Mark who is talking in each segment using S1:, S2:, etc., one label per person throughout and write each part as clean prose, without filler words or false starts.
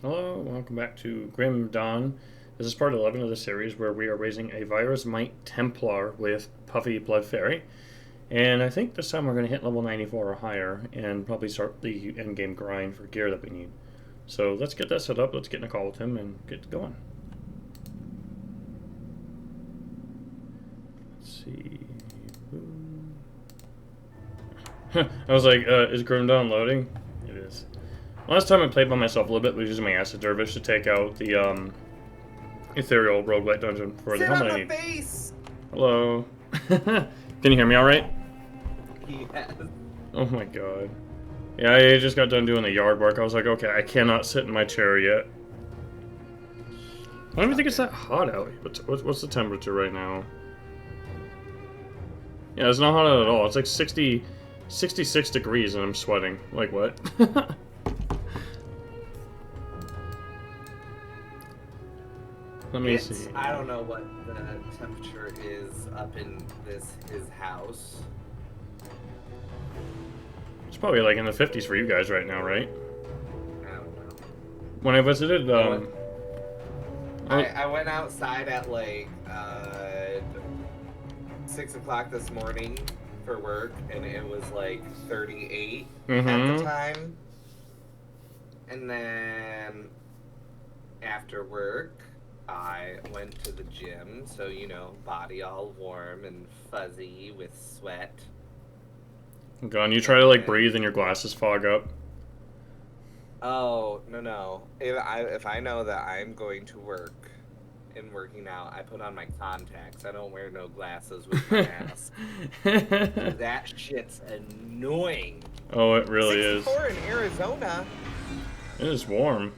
S1: Hello, welcome back to Grim Dawn. This is part 11 of the series where we are raising a Vire's Might Templar with PuffyBloodFairy. And I think this time we're going to hit level 94 or higher and probably start the endgame grind for gear that we need. So let's get that set up, let's get in a call with him and get going. Let's see. I was like, is Grim Dawn loading? It is. Last time I played by myself a little bit, was using my Acid Dervish to take out the ethereal roguelite dungeon for the helmet I need.
S2: Face.
S1: Hello. Can you hear me all right?
S2: Yes.
S1: Oh my god. Yeah, I just got done doing the yard work. I was like, okay, I cannot sit in my chair yet. I don't even think it's that hot out. What's the temperature right now? Yeah, it's not hot out at all. It's like 66 degrees and I'm sweating. Like what? Let me see.
S2: I don't know what the temperature is up in his house.
S1: It's probably like in the 50s for you guys right now, right?
S2: I don't know.
S1: When I visited,
S2: I went outside at like 6 o'clock this morning for work, and it was like 38 at the time. And then after work, I went to the gym, so you know, body all warm and fuzzy with sweat.
S1: God, you try to like breathe and your glasses fog up.
S2: Oh, no. If I know that I'm going to work and working out, I put on my contacts. I don't wear no glasses with my mask. That shit's annoying.
S1: Oh, it really is.
S2: 64 in Arizona.
S1: It is warm.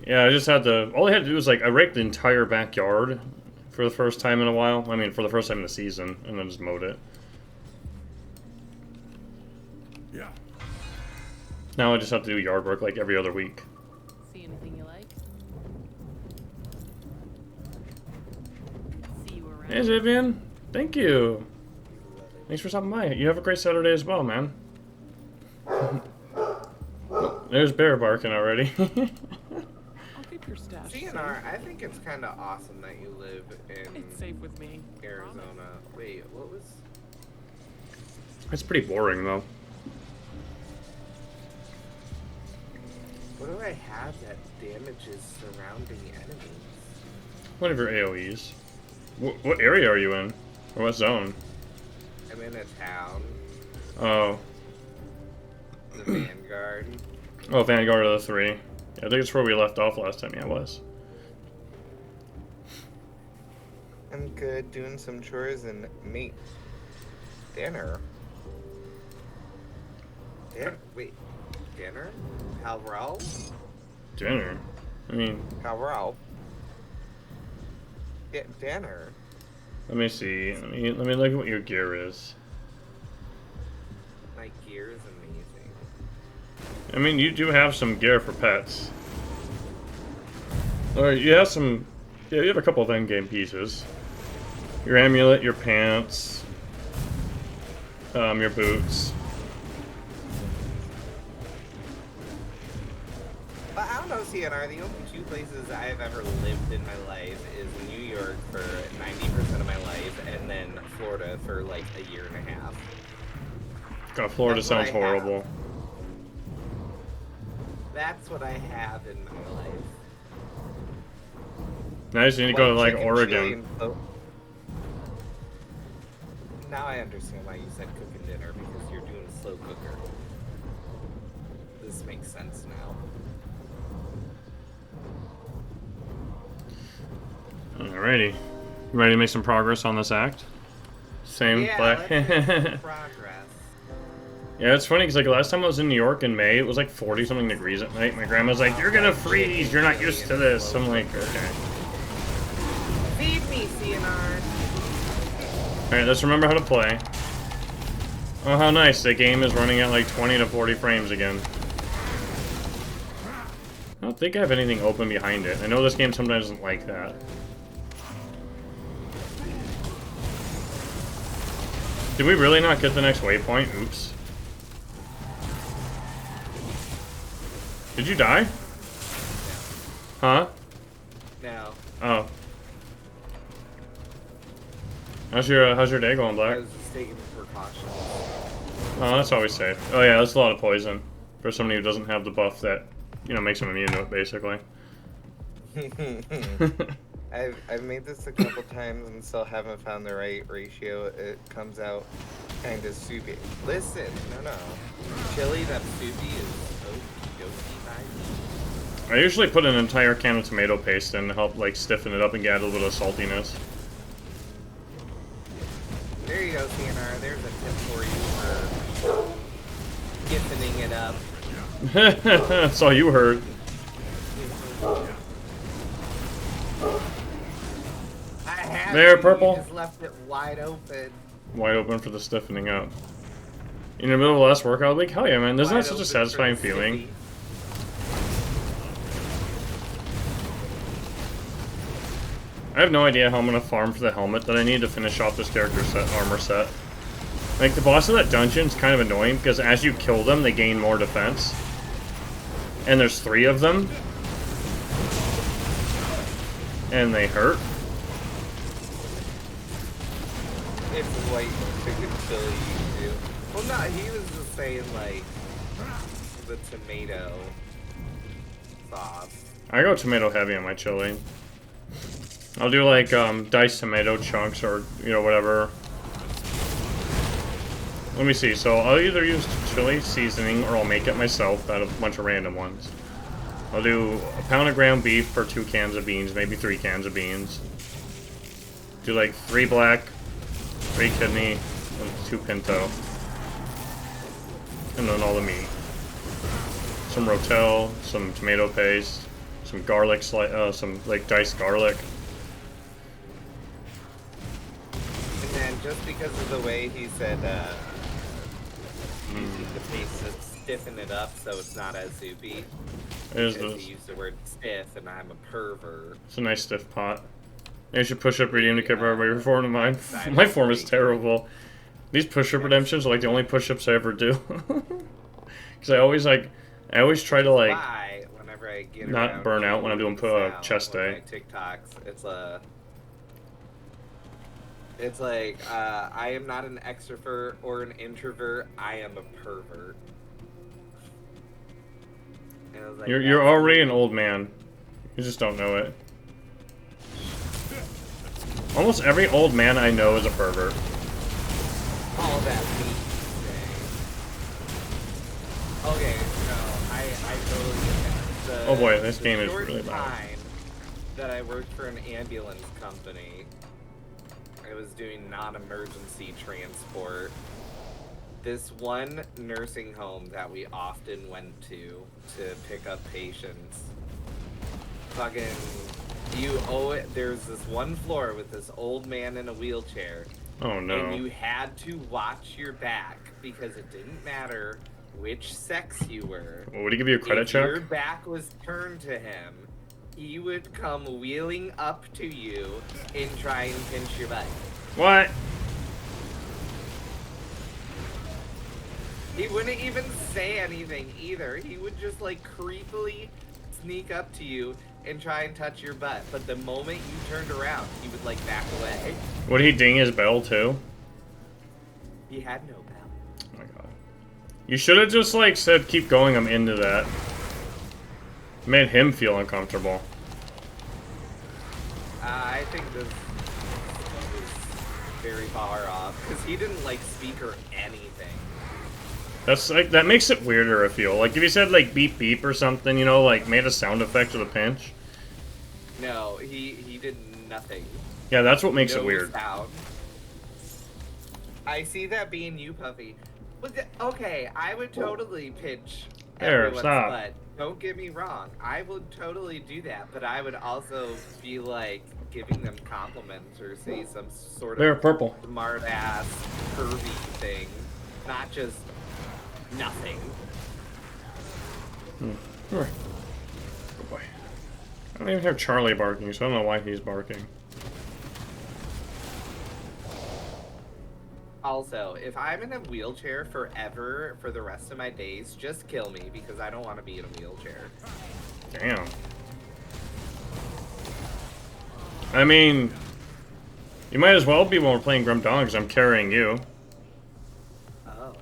S1: Yeah, I just had to... All I had to do was, like, I raked the entire backyard for the first time in a while. I mean, for the first time in the season, and then just mowed it.
S3: Yeah.
S1: Now I just have to do yard work, like, every other week.
S4: See anything you like? See you around.
S1: Hey, Vivian. Thank you. Thanks for stopping by. You have a great Saturday as well, man. Oh, there's bear barking already.
S4: Your stash.
S2: CNR, I think it's kind of awesome that you live in
S4: It's safe with me.
S2: Arizona. Wait, what was...
S1: It's pretty boring, though.
S2: What do I have that damages surrounding enemies?
S1: One of your AoEs. What area are you in? Or what zone?
S2: I'm in a town.
S1: Oh.
S2: The Vanguard.
S1: Oh, Vanguard of the 3. I think it's where we left off last time. Yeah, it was.
S2: I'm good, doing some chores and meat. Dinner? Wait. Dinner? Halro?
S1: Dinner? I mean...
S2: Halro? Yeah, dinner.
S1: Let me see. Let me look at what your gear is.
S2: My gear is amazing.
S1: I mean, you do have some gear for pets. Or you have some... Yeah, you have a couple of endgame pieces. Your amulet, your pants, your boots.
S2: But I don't know, CNR, the only two places I've ever lived in my life is New York for 90% of my life, and then Florida for like a year and a half.
S1: God, Florida sounds horrible.
S2: That's what I have in my life.
S1: Now you just need to go to, like, Oregon.
S2: Now I understand why you said cooking dinner, because you're doing a slow cooker. This makes sense now.
S1: Alrighty. You ready to make some progress on this act? Same
S2: let's make some progress.
S1: Yeah, it's funny because like last time I was in New York in May, it was like 40-something degrees at night. My grandma's like, "You're gonna freeze. You're not used to this." I'm like, okay.
S2: Feed me, CNR.
S1: All right, let's remember how to play. Oh, how nice! The game is running at like 20 to 40 frames again. I don't think I have anything open behind it. I know this game sometimes doesn't like that. Did we really not get the next waypoint? Oops. Did you die? Huh?
S2: No.
S1: Oh. How's your day going,
S2: I
S1: Black?
S2: was just taking precautions.
S1: Oh, that's always safe. Oh yeah, that's a lot of poison for somebody who doesn't have the buff that, you know, makes them immune to it, basically.
S2: I've made this a couple times and still haven't found the right ratio. It comes out kind of soupy. Listen, no. Chili that soupy is okie by me.
S1: I usually put an entire can of tomato paste in to help, like, stiffen it up and get a little bit of saltiness.
S2: There you go, CNR. There's a tip for you for stiffening it up.
S1: That's all you heard.
S2: I have
S1: There,
S2: to,
S1: purple.
S2: You just left it wide open.
S1: Wide open for the stiffening up. In the middle of the last workout week? Hell yeah, man. Isn't that
S2: Wide
S1: such a
S2: open
S1: satisfying
S2: for the
S1: feeling?
S2: stiffy.
S1: I have no idea how I'm gonna farm for the helmet that I need to finish off this character set, armor set. Like, the boss of that dungeon is kind of annoying because as you kill them, they gain more defense. And there's 3 of them. And they hurt.
S2: It's white chicken chili you do. Well, no, he was just saying, like, the tomato sauce.
S1: I go tomato heavy on my chili. I'll do, like, diced tomato chunks or, you know, whatever. Let me see. So I'll either use chili seasoning or I'll make it myself out of a bunch of random ones. I'll do a pound of ground beef for 2 cans of beans, maybe 3 cans of beans. Do like 3 black, 3 kidney, and 2 pinto. And then all the meat. Some rotel, some tomato paste, some garlic, some like diced garlic.
S2: And then just because of the way he said, using the paste to stiffen it up so it's not as soupy. Because he used the word stiff and I'm a pervert.
S1: It's a nice stiff pot. You should push up redeem to keep everybody reform to mine. My form is terrible. These push-up redemptions are like the only push-ups I ever do. Because I always try to like
S2: Why, whenever I get
S1: not burn out when I'm doing chest day.
S2: TikToks, it's like I am not an extrovert or an introvert. I am a pervert. And I was like,
S1: You're already an old man. You just don't know it. Almost every old man I know is a pervert.
S2: all that meat thing. Okay, no, I totally get that.
S1: Oh boy, this game is really loud.
S2: Time that I worked for an ambulance company, I was doing non-emergency transport. This one nursing home that we often went to pick up patients. Fucking, there's this one floor with this old man in a wheelchair.
S1: Oh no.
S2: And you had to watch your back because it didn't matter which sex you were.
S1: Well, would he give you a credit check?
S2: If your back was turned to him, he would come wheeling up to you and try and pinch your butt.
S1: What?
S2: He wouldn't even say anything either. He would just like creepily sneak up to you and try and touch your butt. But the moment you turned around, he would like back away.
S1: Would he ding his bell too?
S2: He had no bell.
S1: Oh my god. You should have just like said keep going, I'm into that. Made him feel uncomfortable.
S2: I think this was very far off because he didn't like speak or anything.
S1: That's like, that makes it weirder, I feel. Like if you said like beep beep or something, you know, like made a sound effect to the pinch.
S2: No, he did nothing.
S1: Yeah, that's what makes it
S2: No
S1: weird.
S2: sound. I see that being you, Puffy. Okay, I would totally pinch
S1: There,
S2: everyone's
S1: stop.
S2: butt. Don't get me wrong. I would totally do that, but I would also be like giving them compliments or say some sort
S1: There,
S2: of
S1: purple.
S2: smart ass curvy thing, not just nothing.
S1: Sure. Good boy. I don't even hear Charlie barking, so I don't know why he's barking.
S2: Also, if I'm in a wheelchair forever for the rest of my days, just kill me because I don't want to be in a wheelchair.
S1: Damn. I mean, you might as well be when we're playing Grim Dawn because I'm carrying you.
S2: Oh.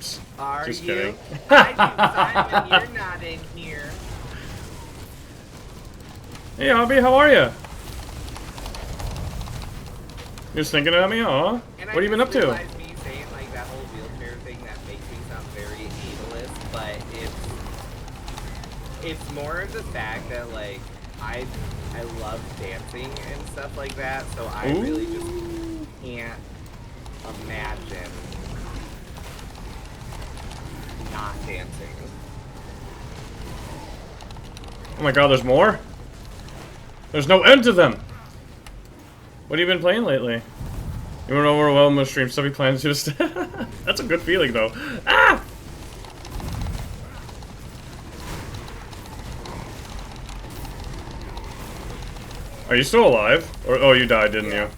S1: Psst,
S2: Are
S1: just
S2: you?
S1: kidding.
S2: I do, Simon. You're not in here.
S1: Hey, Hobby, how are you? You just thinking about me? Aw. What have you been up to?
S2: Realized me saying like that whole wheelchair thing that makes me sound very ableist, but it's more of the fact that like I love dancing and stuff like that, so I really just can't imagine not dancing.
S1: Oh my god, there's more? There's no end to them! What have you been playing lately? You wanna overwhelm the stream stuff you plan to just... That's a good feeling, though. Ah! Are you still alive? Or oh, you died, didn't you?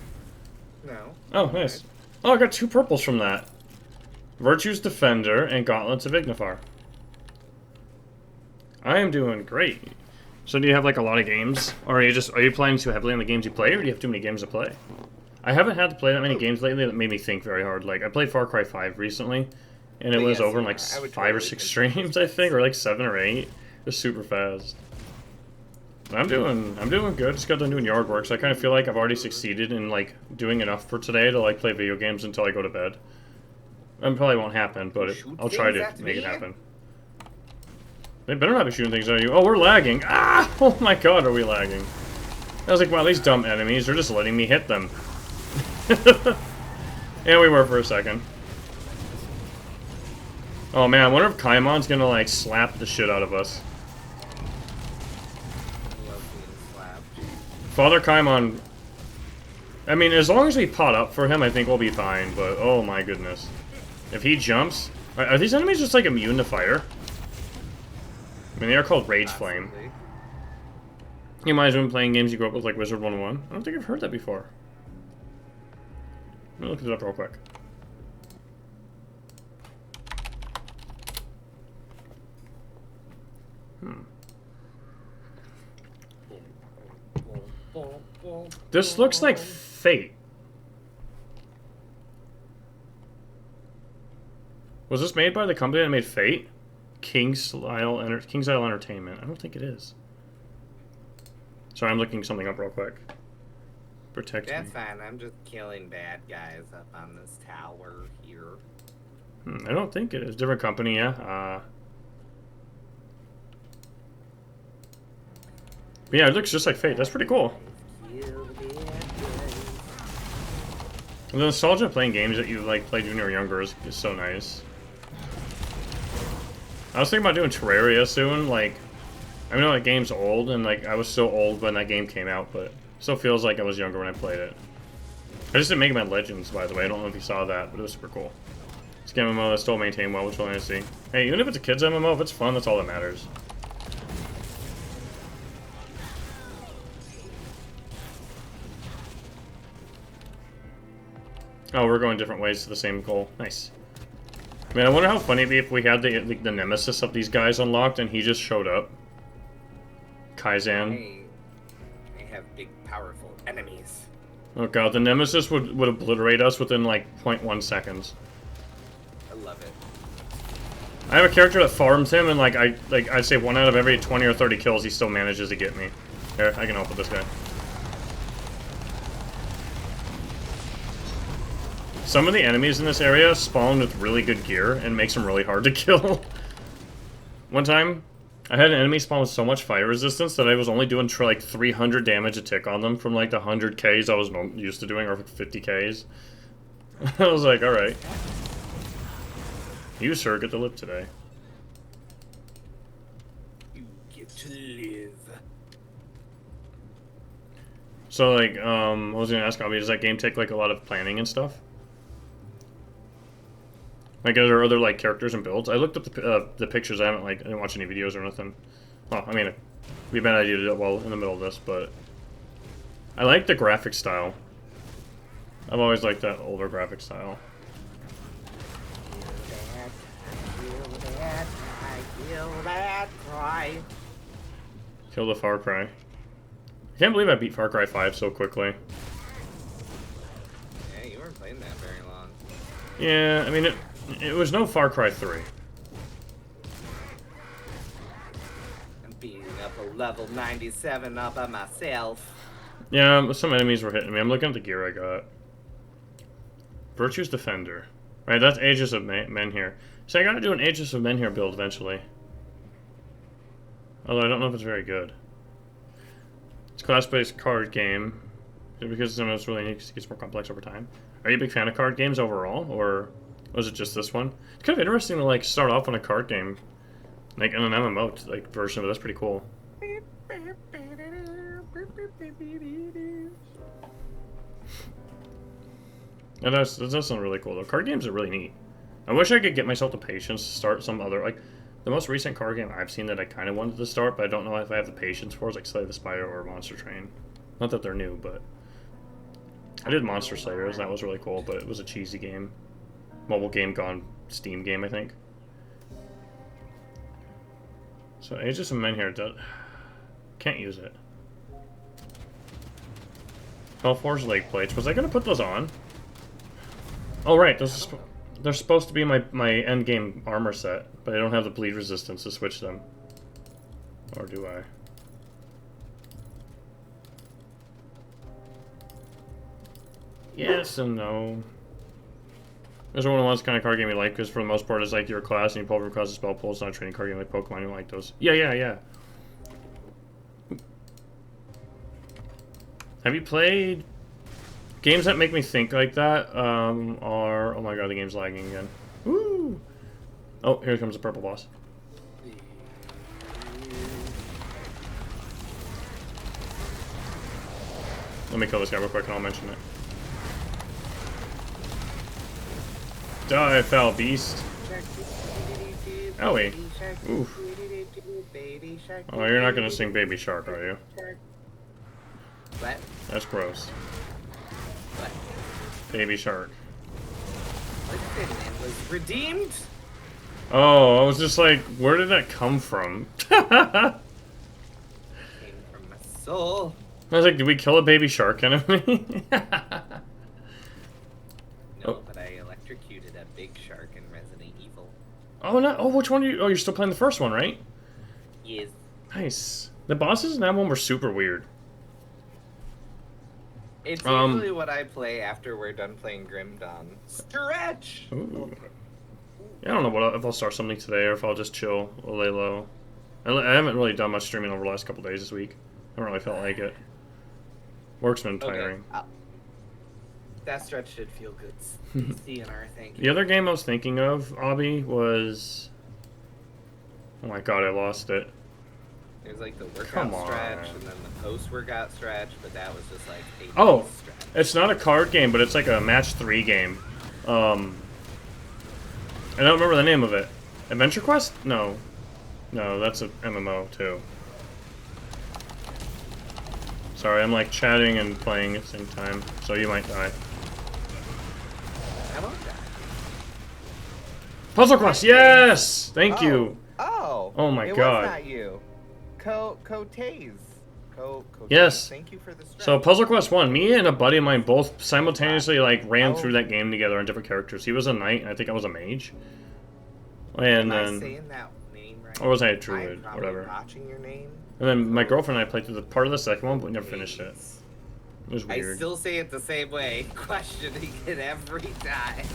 S2: No.
S1: Oh, nice. Oh, I got 2 purples from that. Virtue's Defender and Gauntlets of Ignifar. I am doing great. So do you have like a lot of games? Or are you playing too heavily on the games you play, or do you have too many games to play? I haven't had to play that many games lately that made me think very hard. Like, I played Far Cry 5 recently, and it was over in like 5 or 6 streams, I think, or like 7 or 8. It was super fast. I'm doing good. Just got done doing yard work, so I kind of feel like I've already succeeded in like doing enough for today to like play video games until I go to bed. That probably won't happen, but I'll try to make it happen. They better not be shooting things at you. Oh, we're lagging. Ah! Oh my god, are we lagging? I was like, wow, these dumb enemies, they're just letting me hit them. Yeah, we were for a second. Oh man, I wonder if Kaimon's gonna like slap the shit out of us. Father Kaimon... I mean, as long as we pot up for him, I think we'll be fine, but oh my goodness. If he jumps... Are these enemies just like immune to fire? I mean, they are called Rage Flame. You might as well be playing games you grew up with, like Wizard 101. I don't think I've heard that before. Let me look it up real quick. This looks like Fate. Was this made by the company that made Fate? King's Isle Entertainment. I don't think it is. Sorry, I'm looking something up real quick. Protect me.
S2: That's fine. I'm just killing bad guys up on this tower here.
S1: I don't think it is. Different company, yeah. But yeah, it looks just like Fate. That's pretty cool. And the nostalgia of playing games that you like played when you were younger is so nice. I was thinking about doing Terraria soon. Like, I know that game's old, and like I was so old when that game came out, but it still feels like I was younger when I played it. I just did Mega Man Legends, by the way. I don't know if you saw that, but it was super cool. It's a MMO that's still maintained well, which is really nice to see. Hey, even if it's a kid's MMO, if it's fun, that's all that matters. Oh, we're going different ways to the same goal. Nice. Man, I wonder how funny it'd be if we had the nemesis of these guys unlocked and he just showed up. Kaizen.
S2: They have big, powerful enemies.
S1: Oh god, the nemesis would obliterate us within like 0.1 seconds.
S2: I love it.
S1: I have a character that farms him, and like I'd say 1 out of every 20 or 30 kills, he still manages to get me. Here, I can help with this guy. Some of the enemies in this area spawn with really good gear and makes them really hard to kill. One time, I had an enemy spawn with so much fire resistance that I was only doing like 300 damage a tick on them from like the 100 Ks I was used to doing, or 50 Ks. I was like, alright. You, sir, get to live today.
S2: You get to live.
S1: So, like, I was gonna ask, Abby, does that game take like a lot of planning and stuff? Like, are there other like characters and builds? I looked up the pictures. I didn't watch any videos or nothing. Well, I mean, it'd be a bad idea to do it while in the middle of this, but I like the graphic style. I've always liked that older graphic style.
S2: Kill that cry.
S1: Kill the Far Cry. I can't believe I beat Far Cry 5 so quickly.
S2: Yeah, you weren't playing that very long.
S1: Yeah, I mean, it was no Far Cry 3.
S2: I'm beating up a level 97 up by myself.
S1: Yeah, some enemies were hitting me. I'm looking at the gear I got. Virtue's Defender. Right, that's Aegis of Men here. So I gotta do an Aegis of Men here build eventually. Although I don't know if it's very good. It's a class-based card game. Because some of it's really neat, it gets more complex over time. Are you a big fan of card games overall, or was it just this one? It's kind of interesting to like start off on a card game, like in an MMO like version of it. That's pretty cool. And that does sound really cool though. Card games are really neat. I wish I could get myself the patience to start some other, like the most recent card game I've seen that I kind of wanted to start, but I don't know if I have the patience for is like Slay the Spire or Monster Train. Not that they're new, but I did Monster Slayers, and that was really cool, but it was a cheesy game. Mobile game gone Steam game, I think. So Aegis of Men here, can't use it. Hellforge Lake Plates, was I going to put those on? Oh right, they're supposed to be my end game armor set, but I don't have the bleed resistance to switch them. Or do I? Yes and no. Those are one of the ones kind of card game you like, because for the most part it's like your class and you pull from across the spell pool. It's not a trading card game like Pokemon. You like those? Yeah. Have you played games that make me think like that? Oh my god, the game's lagging again. Woo! Oh, here comes the purple boss. Let me kill this guy real quick and I'll mention it. Die, foul beast. Owie. Oof. Oh, you're not gonna sing Baby Shark, are you?
S2: What?
S1: That's gross.
S2: What?
S1: Baby Shark.
S2: It was redeemed?
S1: Oh, I was just like, where did that come from?
S2: Came from my soul.
S1: I was like, did we kill a baby shark enemy?
S2: No, but I electrocuted a big shark in Resident Evil.
S1: Oh, no. Oh, which one are you? Oh, you're still playing the first one, right?
S2: Yes.
S1: Nice. The bosses in that one were super weird.
S2: It's usually what I play after we're done playing Grim Dawn. Stretch!
S1: Ooh. Yeah, I don't know if I'll start something today or if I'll just chill or lay low. I haven't really done much streaming over the last couple days this week. I haven't really felt like it. Work's been tiring.
S2: Okay. That stretch did feel good. CNR, thank you.
S1: The other game I was thinking of, Obby, was... Oh my god, I lost it.
S2: There's like the workout stretch, and then the post-workout stretch, but that was just like a stretch.
S1: It's not a card game, but it's like a match 3 game. I don't remember the name of it. Adventure Quest? No. No, that's an MMO too. Sorry, I'm like chatting and playing at the same time, so you might die.
S2: I won't die.
S1: Puzzle Quest, yes! Thank you. Oh my god.
S2: It was not you. Cotaze.
S1: Yes.
S2: Thank you for the stretch.
S1: So Puzzle Quest 1, me and a buddy of mine both simultaneously like ran through that game together on different characters. He was a knight, and I think I was a mage. And
S2: Am
S1: then,
S2: I saying that name right?
S1: or was I a druid?
S2: I'm
S1: Whatever.
S2: Botching your name.
S1: And then my girlfriend and I played through the part of the second one, but we never finished it. It was weird.
S2: I still say it the same way, questioning it every time.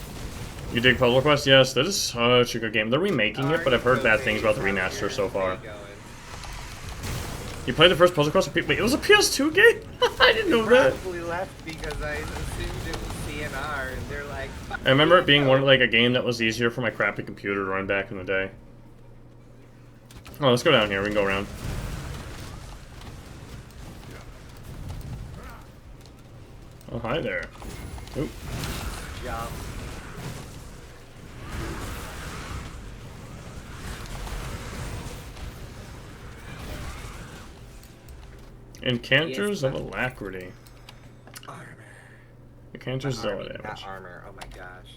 S1: You dig Puzzle Quest? Yes, that is such a good game. They're remaking it, but I've heard bad things about the remaster so far. You played the first Puzzle Quest? Wait, it was a PS2 game? I didn't know that.
S2: Probably left because I assumed it was CNR, and they're like...
S1: I remember it being like a game that was easier for my crappy computer to run back in the day. Oh, let's go down here. We can go around. Oh, hi there. Oop.
S2: Jump.
S1: Encanters of Alacrity.
S2: Armor.
S1: Encanters of damage.
S2: Not armor. Oh my gosh.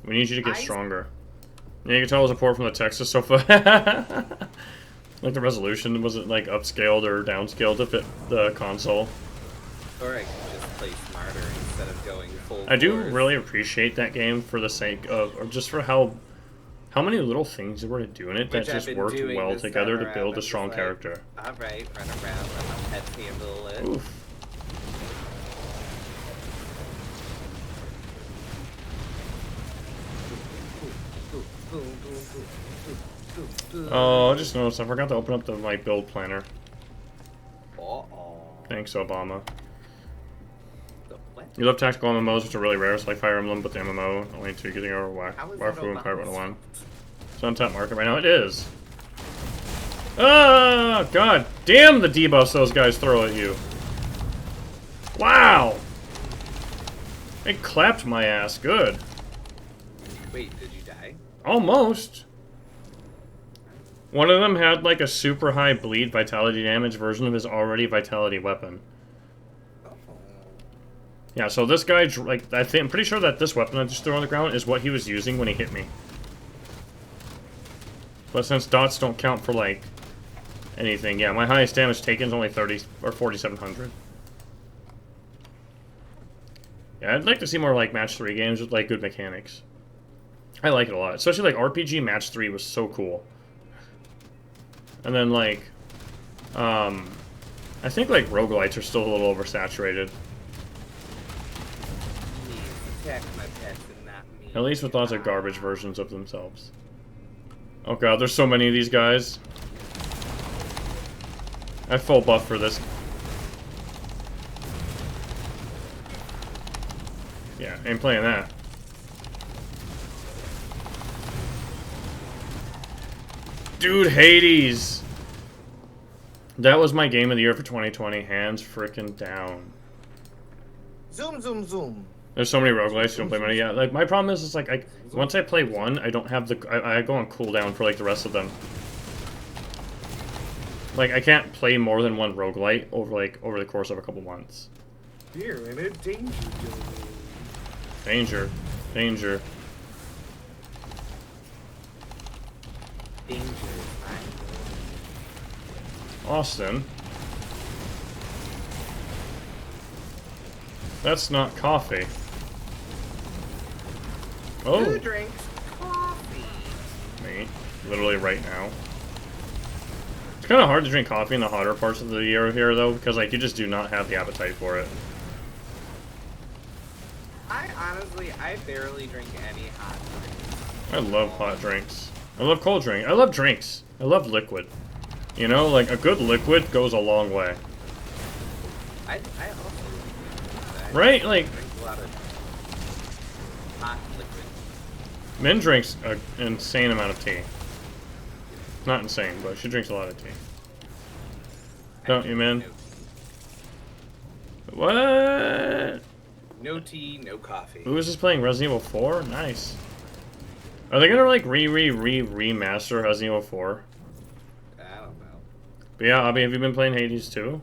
S1: We need you to get stronger. Yeah, you can tell it was a port from the Texas so far. Like the resolution wasn't like upscaled or downscaled to fit the console.
S2: Or I can just play smarter instead of going full
S1: I do
S2: force.
S1: really appreciate that game for the sake of, or just for how many little things there were to do in it that
S2: Which I've
S1: just
S2: been
S1: worked
S2: doing
S1: well
S2: this
S1: together
S2: time
S1: to build
S2: around.
S1: a strong
S2: I'm just
S1: character.
S2: Alright, run around, let my pets handle it.
S1: Oof. Oh, I just noticed I forgot to open up my build planner.
S2: Uh-oh.
S1: Thanks, Obama.
S2: The what?
S1: You love tactical MMOs, which are really rare. It's like Fire Emblem, but the MMO only two getting over
S2: How is that
S1: Warfu and Pirate
S2: Obama's
S1: 101. It's on top market right now. It is. Ah, god damn the debuffs those guys throw at you. Wow. They clapped my ass good.
S2: Wait, did you die?
S1: Almost. One of them had like a super high bleed vitality damage version of his already vitality weapon.
S2: Oh.
S1: Yeah, so this guy, like, I'm pretty sure that this weapon I just threw on the ground is what he was using when he hit me. But since dots don't count for, like, anything, yeah, my highest damage taken is only 30 or 4,700. Yeah, I'd like to see more, like, Match 3 games with, like, good mechanics. I like it a lot. Especially, like, RPG Match 3 was so cool. And then, like, I think, like, roguelites are still a little oversaturated.
S2: Please attack my pets and not me.
S1: At least with lots of garbage versions of themselves. Oh god, there's so many of these guys. I have full buff for this. Yeah, ain't playing that. Dude, Hades! That was my game of the year for 2020. Hands frickin' down.
S2: Zoom, zoom, zoom.
S1: There's so many roguelites, you don't play many. Yeah, like, my problem is, like, once I play one, I don't have the... I go on cooldown for, like, the rest of them. Like, I can't play more than one roguelite over the course of a couple months.
S2: You're in a danger zone.
S1: Danger. Danger.
S2: Danger.
S1: Austin. That's not coffee. Oh.
S2: Who drinks coffee?
S1: Me. Literally right now. It's kind of hard to drink coffee in the hotter parts of the year here, though, because, like, you just do not have the appetite for it.
S2: I barely drink any hot drinks.
S1: I love hot drinks. I love cold drink. I love drinks. I love liquid. You know, like, a good liquid goes a long way.
S2: I also
S1: Right? Like,
S2: drink a lot of hot liquid.
S1: Min drinks an insane amount of tea. Not insane, but she drinks a lot of tea. Don't you, Min? What?
S2: No tea, no coffee.
S1: Who is this playing? Resident Evil 4? Nice. Are they gonna, like, remaster Resident Evil 4?
S2: I don't know.
S1: But yeah, Abby, have you been playing Hades too?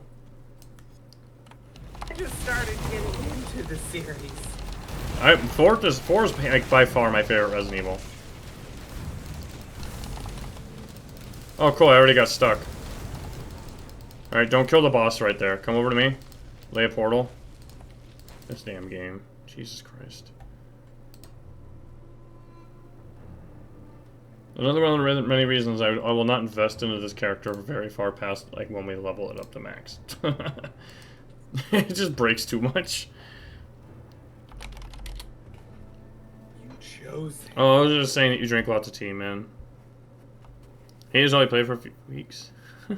S2: I just started getting into the series.
S1: 4 is like, by far my favorite Resident Evil. Oh, cool, I already got stuck. Alright, don't kill the boss right there. Come over to me. Lay a portal. This damn game. Jesus Christ. Another one of the many reasons I will not invest into this character very far past, like, when we level it up to max. It just breaks too much.
S2: You chose it.
S1: Oh, I was just saying that you drink lots of tea, man. He has only played for a few weeks. I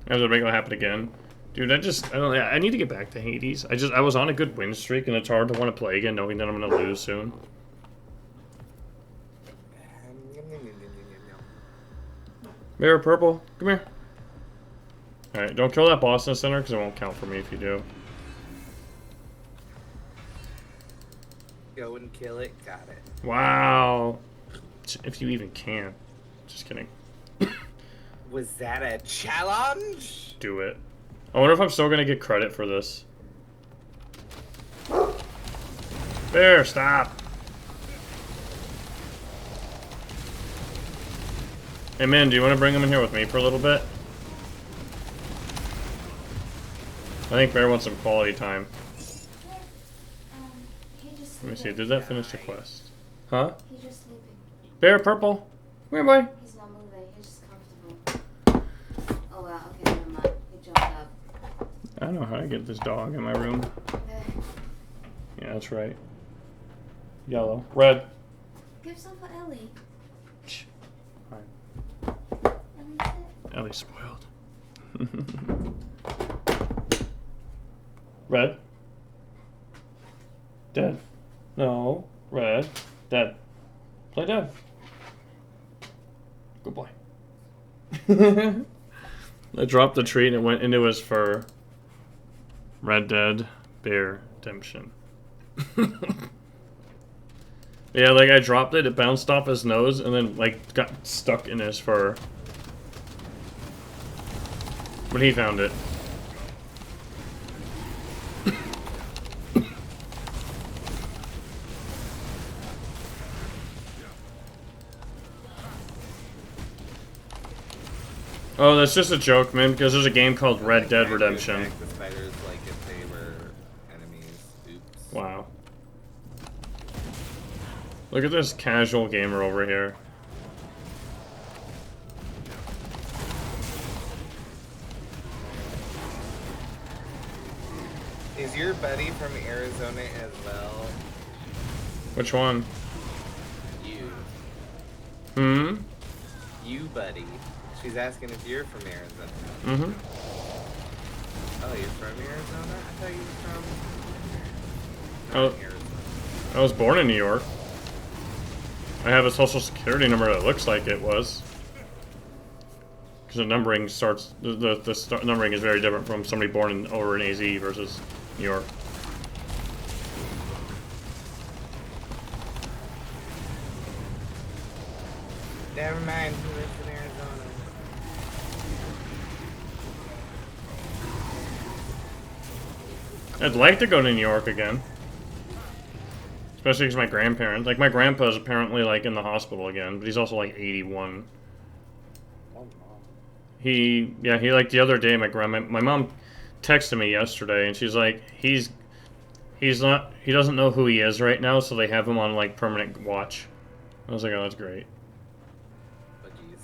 S1: have to make it happen again. Dude, I need to get back to Hades. I was on a good win streak, and it's hard to want to play again knowing that I'm going to lose soon. Mirror Purple, come here. Alright, don't kill that boss in the center, because it won't count for me if you do.
S2: Go and kill it. Got it.
S1: Wow. If you even can. Just kidding.
S2: Was that a challenge?
S1: Do it. I wonder if I'm still going to get credit for this. Bear, stop. Hey, man, do you want to bring him in here with me for a little bit? I think Bear wants some quality time. Let me see, did that finish the quest? Huh?
S3: He's just sleeping.
S1: Bear, purple. Come here, boy.
S3: He's not moving. He's just comfortable. Oh wow. Okay, never mind. He jumped up.
S1: I know how to get this dog in my room.
S3: Okay.
S1: Yeah, that's right. Yellow. Red.
S3: Give some for Ellie.
S1: Shh. Fine.
S3: Ellie's it.
S1: Ellie's spoiled. Red. Dead. No. Red. Dead. Play dead. Good boy. I dropped the treat and it went into his fur. Red Dead. Bear. Redemption. Yeah, like I dropped it, it bounced off his nose and then like got stuck in his fur. But he found it. Oh, that's just a joke, man, because there's a game called Red Dead Redemption.
S2: The spiders like if they were enemies. Oops.
S1: Wow. Look at this casual gamer over here.
S2: Is your buddy from Arizona as well?
S1: Which one?
S2: You.
S1: Hmm?
S2: You, buddy. She's asking if you're from Arizona.
S1: Mm-hmm.
S2: Oh, you're from Arizona? I thought you were from...
S1: Oh.
S2: Not Arizona.
S1: I was born in New York. I have a social security number that looks like it was. Because the numbering starts... The numbering is very different from somebody born over in AZ versus New York.
S2: Never mind, who lives in Arizona?
S1: I'd like to go to New York again. Especially because my grandparents... Like, my grandpa's apparently, like, in the hospital again. But he's also, like, 81. He... Yeah, he, like, the other day, my mom texted me yesterday, and she's like, he's not... He doesn't know who he is right now, so they have him on, like, permanent watch. I was like, oh, that's great.
S2: Oh, jeez.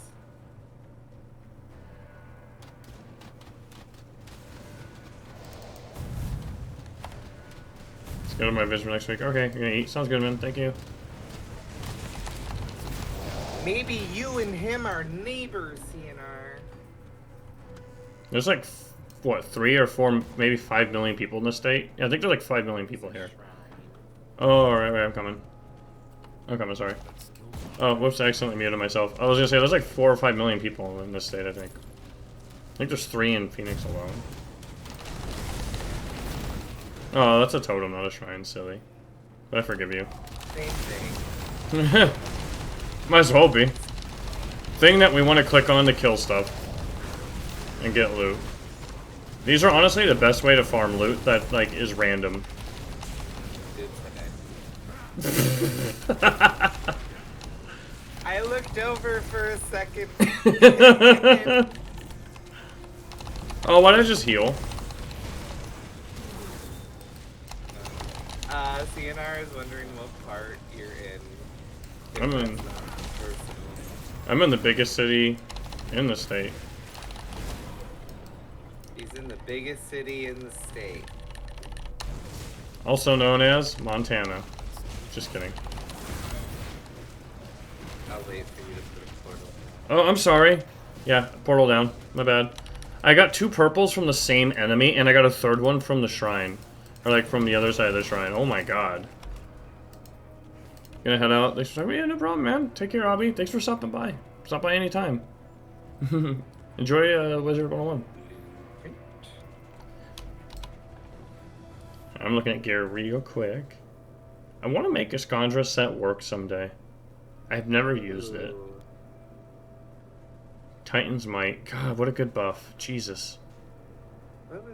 S1: Let's go to my vision next week. Okay, you're gonna eat. Sounds good, man. Thank you.
S2: Maybe you and him are neighbors, CNR.
S1: There's like, what, 3 or 4, maybe 5 million people in the state? Yeah, I think there's like 5 million people here. Oh, alright, I'm coming. I'm coming, sorry. Oh, whoops, I accidentally muted myself. I was gonna say, there's like 4 or 5 million people in this state, I think. I think there's 3 in Phoenix alone. Oh, that's a totem, not a shrine, silly. But I forgive you.
S2: Same thing.
S1: Might as well be. Thing that we want to click on to kill stuff. And get loot. These are honestly the best way to farm loot that, like, is random.
S2: I looked over for a second.
S1: Oh, why did I just heal?
S2: CNR is wondering what part you're in.
S1: I'm in the biggest city in the state.
S2: He's in the biggest city in the state.
S1: Also known as Montana. Just kidding.
S2: I'll wait for you to put a portal.
S1: Oh, I'm sorry. Yeah, portal down. My bad. I got 2 purples from the same enemy, and I got a 3rd one from the shrine. Or, like, from the other side of the shrine. Oh my god. Gonna head out. Thanks for talking. Yeah, no problem, man. Take care, Abby. Thanks for stopping by. Stop by anytime. Enjoy Wizard 101. I'm looking at gear real quick. I want to make a Scandra set work someday. I've never used it. Titan's Might. God, what a good buff. Jesus.
S2: What was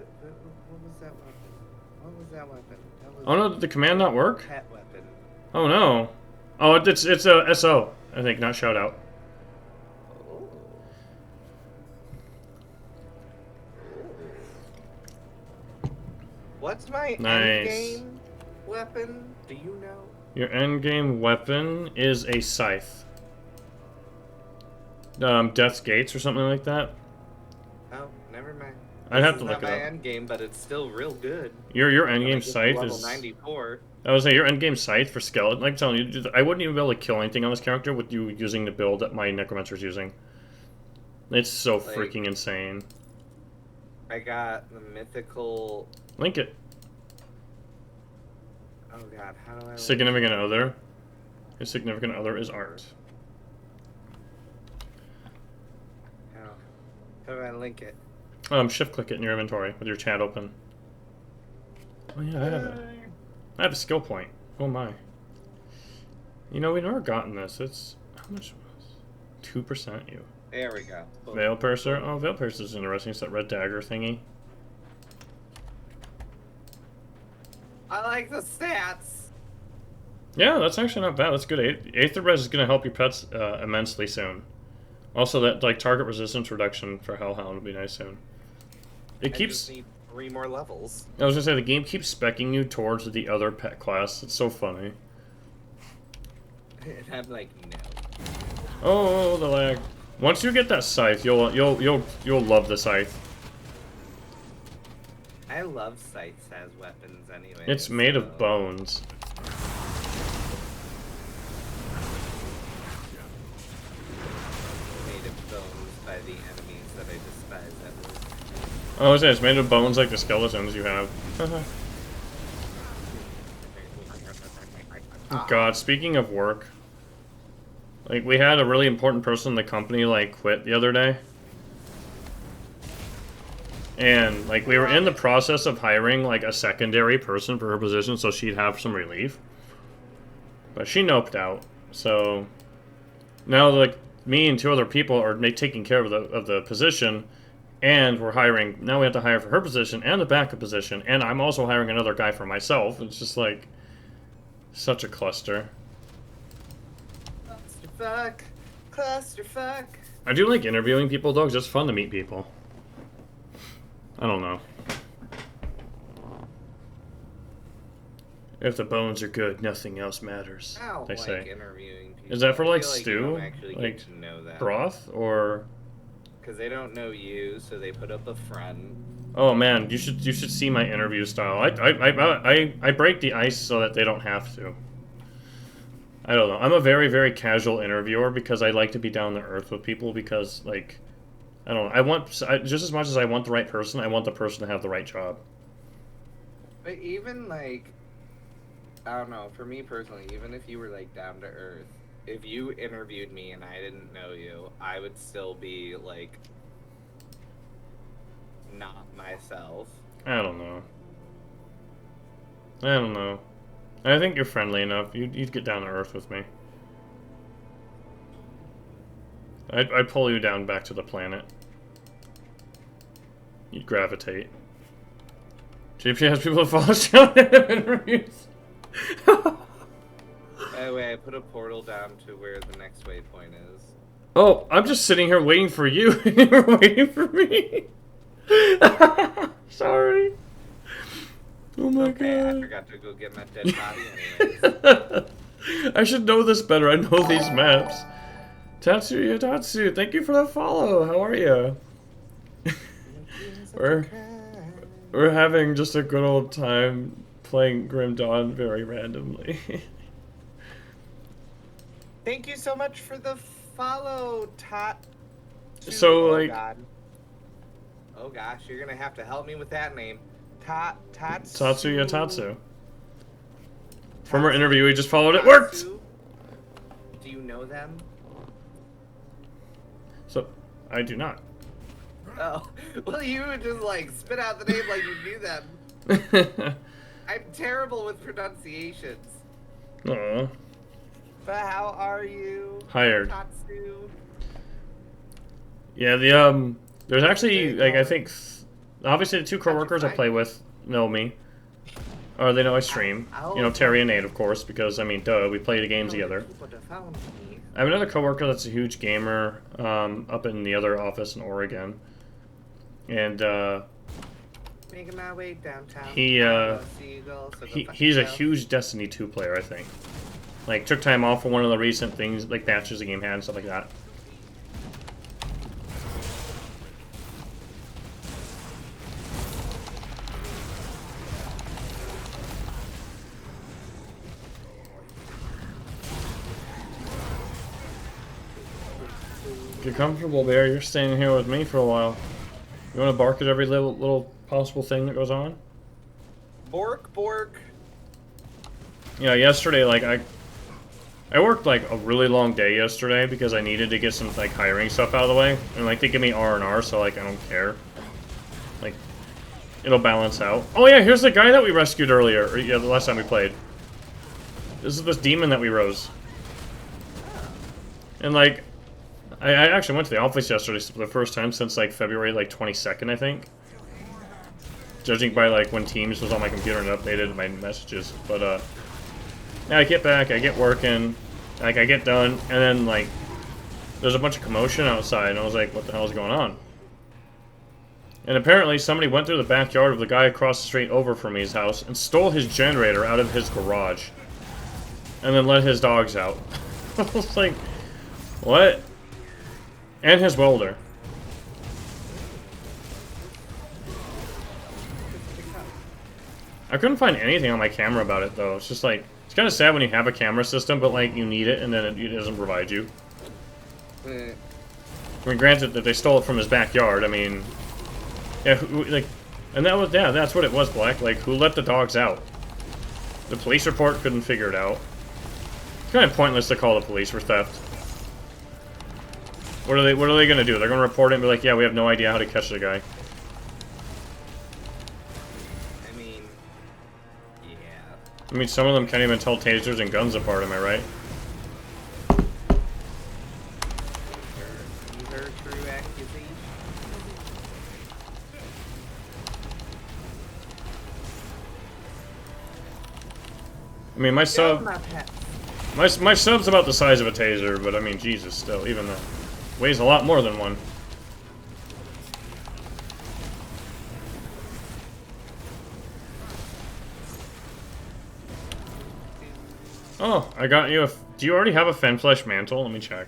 S2: that weapon? What was that weapon? That was
S1: Oh no, did the command not work?
S2: pet weapon.
S1: Oh no. Oh, it's a SO, I think, not shout out.
S2: Oh. What's my
S1: Nice.
S2: endgame weapon? Do you know?
S1: Your endgame weapon is a scythe. Death's Gates or something like that.
S2: Oh, never mind.
S1: I'd have to
S2: This
S1: look
S2: is not
S1: it
S2: my
S1: up.
S2: endgame, but it's still real good.
S1: Your
S2: When I
S1: endgame
S2: get to
S1: scythe
S2: level
S1: is.
S2: 94.
S1: I would say your endgame scythe for skeleton. Like I'm telling you, I wouldn't even be able to kill anything on this character with you using the build that my necromancer's using. It's so
S2: Like-
S1: freaking insane.
S2: I got the mythical.
S1: Link it.
S2: Oh god, how do I?
S1: Significant other. His significant other is art.
S2: How do I link it?
S1: Shift click it in your inventory with your chat open. Oh yeah, I have it. I have a skill point. Oh my. You know, we've never gotten this. It's how much was 2% you.
S2: There we go. Boom.
S1: Veil Piercer. Oh, Veil Piercer is interesting. It's that red dagger thingy.
S2: I like the stats.
S1: Yeah, that's actually not bad. That's good. Aether Res is going to help your pets immensely soon. Also, that like target resistance reduction for Hellhound would be nice soon. It
S2: I
S1: keeps.
S2: just need 3 more levels.
S1: I was gonna say the game keeps specking you towards the other pet class. It's so funny.
S2: And I'm like, no.
S1: Oh, the lag. Once you get that scythe, you'll love the scythe.
S2: I love scythes as weapons anyway.
S1: It's made of bones.
S2: Made of bones by the enemies that I despise at work.
S1: Oh, I was saying it's made of bones like the skeletons you have. God, speaking of work, like we had a really important person in the company like quit the other day. And like we were in the process of hiring like a secondary person for her position so she'd have some relief. But she noped out. So now like me and 2 other people are taking care of the position, and we're hiring. Now we have to hire for her position and the backup position, and I'm also hiring another guy for myself. It's just like such a cluster.
S2: Clusterfuck. Clusterfuck.
S1: I do like interviewing people though, 'cause it's fun to meet people. I don't know. If the bones are good, nothing else matters.
S2: I don't
S1: They
S2: like
S1: say.
S2: interviewing people.
S1: Is that for
S2: I
S1: like
S2: feel you
S1: stew,
S2: don't actually
S1: like
S2: get to know them.
S1: broth, or?
S2: Because they don't know you, so they put up a front.
S1: Oh man, you should see my interview style. I break the ice so that they don't have to. I don't know. I'm a very, very casual interviewer because I like to be down to earth with people because like I don't know. Just as much as I want the right person, I want the person to have the right job.
S2: But even like, I don't know, for me personally, even if you were like down to earth, if you interviewed me and I didn't know you, I would still be like not myself.
S1: I don't know. I don't know. I think you're friendly enough. You'd get down to earth with me. I'd pull you down back to the planet. You'd gravitate. JP has people to follow down interviews.
S2: By the way, I put a portal down to where the next waypoint is.
S1: Oh, I'm just sitting here waiting for you, and you're waiting for me. Sorry. Oh my
S2: Okay, I
S1: god.
S2: forgot to go get my dead body anyways.
S1: I should know this better. I know these maps. Tatsu, thank you for the follow. How are you? We're having just a good old time playing Grim Dawn very randomly.
S2: Thank you so much for the follow, Tot.
S1: So,
S2: oh,
S1: like-
S2: God. Oh gosh, you're gonna have to help me with that name. Tatsu.
S1: Tatsu. From our interview, we just followed it. Worked!
S2: Do you know them?
S1: So, I do not.
S2: Oh, well, you would just like spit out the name like you knew them. I'm terrible with pronunciations.
S1: Aw.
S2: But how are you?
S1: Hired.
S2: Tatsu.
S1: Yeah, there's actually, like, I think, obviously the 2 coworkers I play with know me. Or they know I stream.
S2: I'll
S1: You know, Terry and Nate, of course, because, I mean, duh, we play the game together. I have another coworker that's a huge gamer up in the other office in Oregon. And,
S2: making my way downtown.
S1: he's a huge Destiny 2 player, I think. Like, took time off for one of the recent things, like matches the game had and stuff like that. Get comfortable, Bear. You're staying here with me for a while. You want to bark at every little possible thing that goes on?
S2: Bork, bork.
S1: Yeah, yesterday, like, I worked, like, a really long day yesterday because I needed to get some, like, hiring stuff out of the way. And, like, they give me R&R, so, like, I don't care. Like, it'll balance out. Oh, yeah, here's the guy that we rescued earlier. Or, yeah, the last time we played. This is this demon that we rose. And, like, I actually went to the office yesterday for the first time since, like, February, like, 22nd, I think. Judging by, like, when Teams was on my computer and updated my messages. But, yeah, I get back, I get working, like, I get done, and then, like, there's a bunch of commotion outside, and I was like, what the hell is going on? And apparently somebody went through the backyard of the guy across the street over from me's house and stole his generator out of his garage. And then let his dogs out. I was like, what? And his welder. I couldn't find anything on my camera about it, though. It's just like, it's kind of sad when you have a camera system, but like you need it and then it doesn't provide you. I mean, granted that they stole it from his backyard. I mean, yeah, like, and that was, yeah, that's what it was, Black. Like, who let the dogs out? The police report couldn't figure it out. It's kind of pointless to call the police for theft. What are they gonna do? They're gonna report it and be like, yeah, we have no idea how to catch the guy. I mean, some of them can't even tell tasers and guns apart, am I right?
S2: These are true accusations.
S1: I mean, my sub... My sub's about the size of a taser, but I mean, Jesus, still, even that weighs a lot more than one. Oh, I got you a... Do you already have a Fenflesh mantle? Let me check.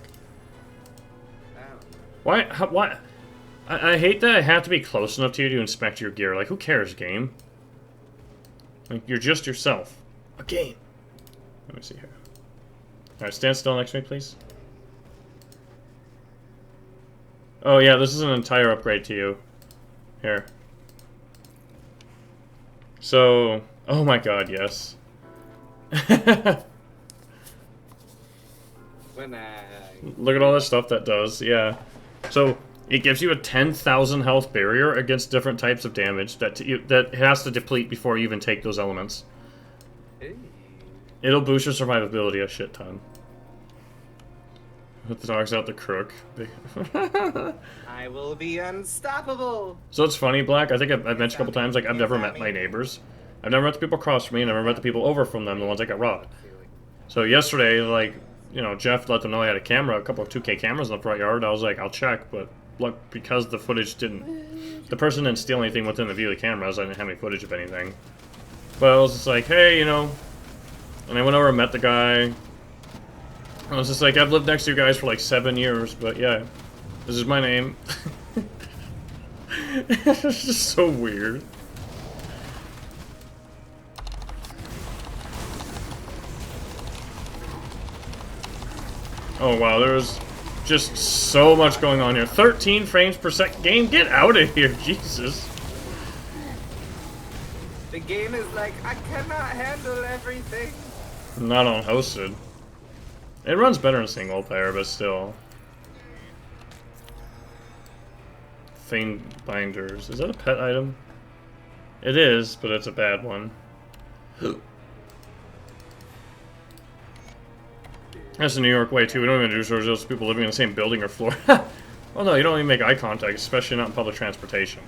S1: Why? Why? I hate that I have to be close enough to you to inspect your gear. Like, who cares, game? Like, you're just yourself. A game. Let me see here. Alright, stand still next to me, please. Oh, yeah, this is an entire upgrade to you. Here. So... Oh my god, yes. Look at all that stuff that does, yeah. So, it gives you a 10,000 health barrier against different types of damage that has to deplete before you even take those elements. Hey. It'll boost your survivability a shit ton. Put the dogs out the crook.
S2: I will be unstoppable!
S1: So it's funny, Black, I think I've mentioned a couple times, like, I've never met my neighbors. I've never met the people across from me, and I've never met the people over from them, the ones that got robbed. So yesterday, like, you know, Jeff let them know I had a camera, a couple of 2K cameras in the front yard. I was like, I'll check, but look, because the footage didn't... The person didn't steal anything within the view of the cameras, I didn't have any footage of anything. But I was just like, hey, you know... And I went over and met the guy. I was just like, I've lived next to you guys for like 7 years, but yeah, this is my name. It's just so weird. Oh wow, there's just so much going on here. 13 frames per second. Game, get out of here, Jesus.
S2: The game is like, I cannot handle everything.
S1: Not on hosted. It runs better in single player, but still. Fane binders. Is that a pet item? It is, but it's a bad one. That's the New York way, too. We don't even do stores, just people living in the same building or floor. Well, no, you don't even make eye contact, especially not in public transportation.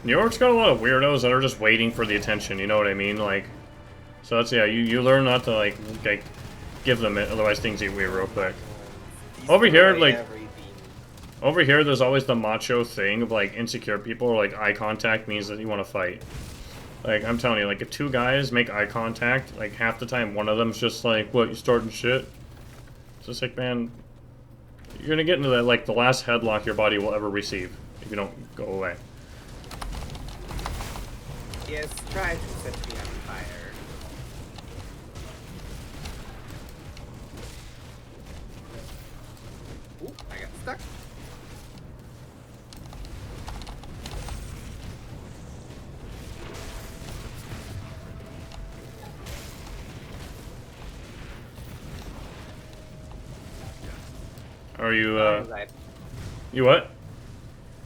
S1: New York's got a lot of weirdos that are just waiting for the attention, you know what I mean? Like, so that's, yeah, you learn not to, like give them it, otherwise things get weird real quick. Over here, like, over here, there's always the macho thing of, like, insecure people, or, like, eye contact means that you want to fight. Like, I'm telling you, like, if two guys make eye contact, like, half the time one of them's just like, what, you starting shit? It's just like, man, you're gonna get into that, like, the last headlock your body will ever receive if you don't go away.
S2: Yes, try to set me on fire. Ooh, I got stuck.
S1: Are you, you what?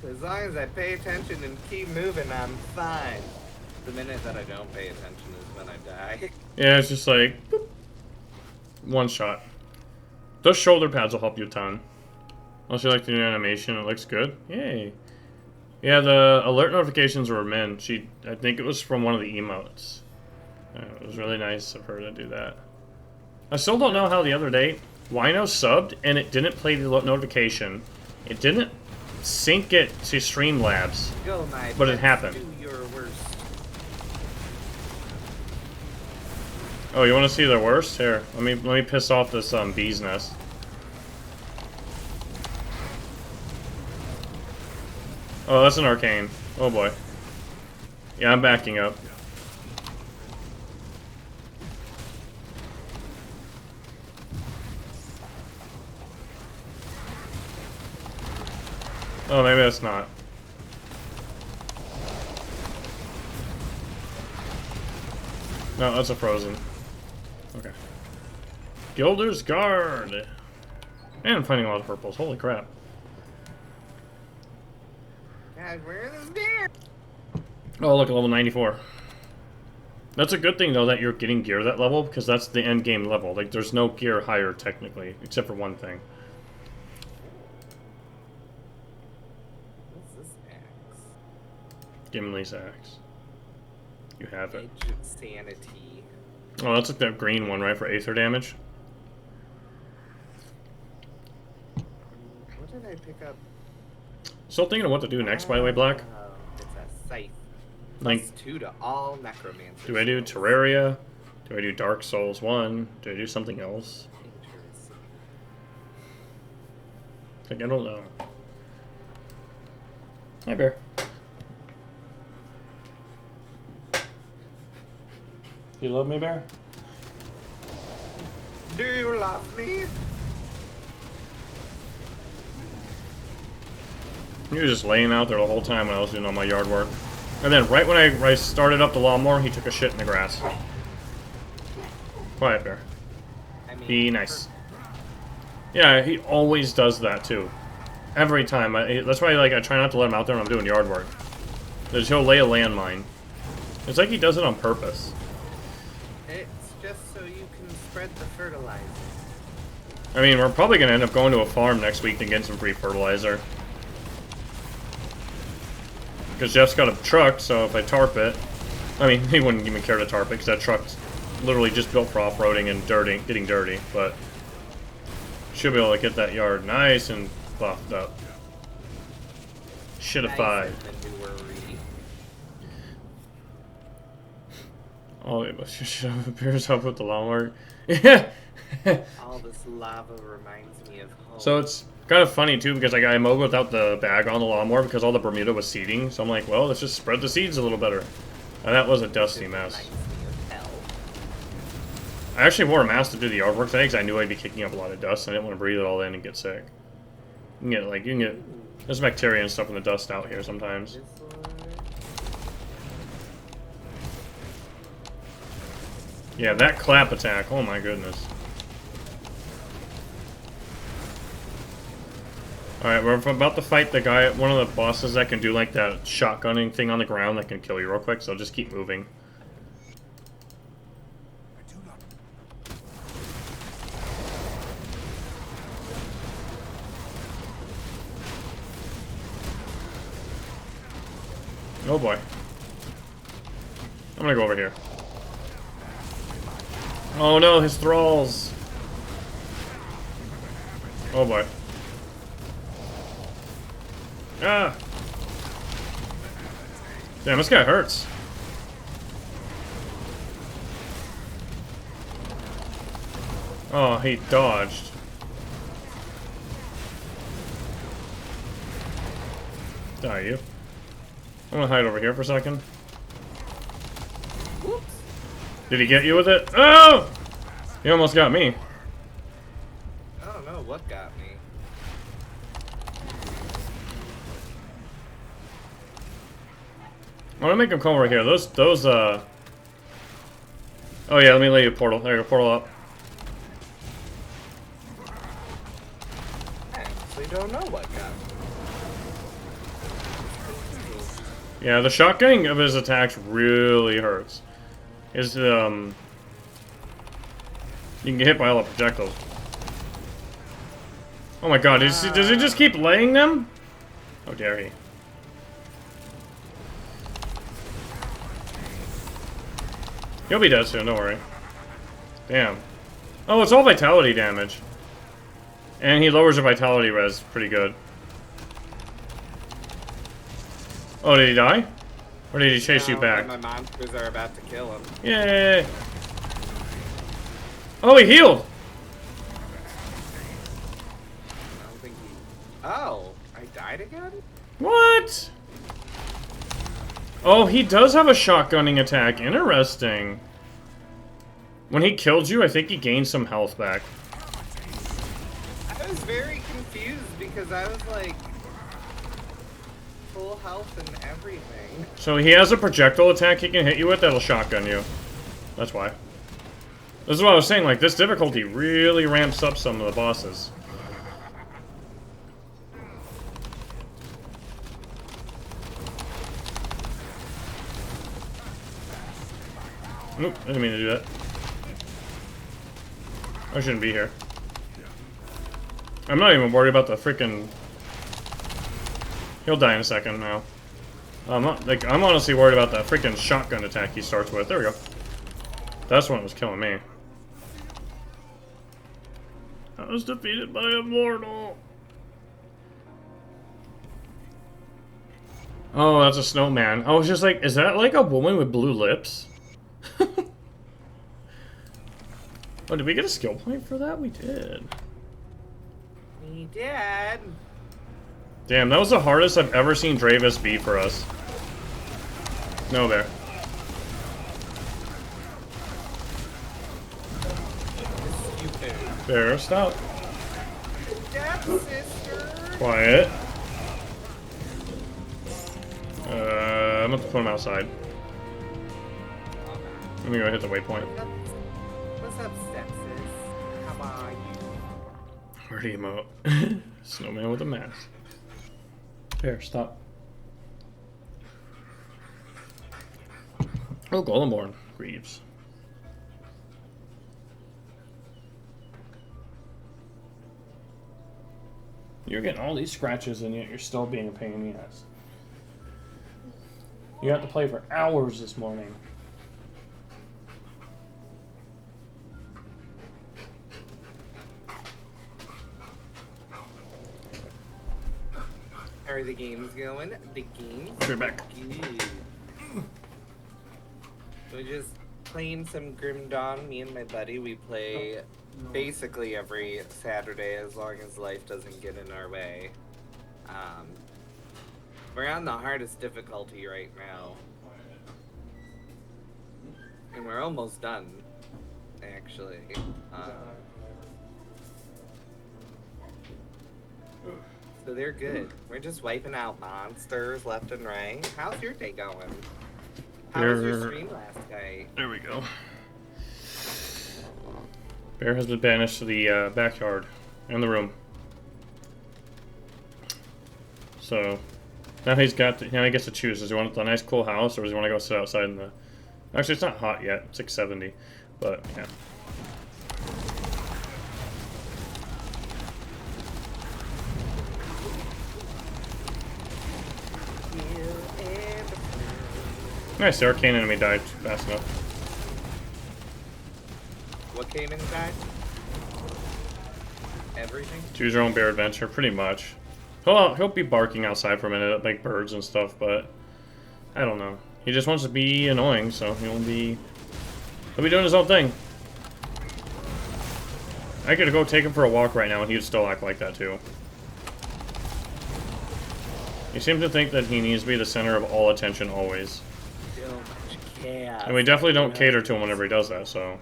S2: As long as I pay attention and keep moving, I'm fine. The minute that I don't pay attention is when I die.
S1: Yeah, it's just like, boop, one shot. Those shoulder pads will help you a ton. Unless you like the new animation, it looks good. Yay. Yeah, the alert notifications were min. I think it was from one of the emotes. It was really nice of her to do that. I still don't know how the other day, Wino subbed and it didn't play the notification. It didn't sync it to Streamlabs,
S2: Go, my
S1: but it happened.
S2: Do your worst.
S1: Oh, you want to see the worst? Here, let me piss off this bee's nest. Oh, that's an arcane. Oh boy. Yeah, I'm backing up. Oh, maybe that's not. No, that's a frozen. Okay. Gilder's Guard! Man, I'm finding a lot of purples. Holy crap.
S2: God, where is this gear?
S1: Oh, look, level 94. That's a good thing, though, that you're getting gear that level, because that's the end game level. Like, there's no gear higher, technically, except for one thing.
S2: What's this axe?
S1: Gimli's axe. You have it.
S2: Age of Sanity.
S1: Oh, that's like that green one, right, for Aether damage?
S2: What did I pick up?
S1: Still thinking of what to do next, by the way, Black.
S2: Oh, it's a scythe.
S1: Like,
S2: +2 to all necromancers.
S1: do I do Terraria? Do I do Dark Souls 1? Do I do something else? Like, I don't know. Hi, Bear. You love me, Bear?
S2: Do you love me?
S1: He was just laying out there the whole time when I was doing all my yard work. And then right when I started up the lawnmower, he took a shit in the grass. Quiet, Bear.
S2: I mean,
S1: Be nice. Yeah, he always does that too. Every time. That's why I try not to let him out there when I'm doing yard work. Because he'll lay a landmine. It's like he does it on purpose.
S2: It's just so you can spread the fertilizer.
S1: I mean, we're probably going to end up going to a farm next week to get some free fertilizer. Because Jeff's got a truck, so if I tarp it... I mean, he wouldn't even care to tarp it, because that truck's literally just built for off-roading and getting dirty, but... Should be able to get that yard nice and buffed up. Shitified. Oh, it should appears up with the lawnmower. Yeah!
S2: All this lava reminds me of home.
S1: So it's kind of funny too, because I mowed without the bag on the lawnmower because all the Bermuda was seeding. So I'm like, well, let's just spread the seeds a little better. And that was a dusty mess. I actually wore a mask to do the yard work today because I knew I'd be kicking up a lot of dust. And I didn't want to breathe it all in and get sick. You can get there's bacteria and stuff in the dust out here sometimes. Yeah, that clap attack. Oh my goodness. Alright, we're about to fight the guy, one of the bosses that can do like that shotgunning thing on the ground that can kill you real quick, so just keep moving. Oh boy. I'm gonna go over here. Oh no, his thralls. Oh boy. Ah! Damn, this guy hurts. Oh, he dodged. Die, you. I'm gonna hide over here for a second.
S2: Whoops.
S1: Did he get you with it? Oh! He almost got me.
S2: I don't know what got me.
S1: I wanna make him come over here. Oh yeah, let me lay a portal. There you go, portal up.
S2: I actually don't know what got me.
S1: Yeah, the shotgunning of his attacks really hurts. You can get hit by all the projectiles. Oh my god, does he just keep laying them? How dare he? He'll be dead soon, don't worry. Damn. Oh, it's all vitality damage. And he lowers your vitality res pretty good. Oh, did he die? Or did he chase you back?
S2: My monsters are about to kill him.
S1: Yay! Oh, he healed!
S2: I don't think he... Oh, I died again?
S1: What? Oh, he does have a shotgunning attack. Interesting. When he killed you, I think he gained some health back.
S2: I was very confused because I was like... full health and everything.
S1: So he has a projectile attack he can hit you with that'll shotgun you. That's why. This is what I was saying, like, this difficulty really ramps up some of the bosses. Nope, I didn't mean to do that. I shouldn't be here. I'm not even worried about the freaking... He'll die in a second now. I'm honestly worried about that freaking shotgun attack he starts with. There we go. That's one that was killing me. I was defeated by a mortal. Oh, that's a snowman. I was just like, is that like a woman with blue lips? Oh, did we get a skill point for that? We did.
S2: We did.
S1: Damn, that was the hardest I've ever seen Dravis be for us. No bear. Bear, stop.
S2: Death sister.
S1: Quiet. I'm gonna put him outside. Let me go hit the waypoint.
S2: What's up, stepsis? How are you?
S1: Where'd he emote? Snowman with a mask. Bear, stop. Oh, Golemborn. Greaves. You're getting all these scratches and yet you're still being a pain in the ass. You have to play for hours this morning.
S2: How are the games going? The games?
S1: You're back.
S2: Good. We're just playing some Grim Dawn. Me and my buddy, we play basically every Saturday as long as life doesn't get in our way. We're on the hardest difficulty right now. And we're almost done, actually. So they're good. We're just wiping out monsters left and right. How's your day going? How was your stream last night?
S1: There we go. Bear has been banished to the backyard and the room. So now he gets to choose. Does he want the nice cool house or does he want to go sit outside in the... Actually, it's not hot yet. It's like 70. But, yeah. Nice, the arcane enemy died fast enough.
S2: What came inside? Everything?
S1: Choose your own bear adventure, pretty much. He'll be barking outside for a minute, like birds and stuff, but I don't know. He just wants to be annoying, so he'll be doing his own thing. I could go take him for a walk right now and he'd still act like that too. He seems to think that he needs to be the center of all attention always.
S2: So much chaos.
S1: And we definitely don't cater to him whenever he does that, so.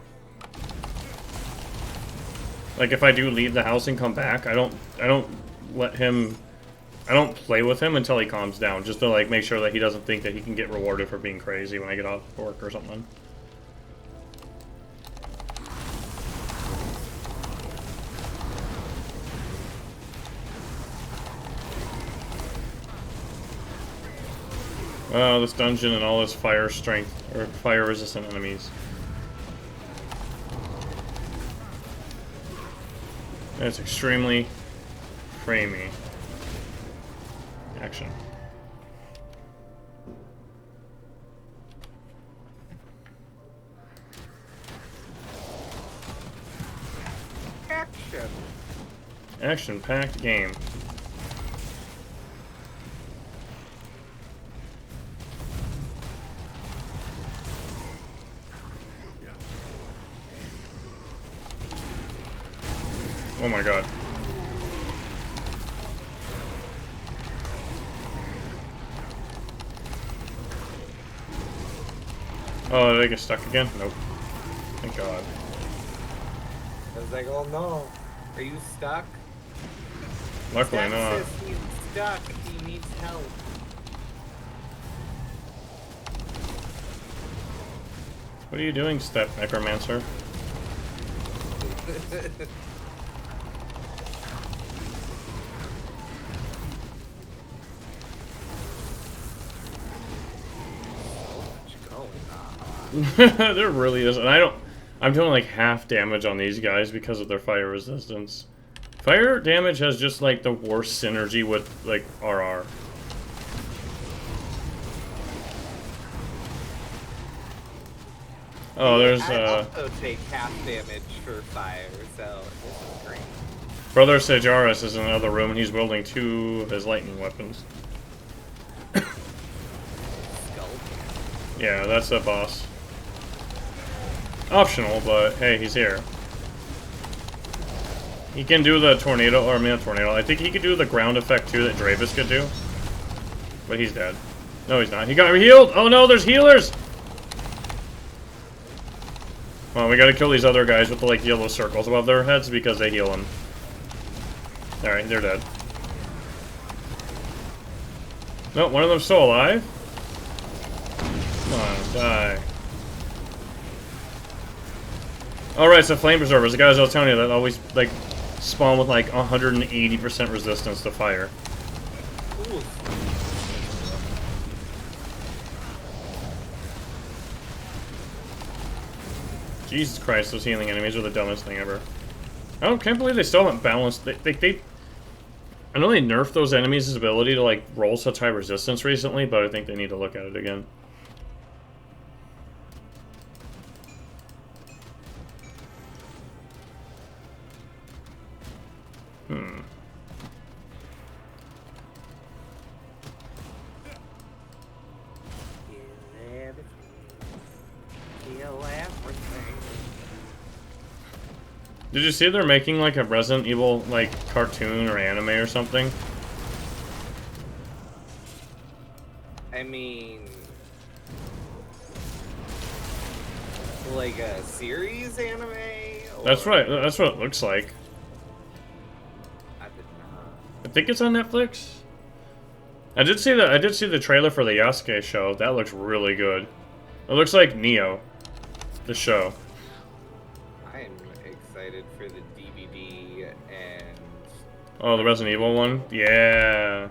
S1: Like if I do leave the house and come back, I don't play with him until he calms down, just to like make sure that he doesn't think that he can get rewarded for being crazy when I get off work or something. Wow, this dungeon and all its fire strength, or fire resistant enemies. It's extremely framey. Action.
S2: Action.
S1: Action-packed game. Oh my god. Oh, did I get stuck again? Nope. Thank god.
S2: I was like, oh no. Are you stuck?
S1: Luckily not.
S2: Says he's stuck. He needs help.
S1: What are you doing, Step Necromancer? There really is, and I'm doing like half damage on these guys because of their fire resistance. Fire damage has just like the worst synergy with like RR. Oh, there's
S2: I also take half damage for fire, so this is great.
S1: Brother Sejaris is in another room and he's wielding 2 of his lightning weapons.
S2: Skull.
S1: Yeah, that's a boss. Optional, but hey, he's here. He can do the tornado, or I mean not tornado, I think he could do the ground effect too that Dravis could do. But he's dead. No, he's not. He got healed! Oh no, there's healers! Well, we gotta kill these other guys with the like yellow circles above their heads because they heal them. Alright, they're dead. No, one of them's still alive? Come on, die. Alright, so Flame Preservers, the guys I was telling you that always, like, spawn with, like, 180% resistance to fire.
S2: Ooh.
S1: Jesus Christ, those healing enemies are the dumbest thing ever. Can't believe they still haven't balanced, I know they nerfed those enemies' ability to, like, roll such high resistance recently, but I think they need to look at it again. Did you see they're making like a Resident Evil like cartoon or anime or something?
S2: I mean, like a series anime?
S1: That's right. That's what it looks like.
S2: I did not.
S1: I think it's on Netflix. I did see the trailer for the Yasuke show. That looks really good. It looks like Neo, the show.
S2: I'm excited for the DVD and...
S1: Oh, the Resident Evil one? Yeah.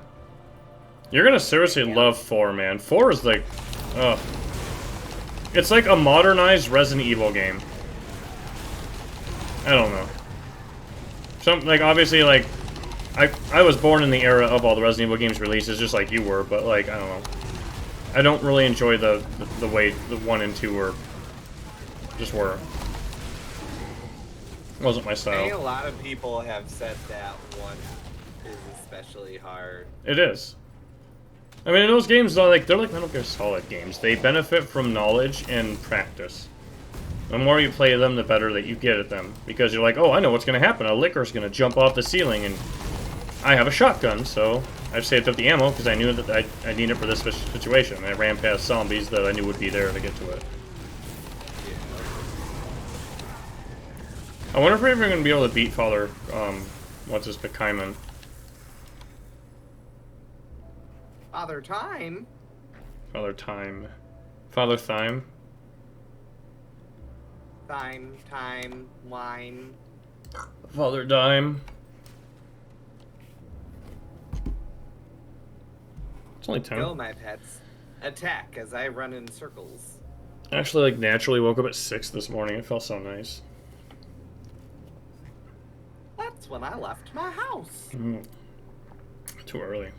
S1: You're gonna seriously love 4, man. 4 is like... Ugh. It's like a modernized Resident Evil game. I don't know. Like, obviously, like... I was born in the era of all the Resident Evil games releases, just like you were, but, like, I don't know. I don't really enjoy the way the 1 and 2 were. Just were. Wasn't my
S2: I think a
S1: style.
S2: lot of people have said that 1 is especially hard.
S1: It is. I mean, those games, they're like Metal Gear Solid games. They benefit from knowledge and practice. The more you play them, the better that you get at them. Because you're like, oh, I know what's going to happen. A licker's going to jump off the ceiling, and I have a shotgun, so I've saved up the ammo because I knew that I need it for this situation. I ran past zombies that I knew would be there to get to it. I wonder if we're ever going to be able to beat Father, what's his, Bekaiman.
S2: Father Time?
S1: Father Time. Father Thyme.
S2: Time, wine.
S1: Father Dime. It's only 10.
S2: Go, my pets. Attack as I run in circles.
S1: I actually, like, naturally woke up at 6 this morning. It felt so nice.
S2: That's when I left my house.
S1: Mm. Too early.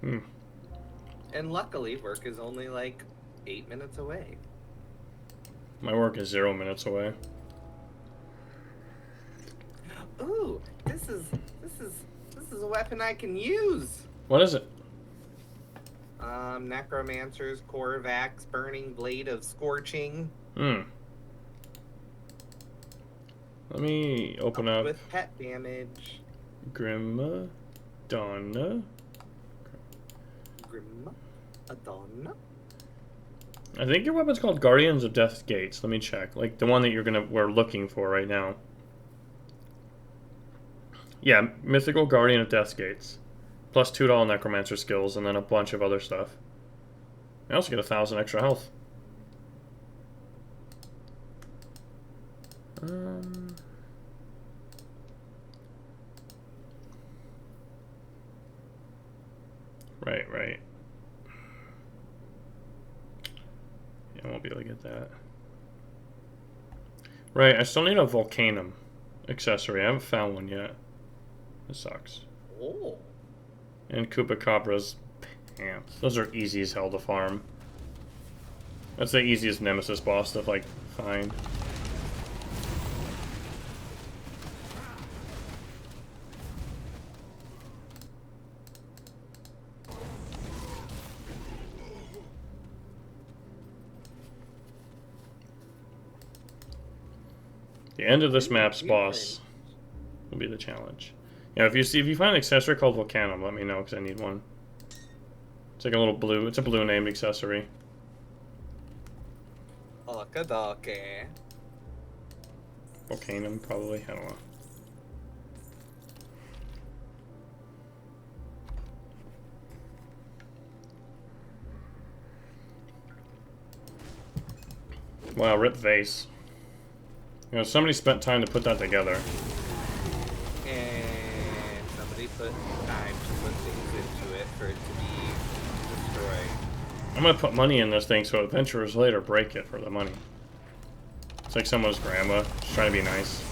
S1: Hmm.
S2: And luckily, work is only like 8 minutes away.
S1: My work is 0 minutes away.
S2: Ooh, this is a weapon I can use.
S1: What is it?
S2: Necromancer's Korvax Burning Blade of Scorching.
S1: Hmm. Let me open up
S2: With pet damage.
S1: Grim Donna.
S2: Grim Adonna.
S1: I think your weapon's called Guardians of Death's Gates. Let me check. Like the one that we're looking for right now. Yeah, Mythical Guardian of Death's Gates. Plus $2 Necromancer skills, and then a bunch of other stuff. I also get 1,000 extra health. Right. Yeah, I won't be able to get that. Right, I still need a Volcanum accessory. I haven't found one yet. This sucks.
S2: Oh.
S1: And Chupacabra's pants. Those are easy as hell to farm. That's the easiest Nemesis boss to, like, find. The end of this map's boss will be the challenge. Yeah, if you find an accessory called Volcanum, let me know because I need one. It's like a little blue. It's a blue named accessory.
S2: Okadoke.
S1: Volcanum, probably. I don't know. Wow, rip vase. You know, somebody spent time to put that together.
S2: And somebody put time to put things into it for it to be destroyed.
S1: I'm gonna put money in this thing so adventurers later break it for the money. It's like someone's grandma, just trying to be nice.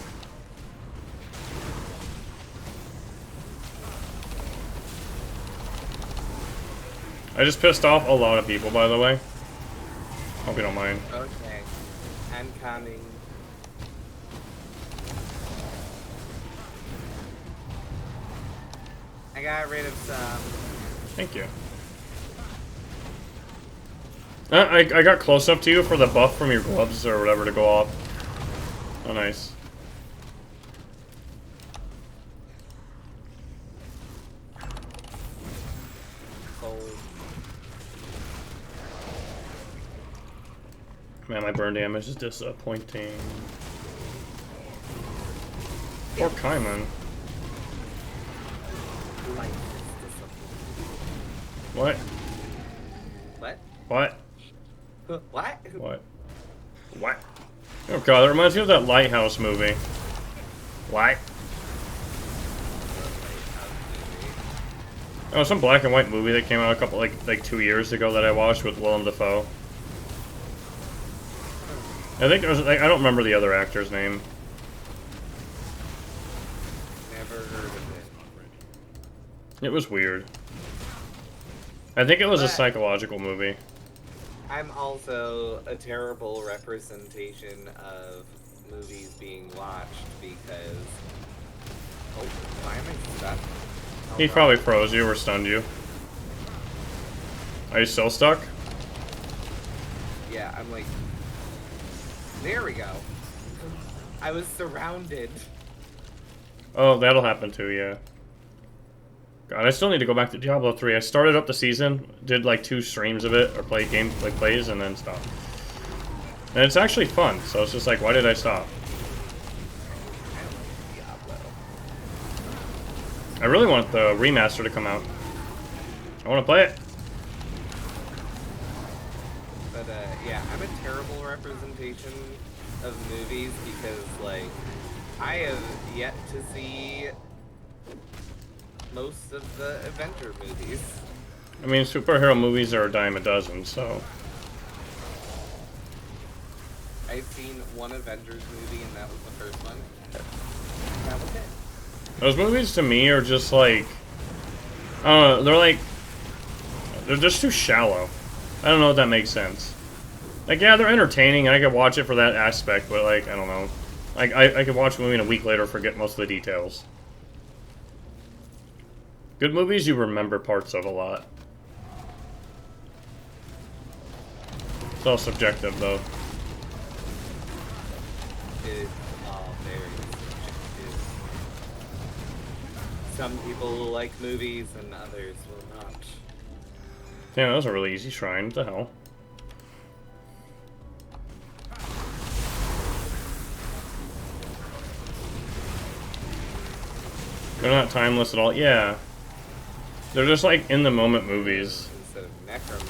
S1: I just pissed off a lot of people, by the way. Hope you don't mind.
S2: Okay. I'm coming. I got rid of some.
S1: Thank you. I got close up to you for the buff from your gloves or whatever to go off. Oh, nice. Man, my burn damage is disappointing. Poor Kaiman. What?
S2: What?
S1: What?
S2: What?
S1: What? What? Oh god, that reminds me of that Lighthouse movie. What? Oh, some black and white movie that came out a couple, like 2 years ago that I watched with Willem Dafoe. I think there was, like, I don't remember the other actor's name.
S2: Never heard of it.
S1: It was weird. I think it was a
S2: But
S1: psychological movie.
S2: I'm also a terrible representation of movies being watched because... Oh, why am I stuck?
S1: He probably froze you or stunned you. Are you still stuck?
S2: Yeah, I'm like... There we go. I was surrounded.
S1: Oh, that'll happen too, yeah. God, I still need to go back to Diablo 3. I started up the season, did like 2 streams of it, or play plays, and then stopped. And it's actually fun, so it's just like, why did I stop? I really want the remaster to come out. I want to play it.
S2: But, yeah, I'm a terrible representation of movies because, like, I have yet to see most of the Avenger movies.
S1: I mean, superhero movies are a dime a dozen, so...
S2: I've seen one Avengers movie, and that was the first one. That was it.
S1: Those movies, to me, are just like... I don't know, they're just too shallow. I don't know if that makes sense. Like, yeah, they're entertaining, and I could watch it for that aspect, but, like, I don't know. Like, I could watch a movie and a week later forget most of the details. Good movies, you remember parts of a lot. It's all subjective, though.
S2: It's all very subjective. Some people will like movies, and others will not.
S1: Damn, that was a really easy shrine. What the hell? They're not timeless at all. Yeah. They're just like in the moment movies.
S2: Instead of necromancer.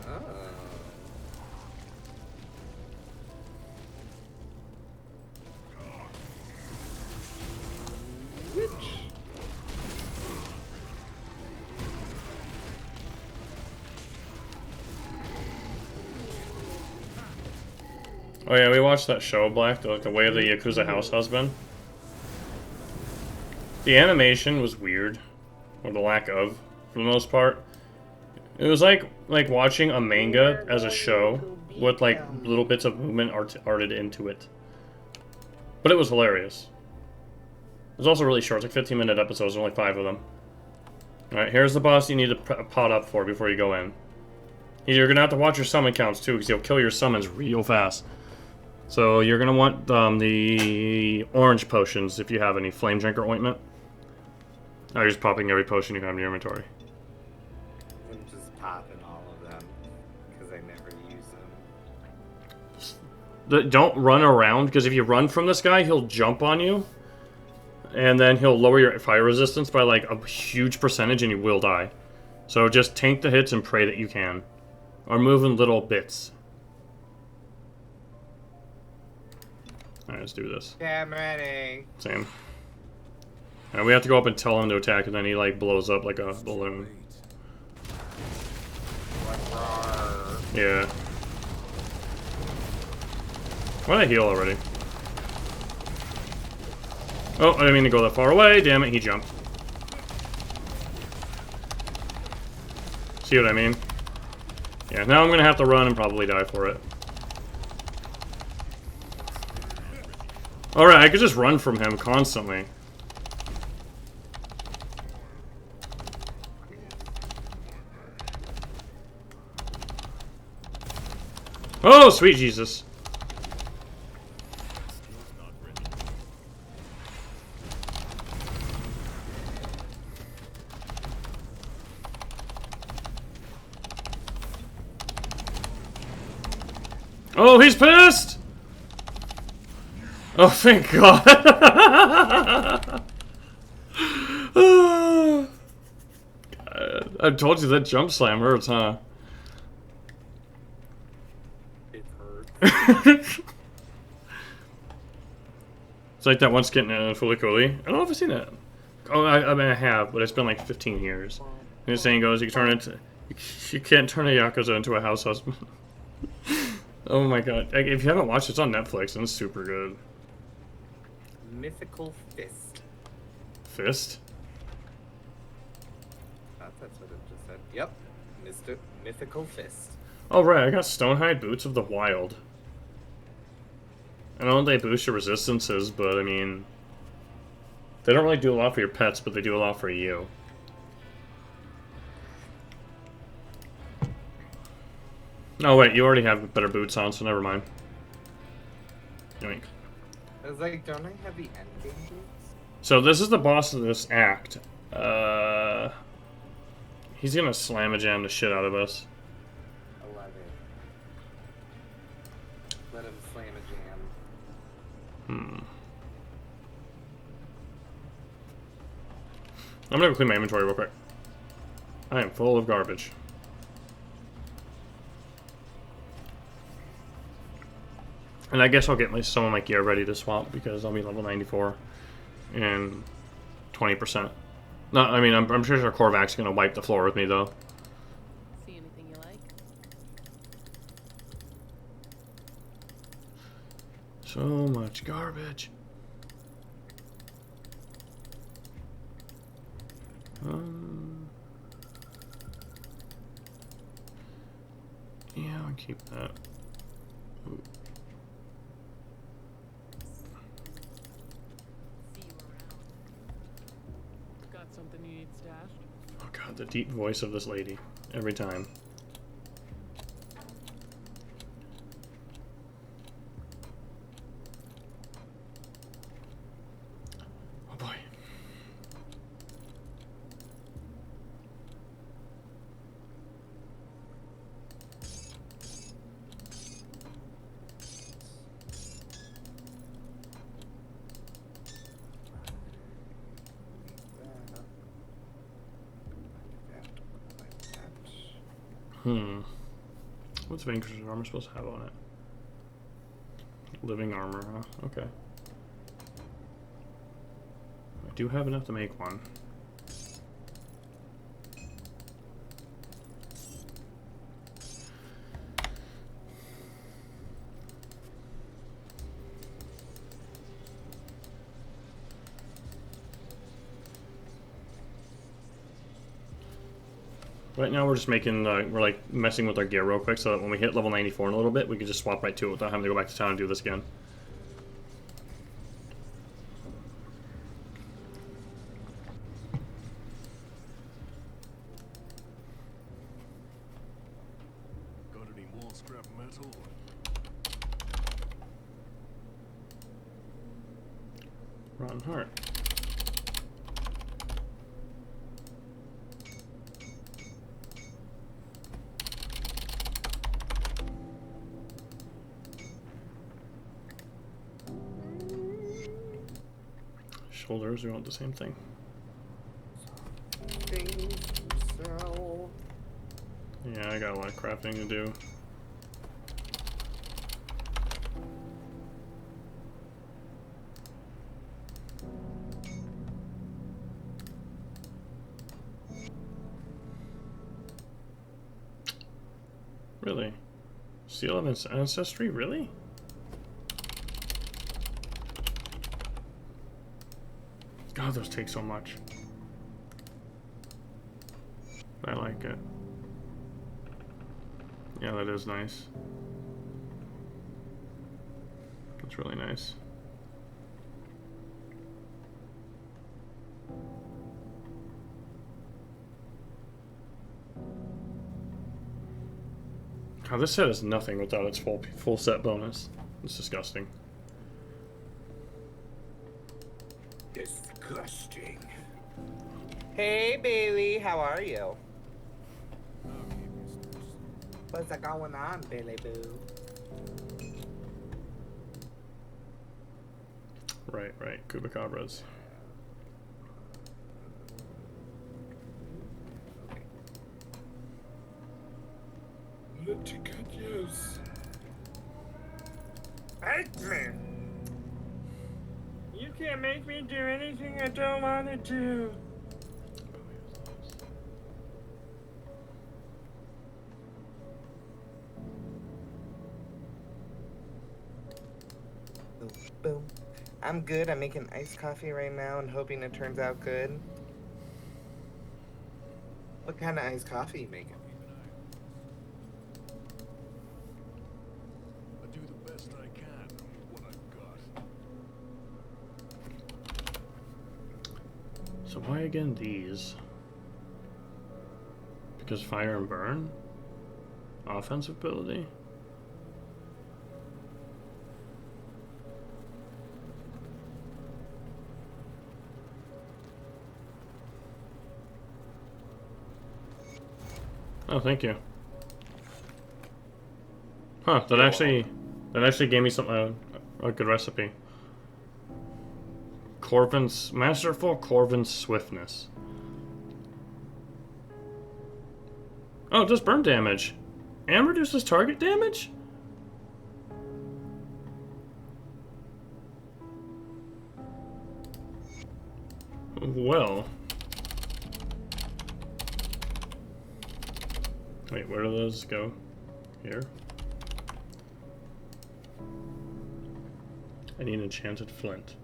S2: Oh. Witch.
S1: Oh yeah, we watched that show, Black, the Way of the Yakuza House Husband. The animation was weird, or the lack of, for the most part. It was like watching a manga as a show with like little bits of movement arted into it. But it was hilarious. It was also really short, it's like 15-minute episodes, only 5 of them. Alright, here's the boss you need to pot up for before you go in. You're gonna have to watch your summon counts too, because you'll kill your summons real fast. So you're gonna want the orange potions if you have any. Flame Drinker Ointment. Oh, you're just popping every potion you have in your inventory.
S2: I'm just popping all of them because I never use them.
S1: Don't run around, because if you run from this guy, he'll jump on you. And then he'll lower your fire resistance by like a huge percentage and you will die. So just tank the hits and pray that you can. Or move in little bits. Alright, let's do this.
S2: Yeah, I'm ready.
S1: Same. Alright, we have to go up and tell him to attack, and then he like blows up like a balloon. Yeah. Why did I heal already? Oh, I didn't mean to go that far away. Damn it, he jumped. See what I mean? Yeah, now I'm gonna have to run and probably die for it. Alright, I could just run from him constantly. Oh, sweet Jesus. Oh, he's pissed! Oh, thank God. I told you that jump slam hurts, huh?
S2: It hurts.
S1: It's like that one skit in Fully Cooley. I don't know if I've seen that. Oh, I mean, I have, but it's been like 15 years. And the saying goes, you can't turn a Yakuza into a house husband. Oh my God. If you haven't watched it, it's on Netflix, and it's super good.
S2: mythical fist.
S1: Fist?
S2: That's what it just said. Yep. Mythical fist.
S1: Oh, right, I got Stonehide Boots of the Wild. I don't know if they boost your resistances, but I mean... They don't really do a lot for your pets, but they do a lot for you. Oh, wait, you already have better boots on, so never mind. Yoink.
S2: I was like, don't I have the endgame boots?
S1: So this is the boss of this act. He's gonna slam-a-jam the shit out of us.
S2: I love it. Let him slam a jam.
S1: I'm gonna go clean my inventory real quick. I am full of garbage. And I guess I'll get some of my gear ready to swap because I'll be level 94 and 20%. No, I mean, I'm sure our Korvac's gonna wipe the floor with me though.
S4: See anything you like?
S1: So much garbage. Yeah, I'll keep that. Ooh.
S4: See you around. Got something you need stashed?
S1: Oh god, the deep voice of this lady. Every time. Oh boy. What's Vanquisher's armor supposed to have on it? Living armor, huh? Okay. I do have enough to make one. Right now we're just making, we're like messing with our gear real quick so that when we hit level 94 in a little bit, we can just swap right to it without having to go back to town and do this again.
S5: Got any more scrap metal?
S1: Rotten heart. Shoulders, we want the same thing.
S2: So...
S1: Yeah, I got a lot of crafting to do. Really? Seal of Ancestry? Really? God, those take so much. I like it. Yeah, that is nice. That's really nice. God, this set is nothing without its full set bonus. It's disgusting.
S2: Disgusting. Hey, Bailey, how are you? What's going on, Bailey Boo?
S1: Right, Kubacabras.
S2: What you could use? Make me! You can't make me do anything I don't want to do. Boom, boom. I'm good. I'm making iced coffee right now and hoping it turns out good. What kind of iced coffee you making?
S5: I do the best I can with what I've got.
S1: So why again these? Because fire and burn? Offensive ability? Oh, thank you. Huh, that actually gave me something, a good recipe. Corvin's Masterful Corvin's Swiftness. Oh, it does burn damage. And reduces target damage? Well. Wait, where do those go? Here? I need enchanted flint.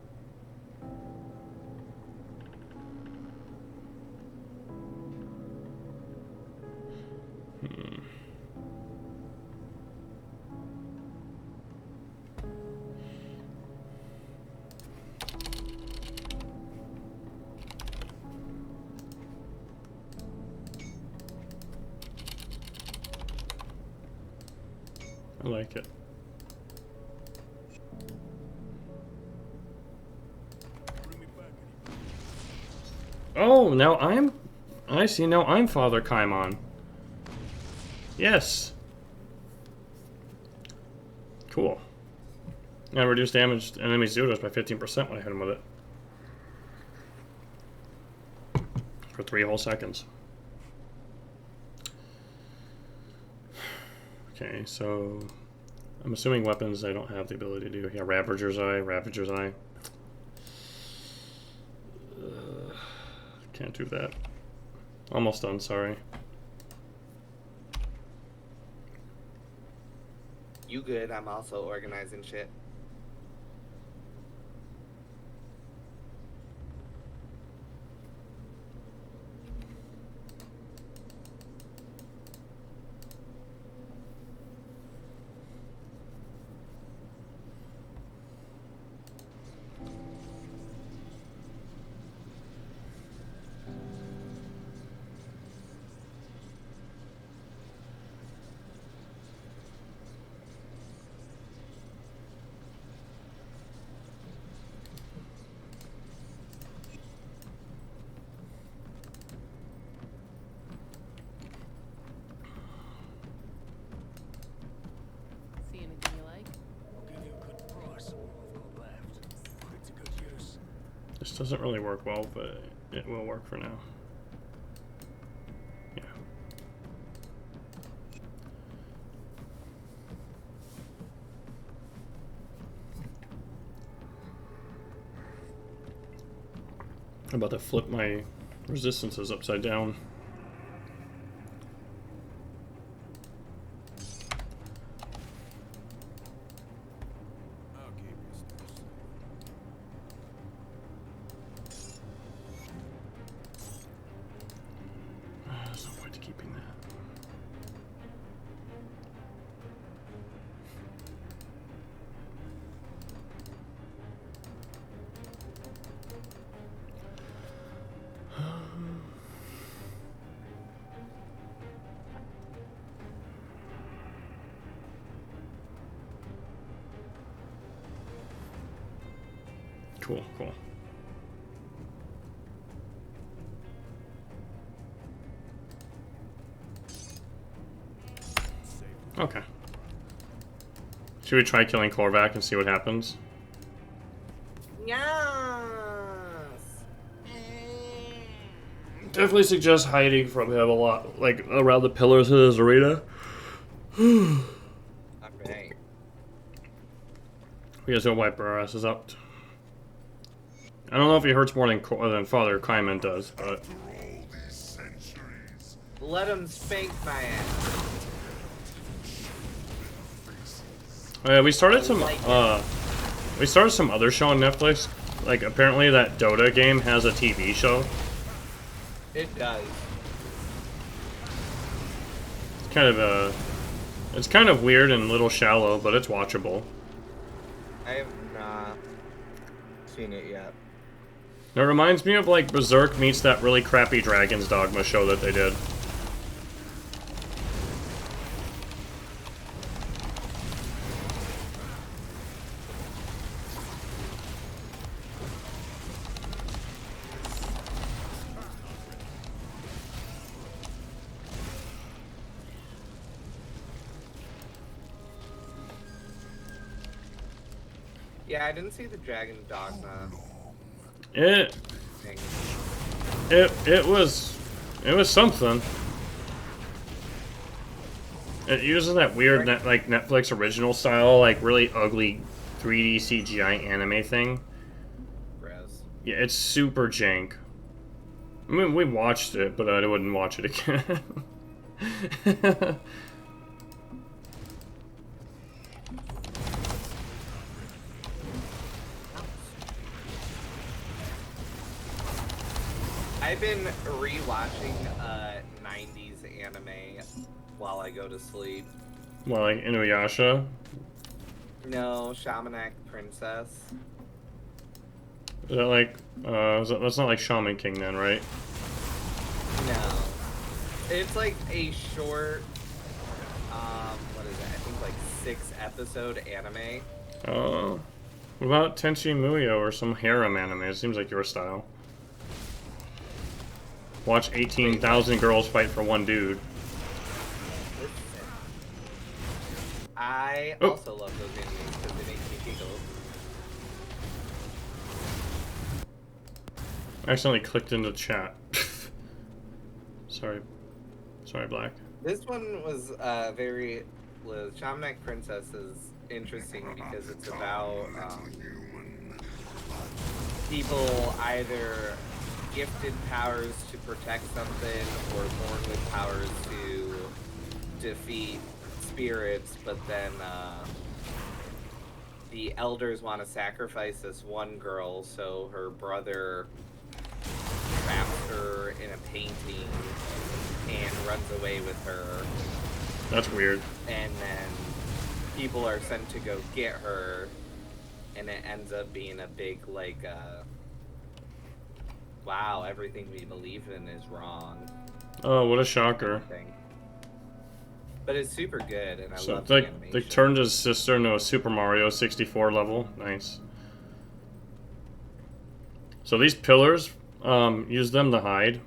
S1: I like it. Oh, now I see, now I'm Father Kaimon. Yes. Cool. And reduce damage to enemy zeros by 15% when I hit him with it. For 3 whole seconds. Okay, so I'm assuming weapons I don't have the ability to do. Yeah, Ravager's Eye. Can't do that. Almost done, sorry.
S2: You good? I'm also organizing shit.
S4: See anything you like?
S5: I'll give you a good price on what I've got left. Put it to good use.
S1: This doesn't really work well, but it will work for now. Yeah. I'm about to flip my resistances upside down.
S5: I'll keep your stuff safe.
S1: There's no point to keeping that. Cool, cool. Okay. Should we try killing Korvac and see what happens?
S2: Yes.
S1: Definitely suggest hiding from him a lot, like around the pillars of this arena.
S2: Alright.
S1: We just don't wipe our asses up. I don't know if he hurts more than Father Kaiman does, but
S2: Let him spank my ass.
S1: oh yeah, we started some We started some other show on Netflix. Like, apparently that Dota game has a TV show.
S2: It does.
S1: It's kind of weird and a little shallow, but it's watchable.
S2: I have not seen it yet.
S1: It reminds me of, like, Berserk meets that really crappy Dragon's Dogma show that they did.
S2: Yeah, I didn't see the Dragon Dogma
S1: It
S2: thing.
S1: it was something. It uses that weird like Netflix original style, like really ugly 3D CGI anime thing.
S2: Gross.
S1: Yeah, it's super jank. I mean, we watched it, but I wouldn't watch it again.
S2: I've been rewatching 90s anime while I go to sleep.
S1: Well, like Inuyasha.
S2: No, Shamanak Princess.
S1: Is that like that's not like Shaman King then, right?
S2: No. It's like a short, what is it? I think like 6-episode anime.
S1: Oh. What about Tenchi Muyo or some harem anime? It seems like your style. Watch 18,000 girls fight for one dude.
S2: I also love those animes because they make me giggle.
S1: I accidentally clicked into chat. Sorry, Black.
S2: This one was the Shamanak Princess is interesting because it's about people either gifted powers to protect something or born with powers to defeat spirits, but then the elders want to sacrifice this one girl, so her brother traps her in a painting and runs away with her.
S1: That's weird.
S2: And then people are sent to go get her, and it ends up being a big, like, wow, everything we believe in is wrong.
S1: Oh, what a shocker.
S2: Thing. But it's super good, and I
S1: So
S2: love the animation.
S1: they turned his sister into a Super Mario 64 level. Nice. So these pillars, use them to hide.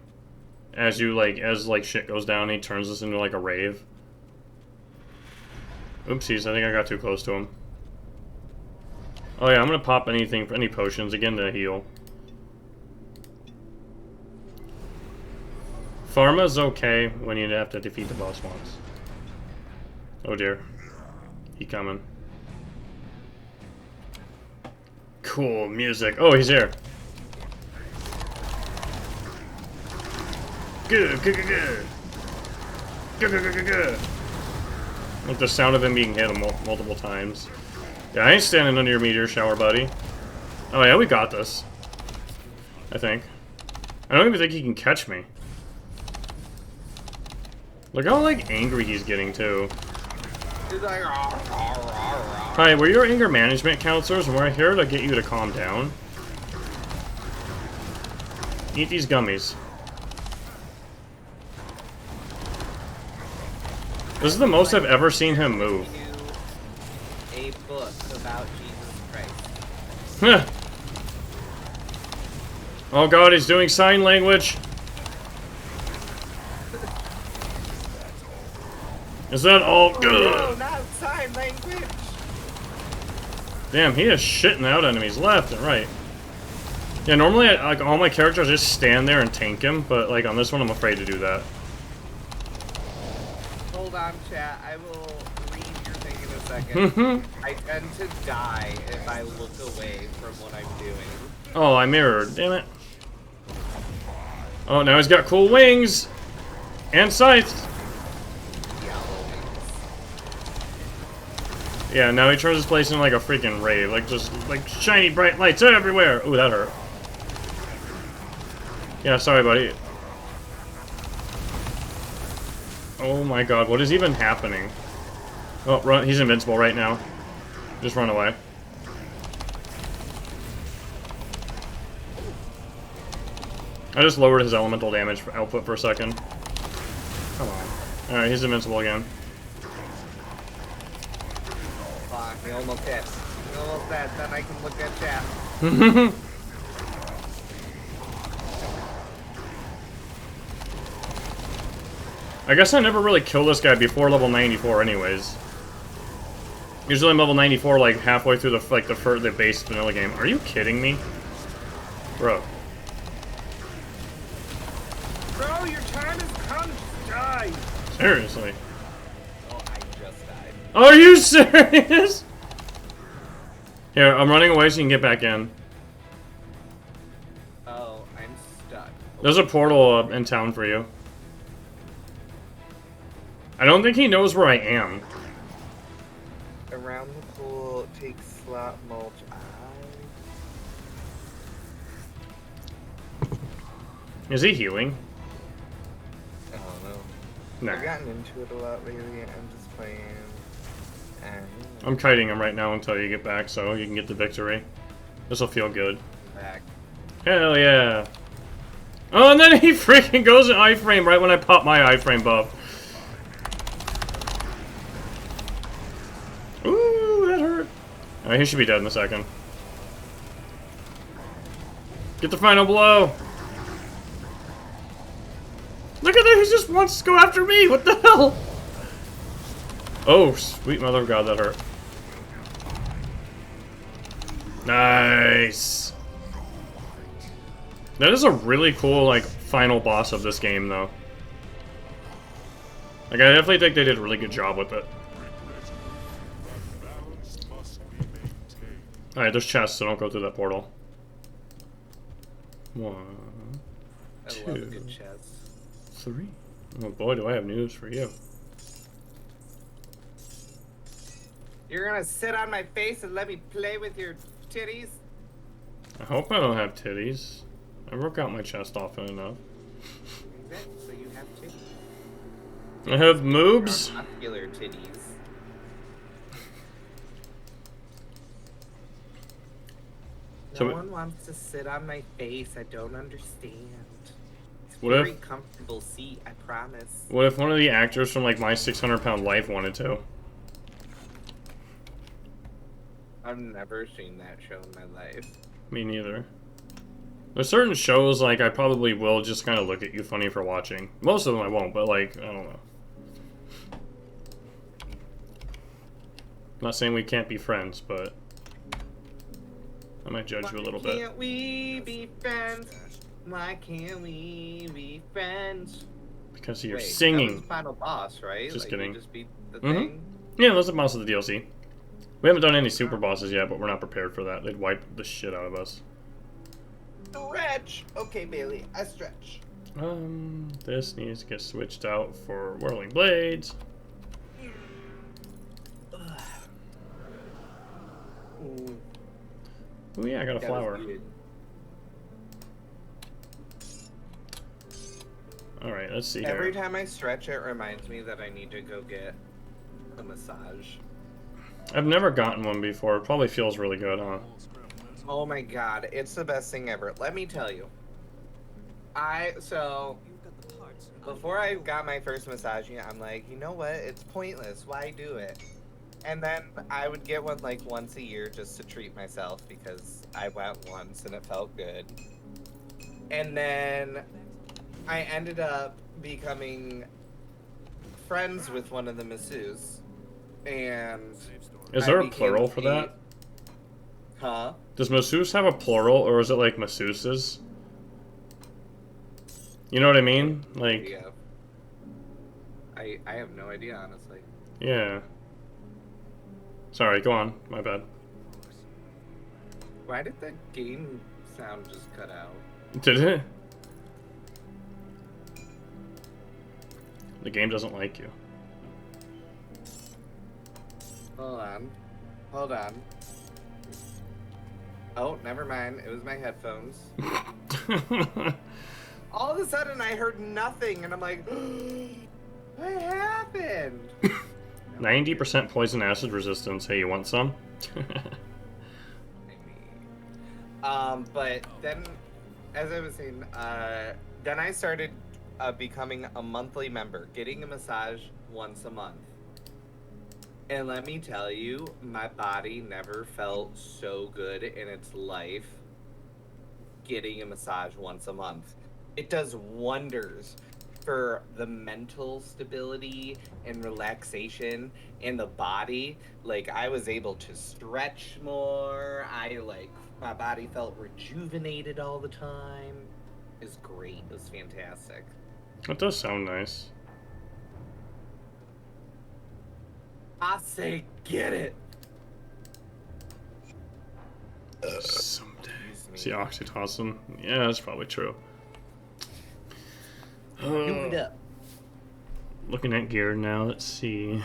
S1: As shit goes down, he turns this into like a rave. Oopsies, I think I got too close to him. Oh yeah, I'm gonna pop any potions again to heal. Pharma's okay when you have to defeat the boss once. Oh dear. He coming. Cool music. Oh, he's here. Good. Good. Like the sound of him being hit multiple times. Yeah, I ain't standing under your meteor shower, buddy. Oh yeah, we got this. I think. I don't even think he can catch me. Look how, like, angry he's getting, too.
S2: He's like,
S1: Hi, we're your anger management counselors, and we're here to get you to calm down. Eat these gummies. This is the most I've ever seen him move.
S2: A book about Jesus Christ.
S1: Oh god, he's doing sign language. Is that all good?
S2: No, not sign language.
S1: Damn, he is shitting out enemies left and right. Yeah, normally like all my characters just stand there and tank him, but like on this one I'm afraid to do that.
S2: Hold on, chat. I will read your thing in a second. I tend to die if I look away from what I'm doing.
S1: Oh, I mirrored. Damn it. Oh, now he's got cool wings! And scythes! Yeah, now he turns his place into like a freaking rave. Like, just, like, shiny bright lights everywhere! Ooh, that hurt. Yeah, sorry, buddy. Oh my god, what is even happening? Oh, run. He's invincible right now. Just run away. I just lowered his elemental damage output for a second. Come on. Alright, he's invincible again.
S2: Fuck, we almost hit. We almost dead, then I can look at chat.
S1: I guess I never really kill this guy before level 94 anyways. Usually I'm level 94 like halfway through the base vanilla game. Are you kidding me? Bro.
S2: Bro, your time has come to die!
S1: Seriously.
S2: Oh, I just died.
S1: Are you serious? Here, I'm running away so you can get back in.
S2: Oh, I'm stuck.
S1: There's a portal in town for you. I don't think he knows where I am.
S2: Around the pool, take slot mulch.
S1: Is he healing?
S2: I don't know.
S1: Nah.
S2: I've gotten into it a lot lately. I'm just playing. And
S1: I'm kiting him right now until you get back so you can get the victory. This'll feel good.
S2: back.
S1: Hell yeah. Oh, and then he freaking goes in iframe right when I pop my iframe buff. Ooh, that hurt. Alright, he should be dead in a second. Get the final blow. Look at that, he just wants to go after me. What the hell? Oh, sweet mother of God, that hurt. Nice. That is a really cool, like, final boss of this game, though. Like, I definitely think they did a really good job with it. Alright, there's chests, so don't go through that portal. 1,
S2: I
S1: 2,
S2: love good chests.
S1: 3. Oh boy, do I have news for you.
S2: You're gonna sit on my face and let me play with your titties?
S1: I hope I don't have titties. I broke out my chest often enough.
S2: So you have titties.
S1: I have moobs.
S2: Muscular titties.
S1: So
S2: No one wants to sit on my face. I don't understand. It's a
S1: What
S2: very
S1: if-
S2: comfortable seat, I promise.
S1: What if one of the actors from like My 600-Pound Life wanted to?
S2: I've never seen that show in my life.
S1: Me neither. There's certain shows like I probably will just kind of look at you funny for watching. Most of them I won't, but like, I don't know. I'm not saying we can't be friends, but I might judge you a little
S2: Why
S1: bit.
S2: can't we be friends? Why can't we be friends?
S1: Because you're
S2: Wait,
S1: singing.
S2: That was the final boss, right?
S1: Just
S2: like,
S1: kidding.
S2: We just beat the
S1: Mhm.
S2: thing.
S1: Yeah, that's the boss of the DLC. We haven't done any super bosses yet, but we're not prepared for that. They'd wipe the shit out of us.
S2: Stretch! Okay, Bailey, I stretch.
S1: This needs to get switched out for whirling blades.
S2: Ooh,
S1: Oh yeah, I got a
S2: that was
S1: flower.
S2: good.
S1: Alright, let's see
S2: Every
S1: here.
S2: time I stretch, it reminds me that I need to go get a massage.
S1: I've never gotten one before. It probably feels really good, huh?
S2: Oh my god, it's the best thing ever. Let me tell you. Before I got my first massage, I'm like, you know what? It's pointless. Why do it? And then I would get one like once a year just to treat myself because I went once and it felt good. And then I ended up becoming friends with one of the masseuses. And
S1: Is
S2: I
S1: there a
S2: became
S1: plural for that?
S2: Huh?
S1: Does masseuse have a plural, or is it like masseuses? You know what I mean? Like,
S2: Yeah. I have no idea, honestly.
S1: yeah. Sorry, go on. My bad.
S2: Why did the game sound just cut out?
S1: Did it? The game doesn't like you.
S2: Hold on. Hold on. Oh, never mind. It was my headphones. All of a sudden, I heard nothing, and I'm like, what happened?
S1: 90% poison acid resistance. Hey, you want some?
S2: But then, as I was saying, then I started becoming a monthly member, getting a massage once a month. And let me tell you, my body never felt so good in its life getting a massage once a month. It does wonders for the mental stability and relaxation in the body. Like, I was able to stretch more. My body felt rejuvenated all the time. It was great. It was fantastic.
S1: That does sound nice.
S2: I say get it.
S1: Someday. See oxytocin? Yeah, that's probably true.
S2: Do it up.
S1: Looking at gear now, let's see.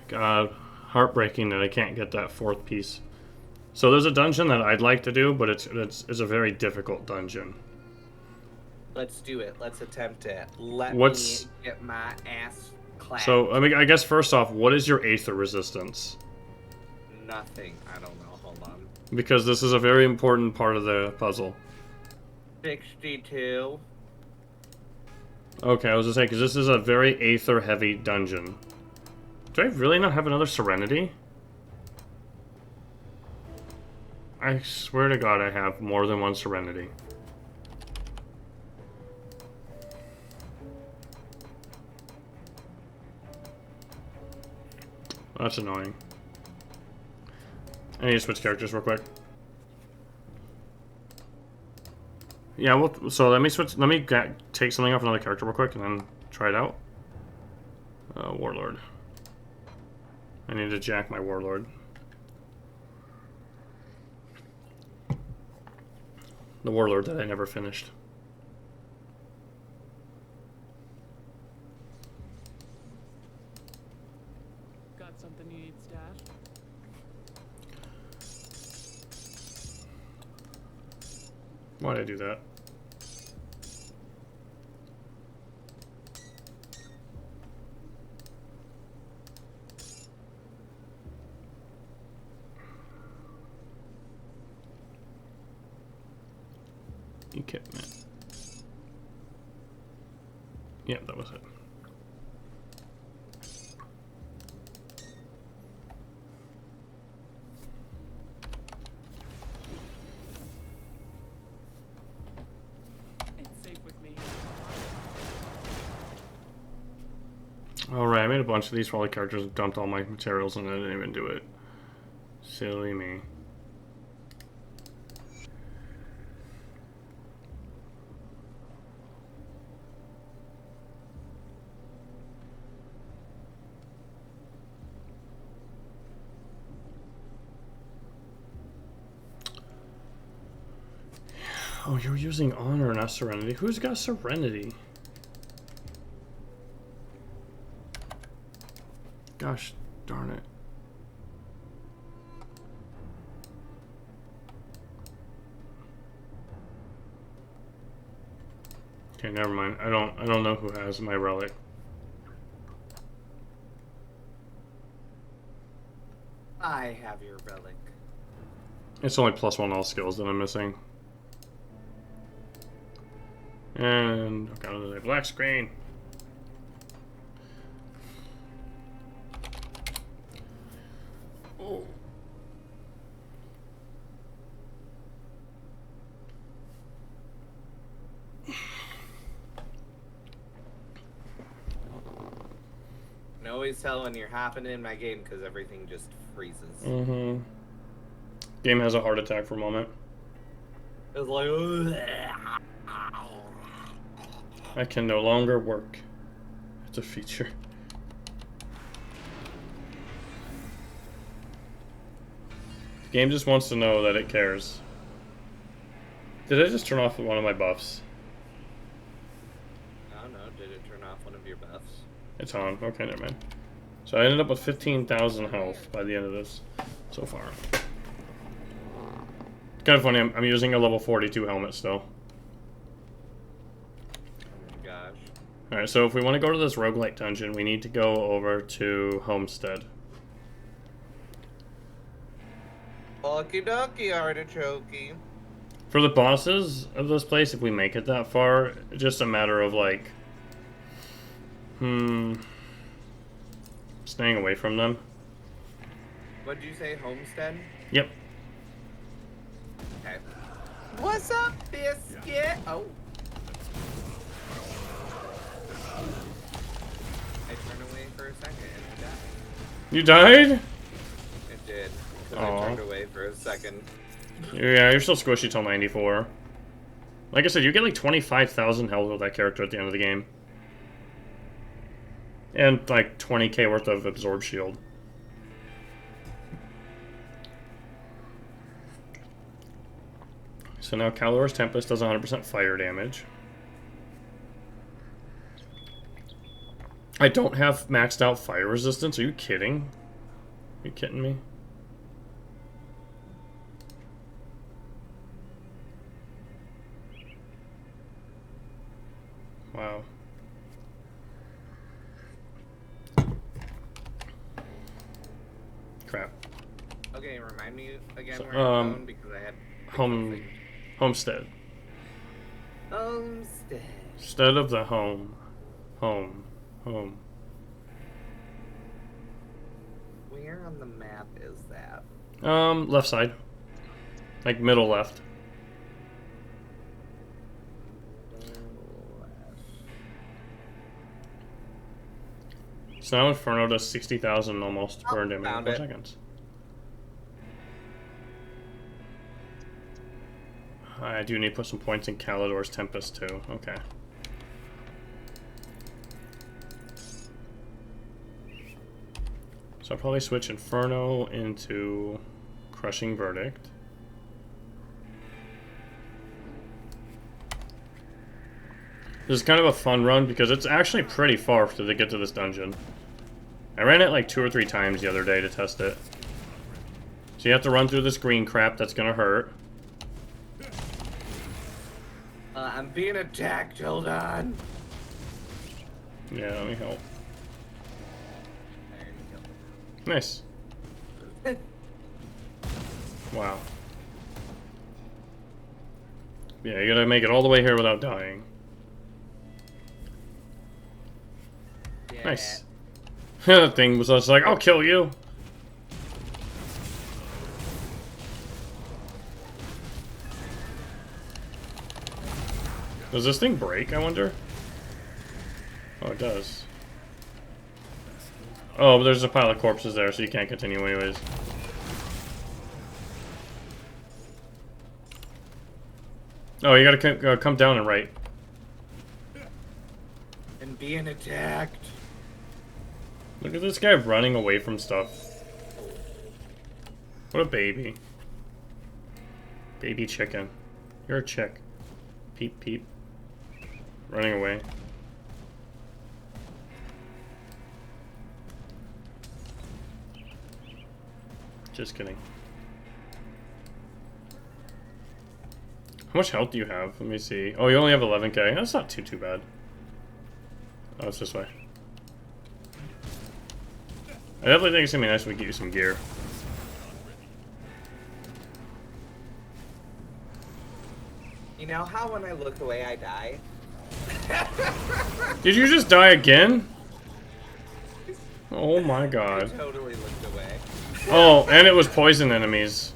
S1: God, heartbreaking that I can't get that fourth piece. So there's a dungeon that I'd like to do, but it's a very difficult dungeon.
S2: Let's do it. Let's attempt it. Let me get my ass clapped.
S1: So, I mean, I guess first off, what is your aether resistance?
S2: Nothing. I don't know. Hold on.
S1: Because this is a very important part of the puzzle.
S2: 62.
S1: Okay, I was gonna say, because this is a very aether-heavy dungeon. Do I really not have another Serenity? I swear to God I have more than one Serenity. That's annoying. I need to switch characters real quick. Yeah, well, so let me switch. Let me take something off another character real quick and then try it out. Warlord. I need to jack my Warlord. The Warlord that I never finished.
S4: Got something you need stashed?
S1: Why'd I do that? Equipment. Yeah, that was it.
S4: It's safe with me.
S1: Alright, I made a bunch of these for all the characters, dumped all my materials, and I didn't even do it. Silly me. Oh, you're using Honor, not Serenity. Who's got Serenity? Gosh darn it. Okay, never mind. I don't know who has my relic.
S2: I have your relic.
S1: It's only +1 all skills that I'm missing. And I've got another black screen. Oh.
S2: I can always tell when you're hopping in my game because everything just freezes.
S1: Mm-hmm. Game has a heart attack for a moment.
S2: It's like,
S1: I can no longer work. It's a feature. The game just wants to know that it cares. Did I just turn off one of my buffs?
S2: I don't know. Did it turn off one of your buffs?
S1: It's on. Okay, never mind. So I ended up with 15,000 health by the end of this. so far. It's kind of funny, I'm using a level 42 helmet still.
S2: Oh my gosh.
S1: Alright, so if we want to go to this roguelite dungeon, we need to go over to Homestead.
S2: Okie dokie, artichokey.
S1: For the bosses of this place, if we make it that far, it's just a matter of like... staying away from them.
S2: What'd you say, Homestead?
S1: Yep.
S2: Okay. What's up, biscuit? Oh. I turned away for a second and I died.
S1: You died?
S2: It did. 'Cause
S1: Aw.
S2: I turned away for a second.
S1: Yeah, you're still squishy till 94. Like I said, you get like 25,000 health with that character at the end of the game. And like 20k worth of absorb shield. So now Calor's Tempest does 100% fire damage. I don't have maxed out fire resistance. Are you kidding? Are you kidding me? Wow. Crap.
S2: Okay, remind me again
S1: So,
S2: where I'm going because I had
S1: Homestead.
S2: Homestead.
S1: Instead of the home. Home.
S2: Where on the map is that?
S1: Left side. Like middle left. So now Inferno does 60,000 almost burn damage in 4 seconds. I do need to put some points in Calidor's Tempest too. Okay. So I'll probably switch Inferno into Crushing Verdict. This is kind of a fun run because it's actually pretty far to get to this dungeon. I ran it like 2 or 3 times the other day to test it. So you have to run through this green crap that's gonna hurt.
S2: I'm being attacked, hold on.
S1: Yeah, let me help. Nice. Wow. Yeah, you gotta make it all the way here without dying.
S2: Yeah.
S1: Nice. That thing was just like, I'll kill you. Does this thing break, I wonder? Oh, it does. Oh, but there's a pile of corpses there, so you can't continue anyways. Oh, you gotta come down and right.
S2: And being attacked.
S1: Look at this guy running away from stuff. What a baby. Baby chicken. You're a chick. Peep, peep. Running away. Just kidding. How much health do you have? Let me see. Oh, you only have 11k. That's not too bad. Oh, it's this way. I definitely think it's gonna be nice if we get you some gear.
S2: You know how when I look away I die?
S1: Did you just die again? Oh my
S2: I
S1: god.
S2: totally looked away.
S1: Oh, and it was poison enemies.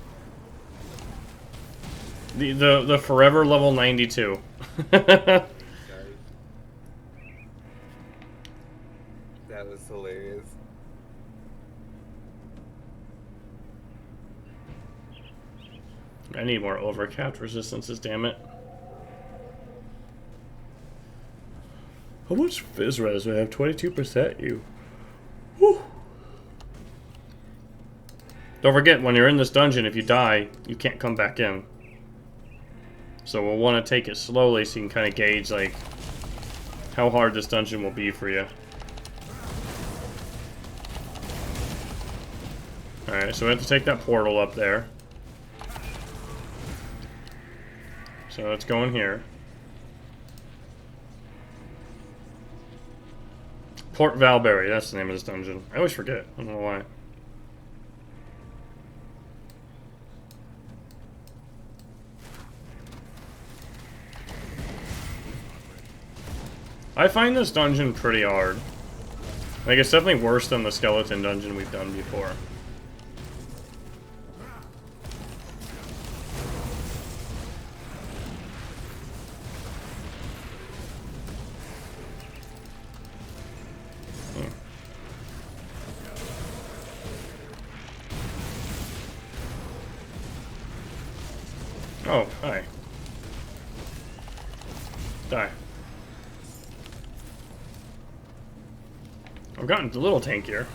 S1: The forever level 92.
S2: That was hilarious.
S1: I need more overcapped resistances, damn it. How much fizz res do I have? 22%, you. Whew. Don't forget, when you're in this dungeon, if you die, you can't come back in. So we'll want to take it slowly so you can kind of gauge, like, how hard this dungeon will be for you. Alright, so we have to take that portal up there. So let's go in here. Port Valberry, that's the name of this dungeon. I always forget. I don't know why. I find this dungeon pretty hard. Like, it's definitely worse than the skeleton dungeon we've done before. Oh, hi. Die. I've gotten a little tankier.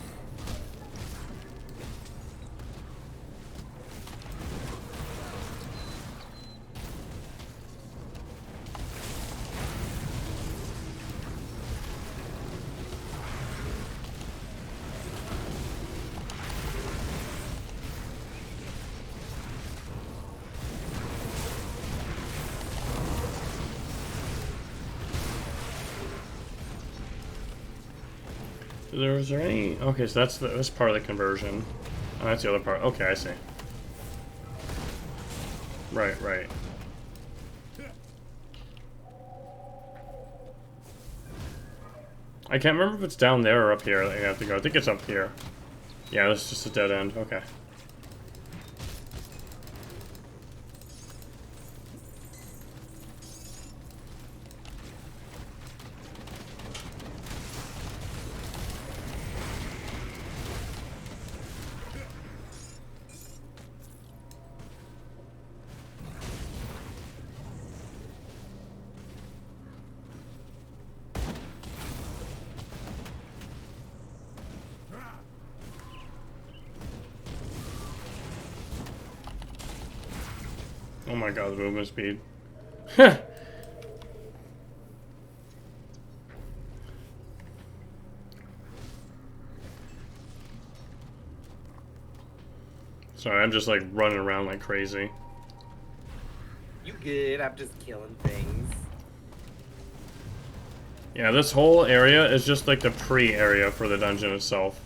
S1: Is there any? Okay, so that's part of the conversion. Oh, that's the other part. Okay, I see. Right, right. I can't remember if it's down there or up here that you have to go. I think it's up here. Yeah, this is just a dead end. Okay. Oh my god, the movement speed. Sorry, I'm just like running around like crazy.
S2: You good? I'm just killing things.
S1: Yeah, this whole area is just like the pre-area for the dungeon itself.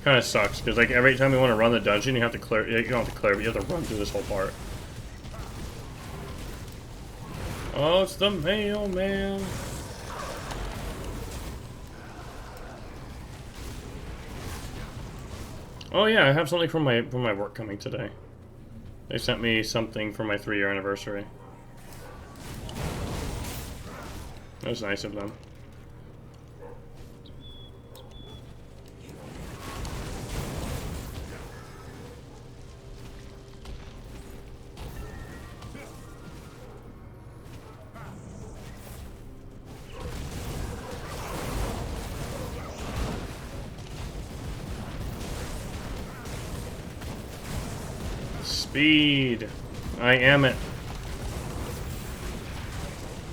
S1: Kind of sucks, because like every time you want to run the dungeon, you have to clear. You don't have to clear, but you have to run through this whole part. Oh, it's the mailman. Oh yeah, I have something from my work coming today. They sent me something for my 3-year anniversary. That was nice of them. Speed. I am it.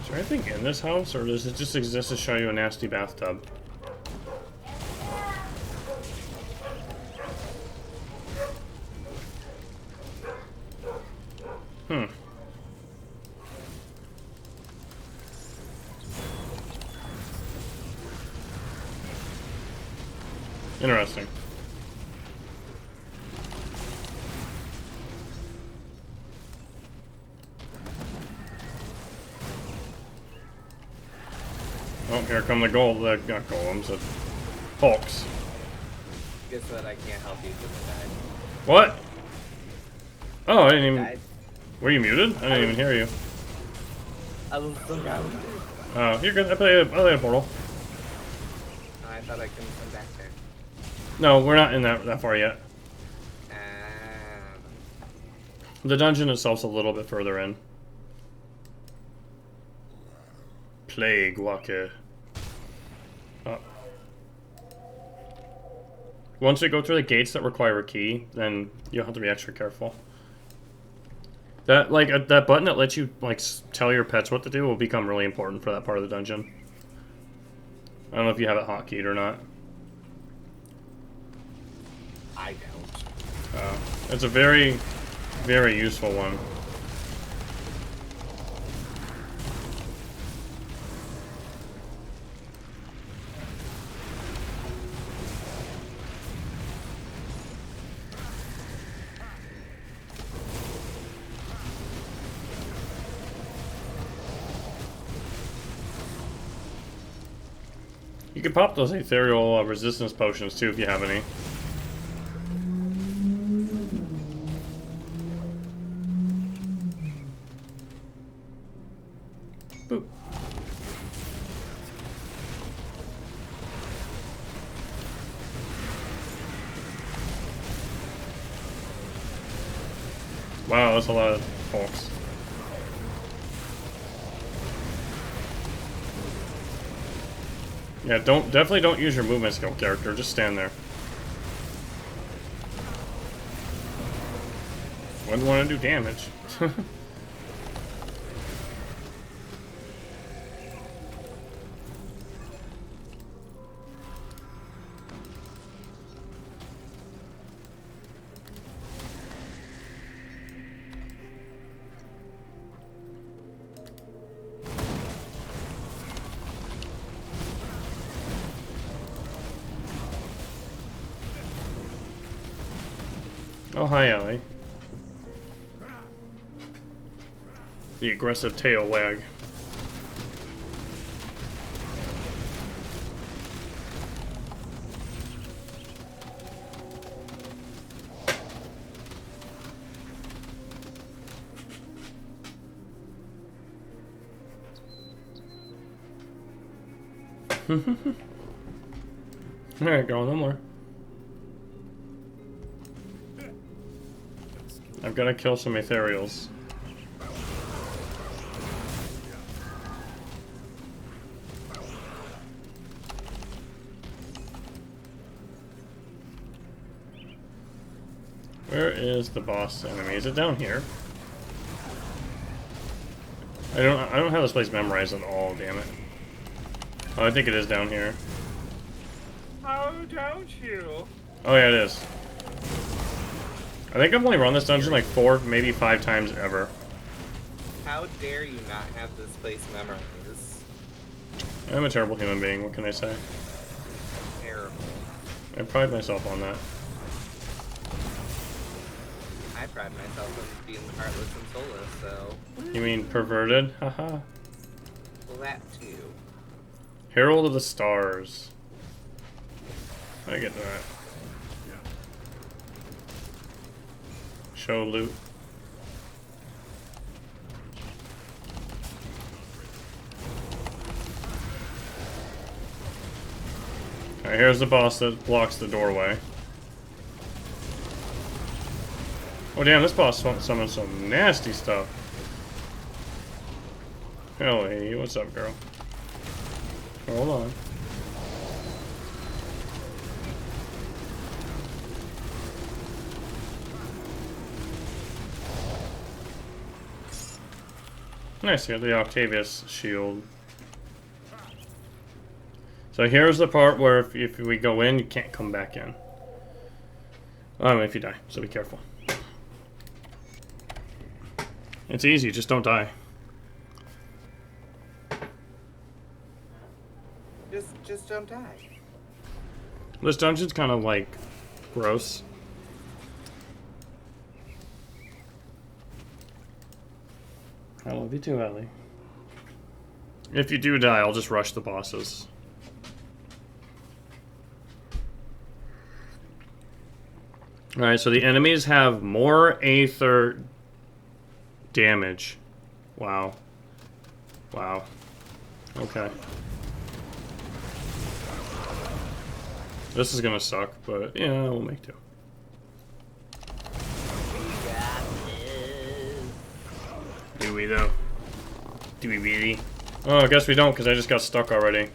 S1: Is there anything in this house, or does it just exist to show you a nasty bathtub? Hmm. Interesting. Oh, here come the gold, not golems, the hulks.
S2: Guess what? I can't help you because I died.
S1: What? Oh, I didn't even...
S2: Died.
S1: Were you muted? I didn't even hear you.
S2: I was surrounded.
S1: Oh, you're good. I played a portal.
S2: I thought I couldn't come back there.
S1: No, we're not in that far yet. The dungeon itself's a little bit further in. Plague Walker. Oh. Once we go through the gates that require a key, then you'll have to be extra careful. That that button that lets you like tell your pets what to do will become really important for that part of the dungeon. I don't know if you have it hotkeyed or not.
S2: I don't.
S1: It's a very, very useful one. You can pop those ethereal resistance potions too if you have any. Boop. Wow, that's a lot of folks. Yeah, definitely don't use your movement skill character, just stand there. Wouldn't want to do damage. Oh, hi, Ellie. The aggressive tail wag. Alright, girl, no more. I've got to kill some ethereals. Where is the boss enemy? Is it down here? I don't have this place memorized at all, damn it. Oh, I think it is down here.
S2: How don't you?
S1: Oh yeah, it is. I think I've only run this dungeon like 4, maybe 5 times ever.
S2: How dare you not have this place memorized?
S1: I'm a terrible human being, what can I say?
S2: Terrible.
S1: I pride myself on that.
S2: I pride myself on being heartless and soulless, so...
S1: You mean perverted? Haha.
S2: Well, that too.
S1: Herald of the Stars. I get that. Show loot. Alright, here's the boss that blocks the doorway. Oh damn, this boss summoned some nasty stuff. Ellie, what's up, girl? Hold on. Nice, you got the Octavius shield. So here's the part where if we go in, you can't come back in. If you die, so be careful. It's easy, just don't die.
S2: Just don't die.
S1: This dungeon's kind of like gross. I love you too, Ellie. If you do die, I'll just rush the bosses. Alright, so the enemies have more aether damage. Wow. Wow. Okay. This is gonna suck, but yeah, we'll make do. Do we though? Do we really? Oh, I guess we don't, because I just got stuck already.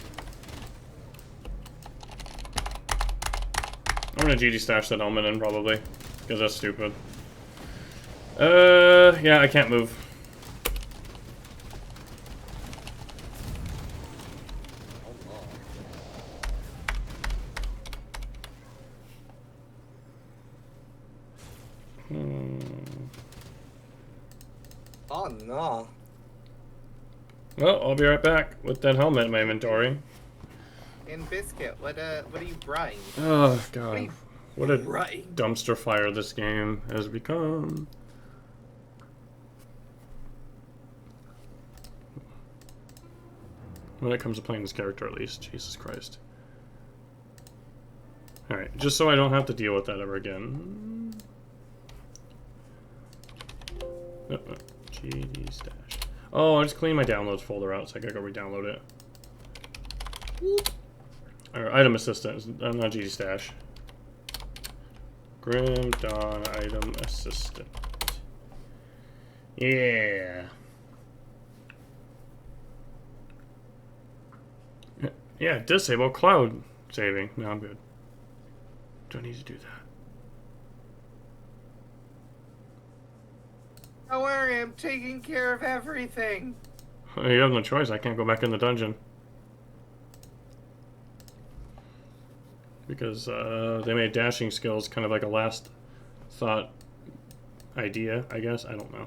S1: I'm gonna GG stash that helmet in, probably. Because that's stupid. Yeah, I can't move.
S2: Oh no.
S1: Well, I'll be right back with that helmet in my inventory.
S2: And Biscuit, what are you buying?
S1: Oh, God. What a
S2: Right.
S1: dumpster fire this game has become. When it comes to playing this character, at least. Jesus Christ. Alright, just so I don't have to deal with that ever again. GD stash. Oh, I just cleaned my downloads folder out, so I gotta go re-download it. Or item assistant, not GD stash. Grim Dawn item assistant. Yeah. Yeah, disable cloud saving. No, I'm good. Don't need to do that.
S2: Don't worry, I'm taking care of everything.
S1: You have no choice. I can't go back in the dungeon. Because they made dashing skills kind of like a last thought idea, I guess. I don't know.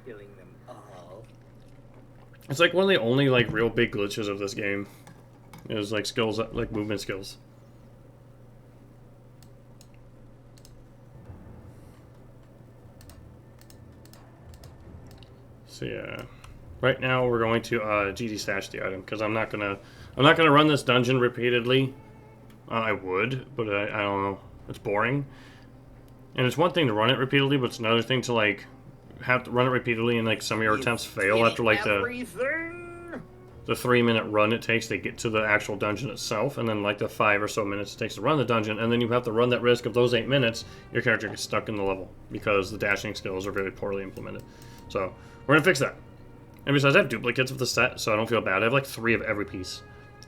S2: Killing them all.
S1: It's like one of the only like real big glitches of this game is like skills, like movement skills. So yeah, right now we're going to GD stash the item because I'm not gonna run this dungeon repeatedly. I would, but I don't know. It's boring, and it's one thing to run it repeatedly, but it's another thing to like have to run it repeatedly and like some of your attempts fail after like the 3-minute run it takes to get to the actual dungeon itself, and then like the 5 or so minutes it takes to run the dungeon, and then you have to run that risk of those 8 minutes, your character gets stuck in the level because the dashing skills are very poorly implemented. So we're gonna fix that. And besides, I have duplicates of the set, so I don't feel bad. I have like 3 of every piece,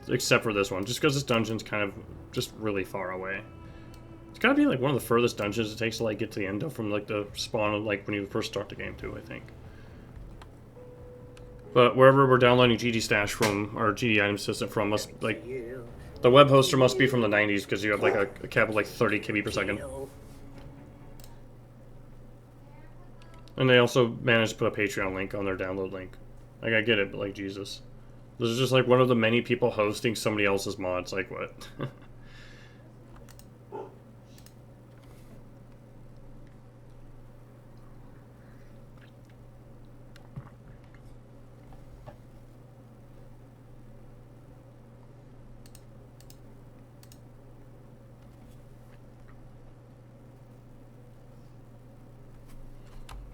S1: except for this one, just because this dungeon's kind of just really far away. It's gotta be like one of the furthest dungeons it takes to like get to the end of from like the spawn of like when you first start the game too, I think. But wherever we're downloading GD stash from, or GD item system from, must like the web hoster must be from the 90s because you have like a cap of like 30 KB per second. And they also managed to put a Patreon link on their download link. Like I get it, but like Jesus, this is just like one of the many people hosting somebody else's mods. Like what?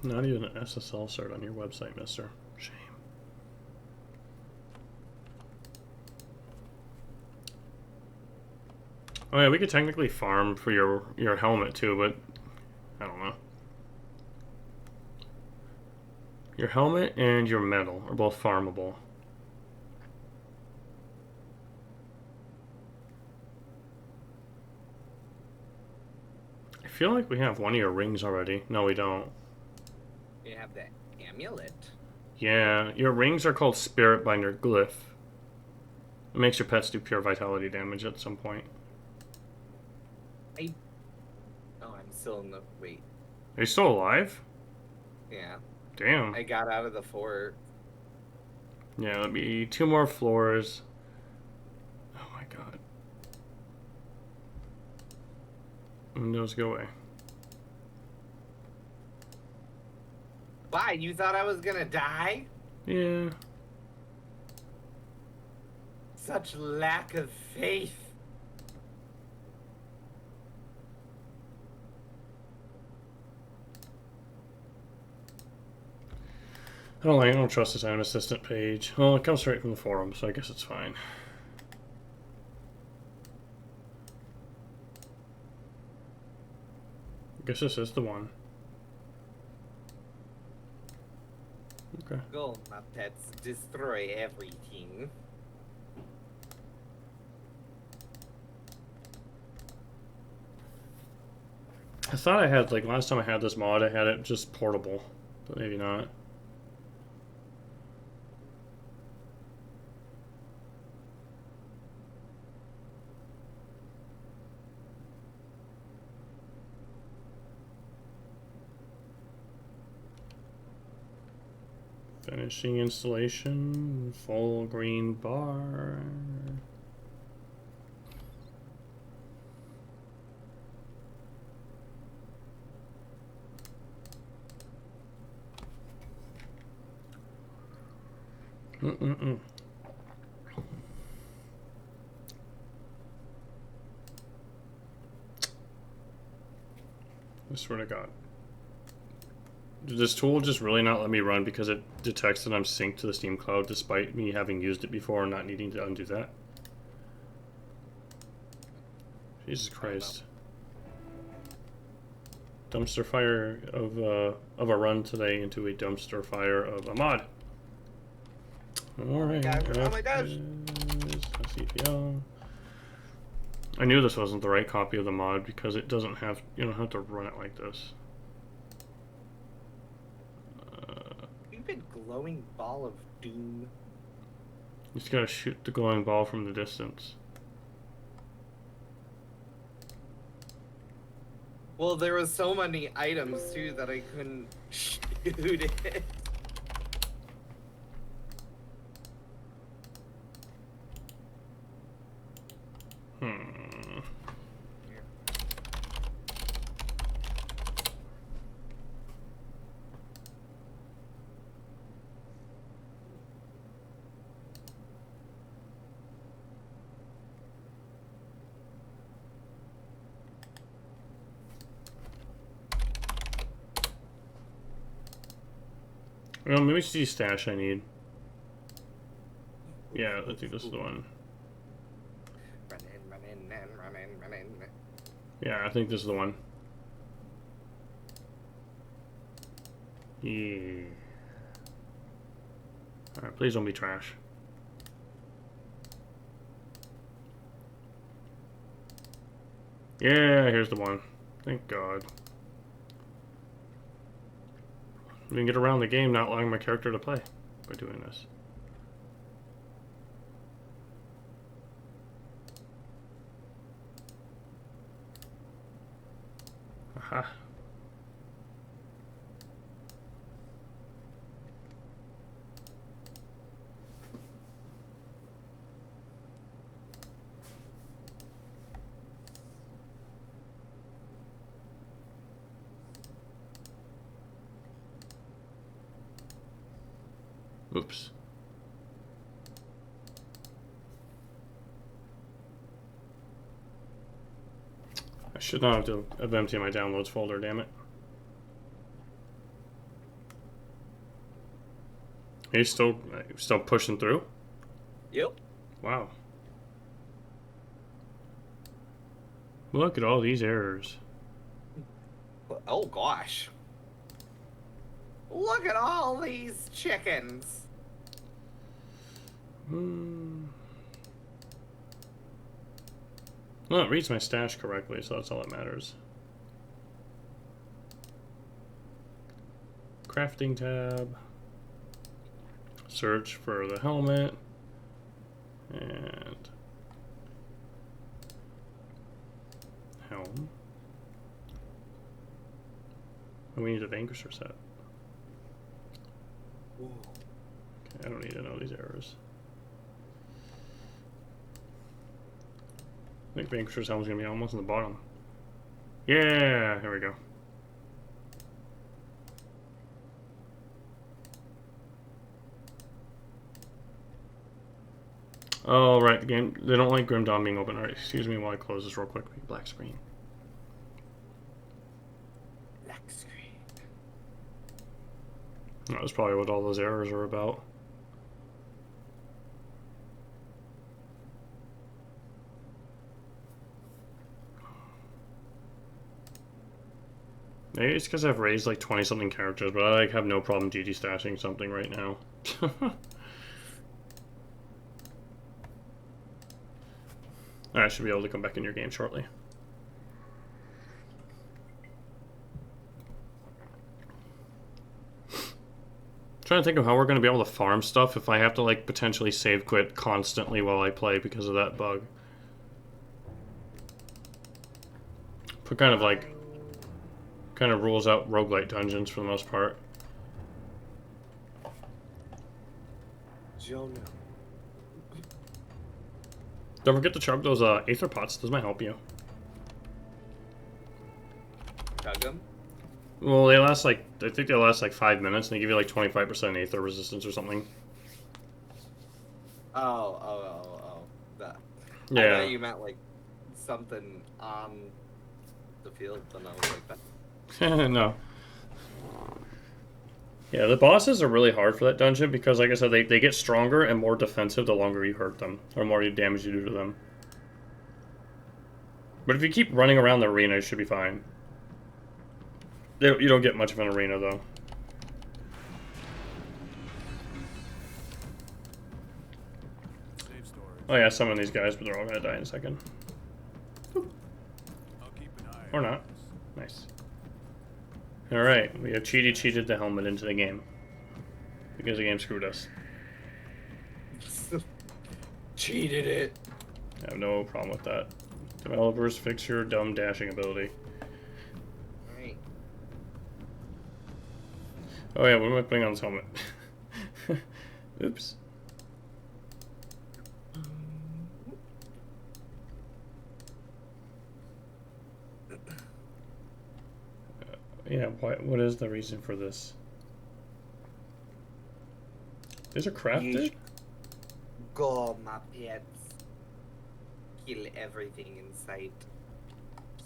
S1: Not even an SSL cert on your website, mister. Shame. Oh yeah, we could technically farm for your helmet too, but I don't know. Your helmet and your metal are both farmable. I feel like we have one of your rings already. No, we don't.
S2: You have that amulet.
S1: Yeah, your rings are called Spirit Binder Glyph. It makes your pets do pure vitality damage at some point.
S2: Oh, I'm still in the... Wait.
S1: Are you still alive?
S2: Yeah.
S1: Damn.
S2: I got out of the fort.
S1: Yeah, that'd be 2 more floors. Oh my god. Windows, go away.
S2: Why? You thought I was gonna die?
S1: Yeah.
S2: Such lack of faith.
S1: I don't trust this item assistant page. Well, it comes straight from the forum, so I guess it's fine. I guess this is the one. Okay.
S2: Go, my pets. Destroy everything.
S1: I thought I had, like, last time I had this mod, I had it just portable. But maybe not. Finishing installation, full green bar. I swear to God. Did this tool just really not let me run because it detects that I'm synced to the Steam Cloud despite me having used it before and not needing to undo that? Jesus Christ. Dumpster fire of a run today into a dumpster fire of a mod. Alright.
S2: Oh my gosh.
S1: CPO. I knew this wasn't the right copy of the mod because it doesn't have, you don't have to run it like this.
S2: Stupid glowing ball of doom.
S1: You just gotta shoot the glowing ball from the distance.
S2: Well, there was so many items too that I couldn't shoot it.
S1: Well, maybe it's the stash I need. Yeah, I think this is the one.
S2: Run in.
S1: Yeah, I think this is the one. Yeah. Alright, please don't be trash. Yeah, here's the one. Thank God. We can get around the game not allowing my character to play by doing this. Aha. Oops. I should not have to have emptied my downloads folder, damn it. He's still pushing through?
S2: Yep.
S1: Wow. Look at all these errors.
S2: Oh gosh. Look at all these chickens.
S1: Well, it reads my stash correctly, so that's all that matters. Crafting tab. Search for the helmet. And helm. And we need a vanquisher set.
S2: Ooh.
S1: Okay, I don't need to know these errors. I think vanquisher's helm's gonna be almost on the bottom. Yeah, here we go. Oh, right, the game, they don't like Grim Dawn being open. Alright, excuse me while I close this real quick. Black screen.
S2: Black screen.
S1: That was probably what all those errors are about. Maybe it's because I've raised like 20-something characters, but I like have no problem GG stashing something right now. I should be able to come back in your game shortly. Trying to think of how we're going to be able to farm stuff if I have to like potentially save quit constantly while I play because of that bug. But kind of rules out roguelite dungeons for the most part.
S2: Jonah.
S1: Don't forget to chug those aether pots. Those might help you.
S2: Chug them?
S1: Well, they last like, I think they last like 5 minutes, and they give you like 25% aether resistance or something.
S2: Oh. That.
S1: Yeah.
S2: I thought you meant like something on the field, and I was like that.
S1: No. Yeah, the bosses are really hard for that dungeon because, like I said, they get stronger and more defensive the longer you hurt them, or more damage you do to them. But if you keep running around the arena, you should be fine. You don't get much of an arena, though.
S5: Save storage.
S1: Oh yeah, summon these guys, but they're all gonna die in a second.
S5: I'll keep an eye
S1: Or
S5: on
S1: not.
S5: this.
S1: Nice. Alright, we have cheated the helmet into the game. Because the game screwed us.
S2: Cheated it.
S1: I have no problem with that. Developers, fix your dumb dashing ability.
S2: Right.
S1: Oh yeah, what am I putting on this helmet? Oops. Yeah, what is the reason for this? These are crafted?
S2: Go, my pets. Kill everything in sight.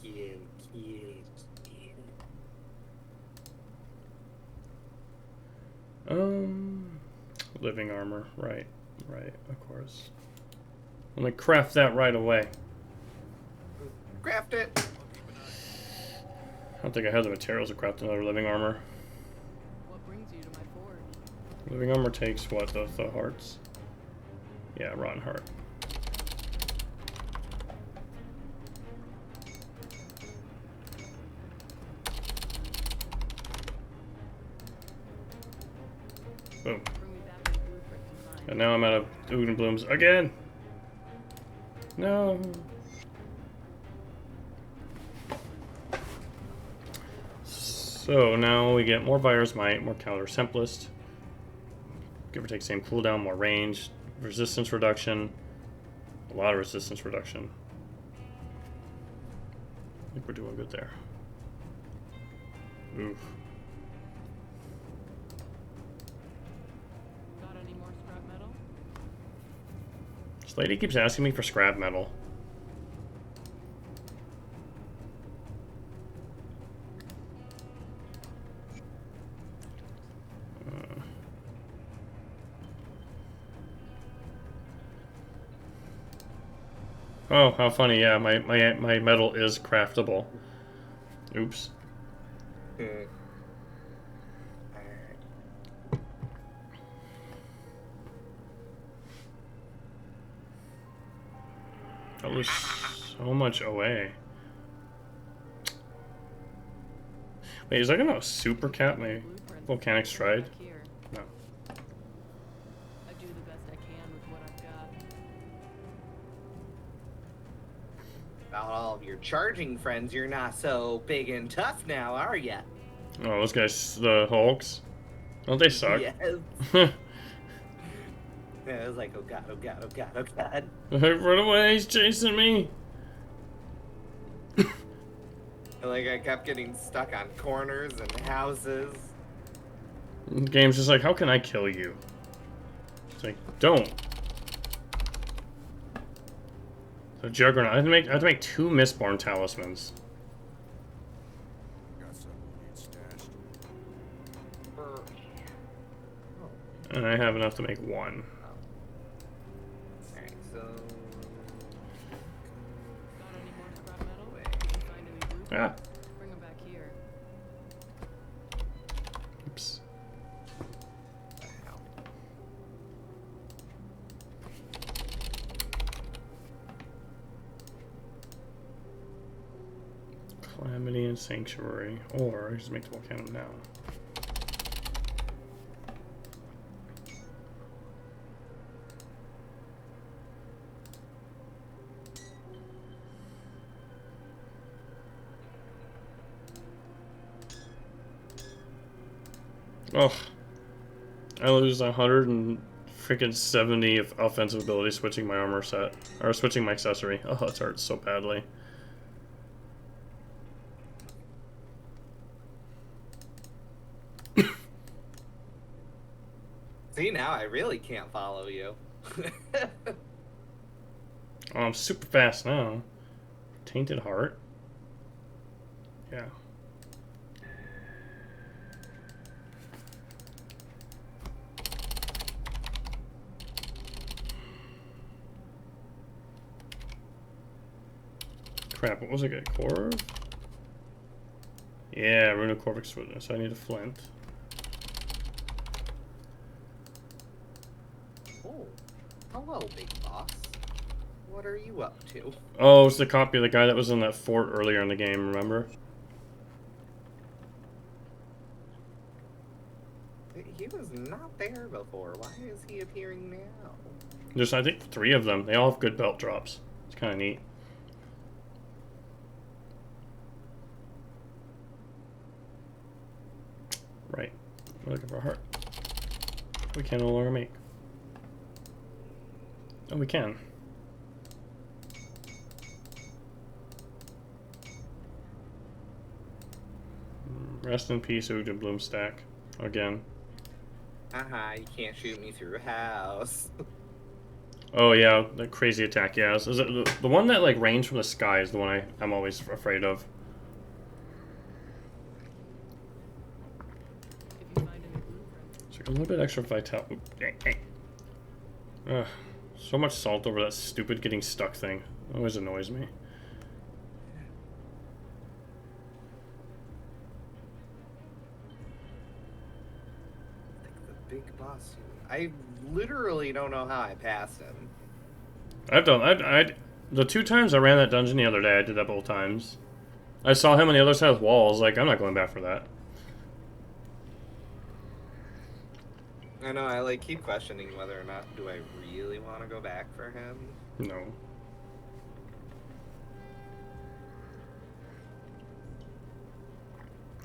S2: Kill.
S1: Living armor. Right, of course. Let me craft that right away.
S2: Craft it.
S1: I don't think I have the materials to craft another living armor.
S4: What brings you to my forge?
S1: Living armor takes what? The hearts? Yeah, rotten heart. Boom.
S4: Bring me back my blueprint design.
S1: And now I'm out of Ood and Blooms again! No! So now we get more Vire's Might, more Counter Simplest. Give or take same cooldown, more range, resistance reduction. A lot of resistance reduction. I think we're doing good there. Oof.
S4: Got any more scrap metal?
S1: This lady keeps asking me for scrap metal. Oh, how funny! Yeah, my metal is craftable. Oops. That was so much away. Wait, is that gonna super cap my
S4: Blueprints
S1: volcanic
S4: back
S1: stride?
S4: here.
S1: No.
S4: I do the best I can with what I've got.
S2: About all of your charging friends, you're not so big and tough now, are ya?
S1: Oh, those guys, the Hulks. Don't they suck?
S2: Yes. Yeah, I was like, oh god, oh god, oh god, oh god.
S1: Run away! He's chasing me.
S2: Like I kept getting stuck on corners and houses.
S1: The game's just like, how can I kill you? It's like, don't. The Juggernaut. I have to make 2 Mistborn talismans.
S5: Got something you need stashed.
S1: And I have enough to make 1.
S2: Alright, so
S4: Got any more scrap metal? Did you find any blueprints?
S1: Ah.
S4: Bring them back here.
S1: Oops. Calamity and Sanctuary. Or, I just make the volcano now. Oh, I lose 100 freaking 70 of offensive ability switching my armor set. Or switching my accessory. Oh, it hurts so badly.
S2: See, now I really can't follow you.
S1: Oh, I'm super fast now. Tainted Heart? Yeah. Crap, what was it? Corv? Yeah, Rune of Corvic Swiftness. So I need a flint.
S2: Oh, hello, big boss. What are you up to?
S1: Oh, it's the copy of the guy that was in that fort earlier in the game, remember?
S2: He was not there before. Why is he appearing now?
S1: There's, I think, 3 of them. They all have good belt drops. It's kind of neat. Right. We're looking for a heart. We can no longer make. Oh, we can. Rest in peace, Ugden Bloomstack. Again.
S2: You can't shoot me through a house.
S1: Oh yeah, the crazy attack, yeah. Is it the one that like rains from the sky is the one I'm always afraid of.
S4: If you find any blueprints.
S1: It's like a little bit extra vitality. Ugh. So much salt over that stupid getting stuck thing. It always annoys me.
S2: Big boss. I literally don't know how I passed him.
S1: I've done the 2 times I ran that dungeon the other day, I did that both times. I saw him on the other side of the wall. I was like, I'm not going back for that.
S2: I know, I like keep questioning whether or not do I really want to go back for him.
S1: No.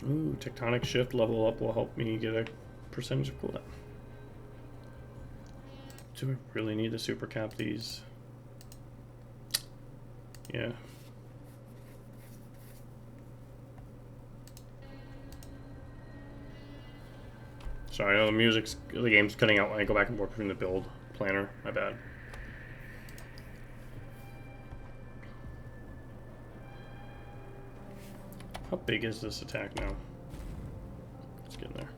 S1: Ooh, tectonic shift level up will help me get a percentage of cooldown. Do I really need to super cap these? Yeah. Sorry, I know the game's cutting out when I go back and forth between the build planner. My bad. How big is this attack now? Let's get in there.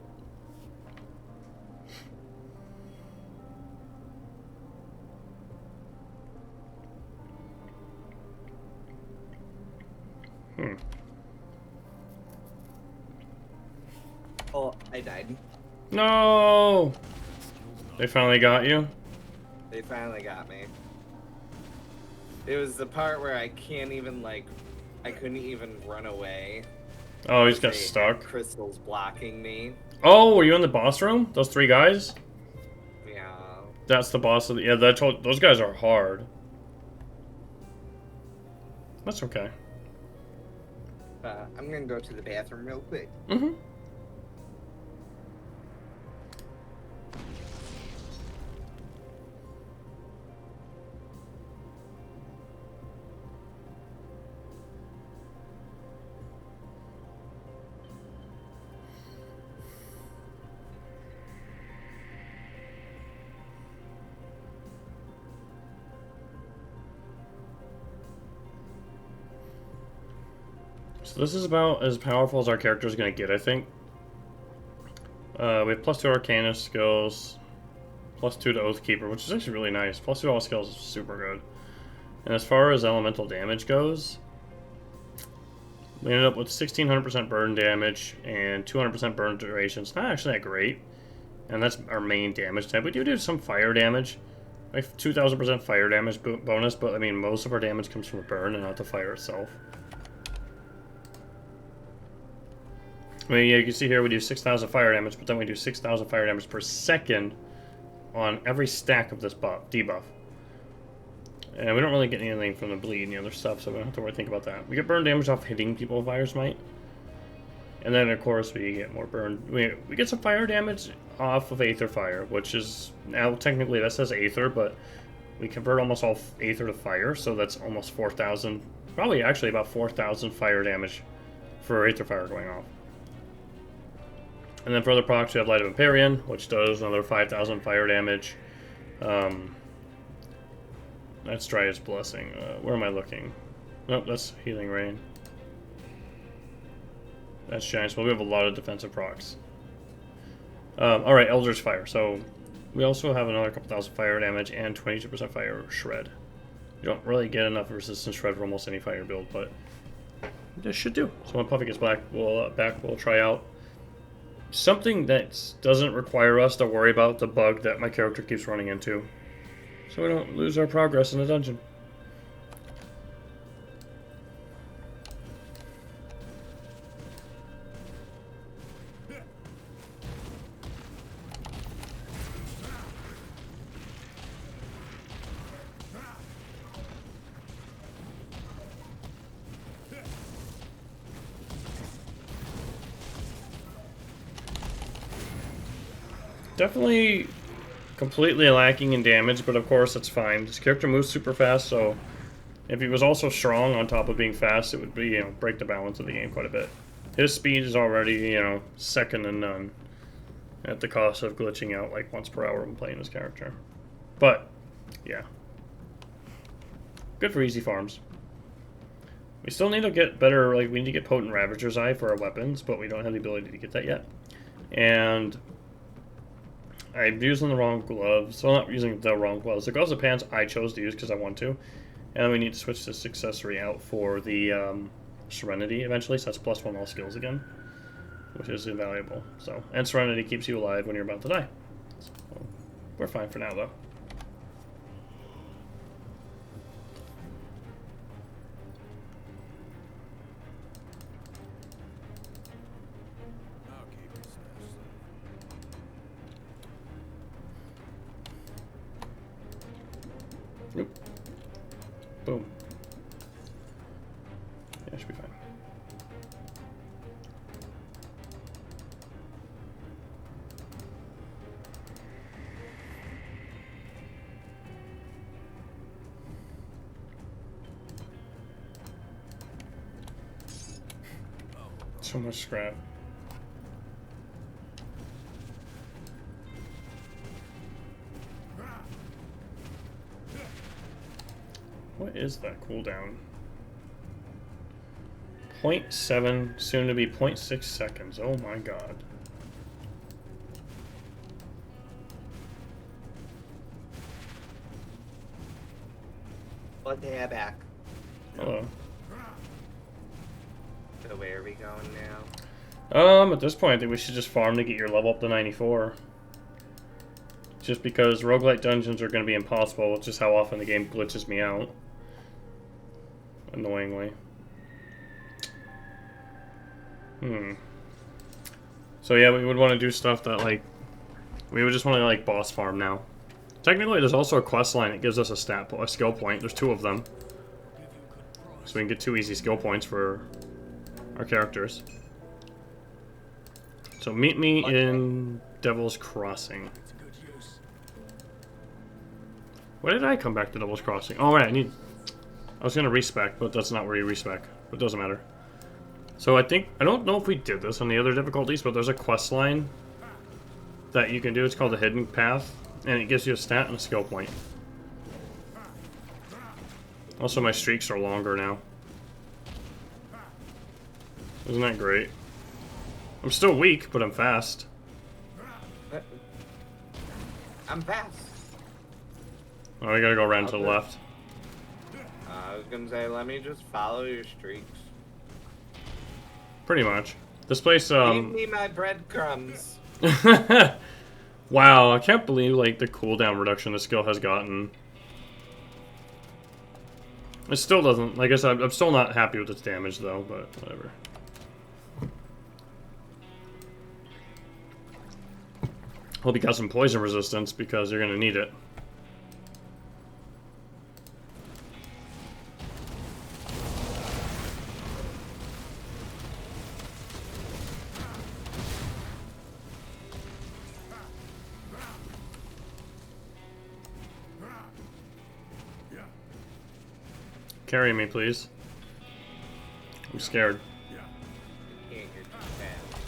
S2: Oh, I died.
S1: No! They finally got you?
S2: They finally got me. It was the part where I can't even, like, I couldn't even run away.
S1: Oh, he's got
S2: They
S1: stuck.
S2: had crystals blocking me.
S1: Oh, were you in the boss room? Those 3 guys?
S2: Yeah.
S1: That's the boss of the... Yeah, those guys are hard. That's okay.
S2: I'm gonna go to the bathroom real quick.
S1: Mm-hmm. So this is about as powerful as our character is going to get, I think. We have +2 Arcana skills, +2 to Oathkeeper, which is actually really nice. +2 to all skills is super good. And as far as elemental damage goes, we ended up with 1600% burn damage and 200% burn duration. It's not actually that great. And that's our main damage type. We do some fire damage. Like 2000% fire damage bonus, but I mean, most of our damage comes from the burn and not the fire itself. I mean, yeah, you can see here we do 6,000 fire damage, but then we do 6,000 fire damage per second on every stack of this debuff. And we don't really get anything from the bleed and the other stuff, so we don't have to think about that. We get burn damage off hitting people with Vire's Might. And then, of course, we get more burn. We get some fire damage off of Aether Fire, which is, now technically that says Aether, but we convert almost all Aether to Fire, so that's almost 4,000, probably actually about 4,000 fire damage for Aether Fire going off. And then for other procs, we have Light of Empyrean, which does another 5,000 fire damage. That's Dryad's Blessing. Where am I looking? Nope, that's Healing Rain. That's Giant Swell. We have a lot of defensive procs. Alright, Eldritch Fire. So, we also have another couple thousand fire damage and 22% fire shred. You don't really get enough resistance shred for almost any fire build, but this should do. So when Puffy gets back, we'll try out something that doesn't require us to worry about the bug that my character keeps running into, so we don't lose our progress in the dungeon. Definitely completely lacking in damage, but of course it's fine. This character moves super fast, so if he was also strong on top of being fast, it would be, you know, break the balance of the game quite a bit. His speed is already, you know, second to none at the cost of glitching out like once per hour when playing this character. But, yeah. Good for easy farms. We still need to get better, like, we need to get Potent Ravager's Eye for our weapons, but we don't have the ability to get that yet. And I'm using the wrong gloves. So I'm not using the wrong gloves. The gloves and pants I chose to use because I want to. And then we need to switch this accessory out for the Serenity eventually, so that's +1 all skills again, which is invaluable. So, and Serenity keeps you alive when you're about to die. So, we're fine for now, though. Nope. Boom. Yeah, should be fine. So much scrap. What is that cooldown? 0.7, soon to be 0.6 seconds. Oh my god.
S2: Well, they are back.
S1: Hello.
S2: So where are we going now?
S1: At this point, I think we should just farm to get your level up to 94. Just because roguelite dungeons are going to be impossible, which is how often the game glitches me out. Annoyingly. So yeah, we would want to do stuff that, like, we would just want to, like, boss farm now. Technically, there's also a quest line that gives us a skill point. There's 2 of them. So we can get 2 easy skill points for our characters. So meet me in Devil's Crossing. Why did I come back to Devil's Crossing? Oh, right, I was going to respec, but that's not where you respec. But it doesn't matter. So I don't know if we did this on the other difficulties, but there's a quest line that you can do. It's called the Hidden Path, and it gives you a stat and a skill point. Also, my streaks are longer now. Isn't that great? I'm still weak, but I'm fast.
S2: I'm fast.
S1: Oh, we gotta go around to the left.
S2: I was gonna say, let me just follow your streaks.
S1: Pretty much. This place,
S2: Give me my breadcrumbs.
S1: Wow, I can't believe, like, the cooldown reduction the skill has gotten. It still doesn't, like I said, I'm still not happy with its damage, though, but whatever. Hope you got some poison resistance, because you're gonna need it. Carry me, please. I'm scared.
S2: Can't get too fast.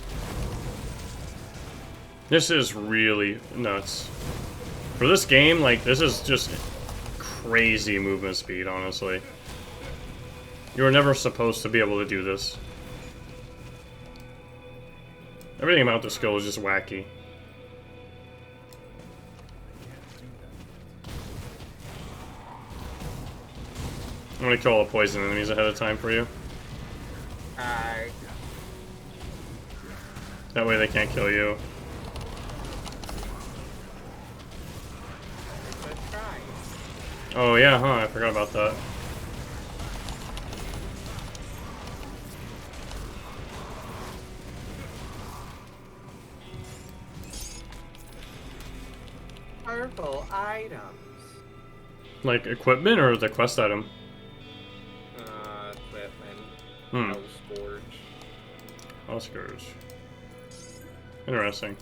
S1: This is really nuts. For this game, like, this is just crazy movement speed, honestly. You were never supposed to be able to do this. Everything about this skill is just wacky. I'm gonna kill all the poison enemies ahead of time for you.
S2: Hi.
S1: That way they can't kill you.
S2: Good try.
S1: Oh yeah, huh? I forgot about that.
S2: Purple items.
S1: Like equipment or the quest item?
S2: Equipment.
S1: Hmm.
S2: House Scourge.
S1: Oscars. Interesting.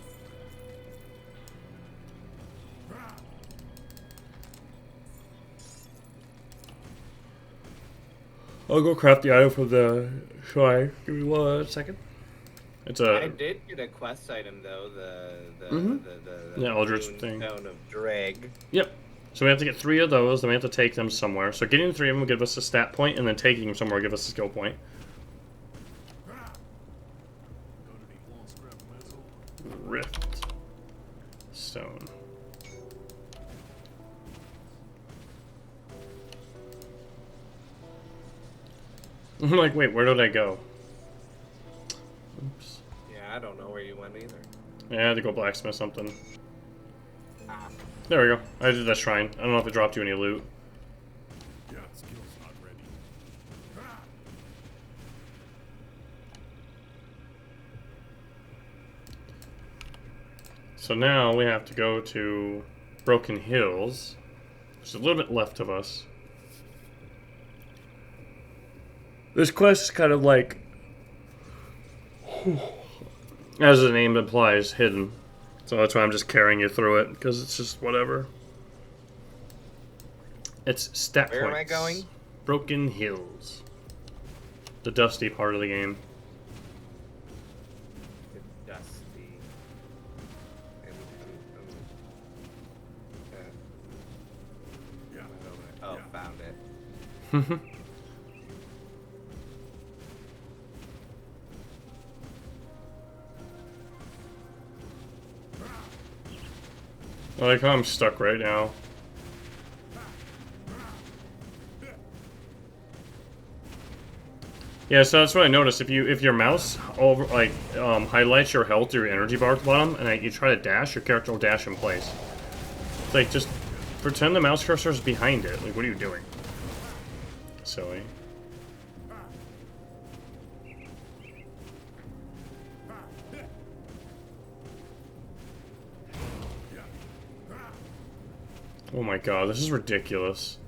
S1: I'll go craft the item from the shrine. Give me 1 second. It's
S2: I
S1: a
S2: did get a quest item though,
S1: the Eldritch
S2: Moon
S1: thing.
S2: Stone of Dreg.
S1: Yep. So we have to get 3 of those, then we have to take them somewhere. So getting 3 of them will give us a stat point, and then taking them somewhere will give us a skill point. Rift. Stone. I'm like, wait, where did I go? Oops.
S2: Yeah, I don't know where you went either.
S1: Yeah, I had to go blacksmith something.
S2: Ah.
S1: There we go. I did that shrine. I don't know if it dropped you any loot.
S5: Yeah, skill's not ready.
S1: So now we have to go to Broken Hills. There's a little bit left of us. This quest is kind of like, as the name implies, hidden. So that's why I'm just carrying you through it, because it's just whatever. It's stat
S2: Where
S1: points.
S2: am I going?
S1: Broken Hills. The dusty part of the game.
S2: It's dusty.
S5: Yeah.
S2: Oh, found it.
S1: I like how I'm stuck right now. Yeah, so that's what I noticed. If your mouse over highlights your health or your energy bar at the bottom, and you try to dash, your character will dash in place. It's like, just pretend the mouse cursor is behind it. Like, what are you doing? Silly. Oh my god, this is ridiculous.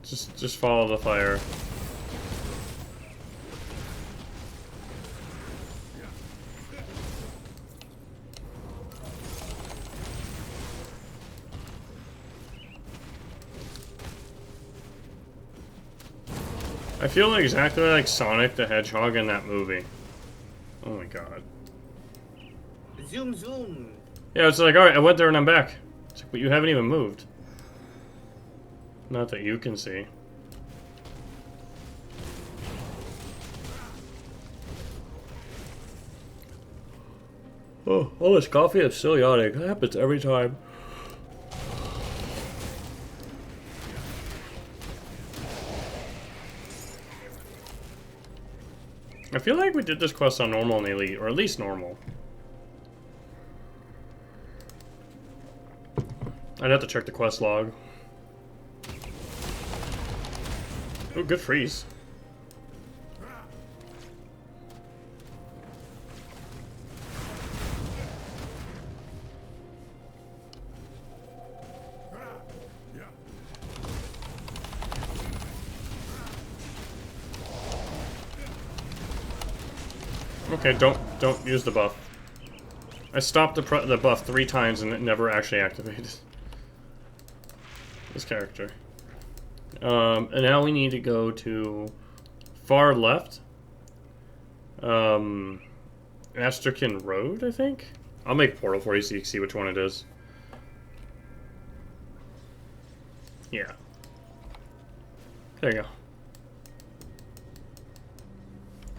S1: Just follow the fire. I feel like exactly like Sonic the Hedgehog in that movie. Oh my god.
S2: Zoom, zoom.
S1: Yeah, it's like, alright, I went there and I'm back. It's like, but you haven't even moved. Not that you can see. Oh, all this coffee is still yawning. That happens every time. I feel like we did this quest on normal and elite, or at least normal. I'd have to check the quest log. Oh, good freeze. Okay, don't use the buff. I stopped the buff 3 times and it never actually activated. This character. And now we need to go to far left. Asterkin Road, I think? I'll make Portal for you so you can see which one it is. Yeah. There you go.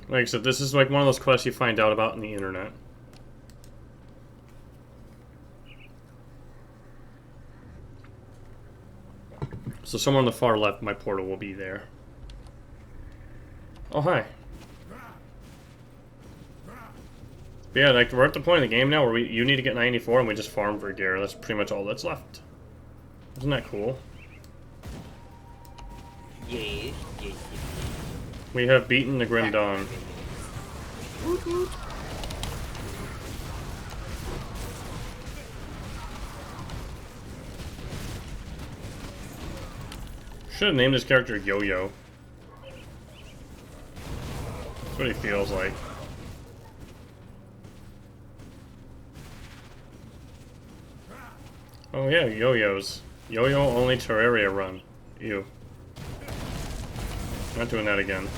S1: Like I said, this is like one of those quests you find out about on the internet. So somewhere on the far left, my portal will be there. Oh, hi. But yeah, like, we're at the point of the game now where you need to get 94 and we just farm for gear. That's pretty much all that's left. Isn't that cool?
S2: Yes.
S1: We have beaten the Grim Dawn. Should have named his character Yo-Yo. That's what he feels like. Oh yeah, yo-yos. Yo-yo only Terraria run. Ew. Not doing that again.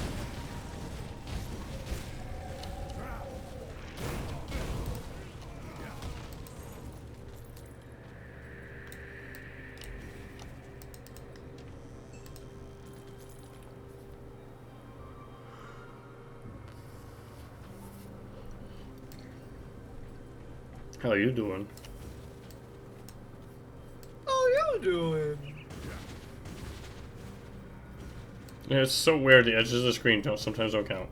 S1: How you doing?
S2: How you doing?
S1: Yeah, it's so weird. The edges of the screen sometimes don't count.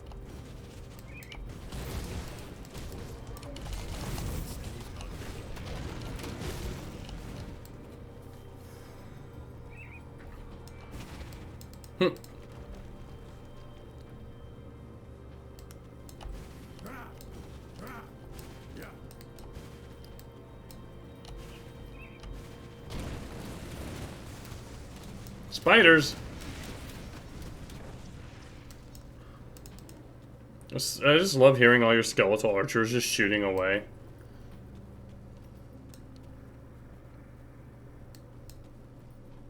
S1: Spiders! I just love hearing all your skeletal archers just shooting away.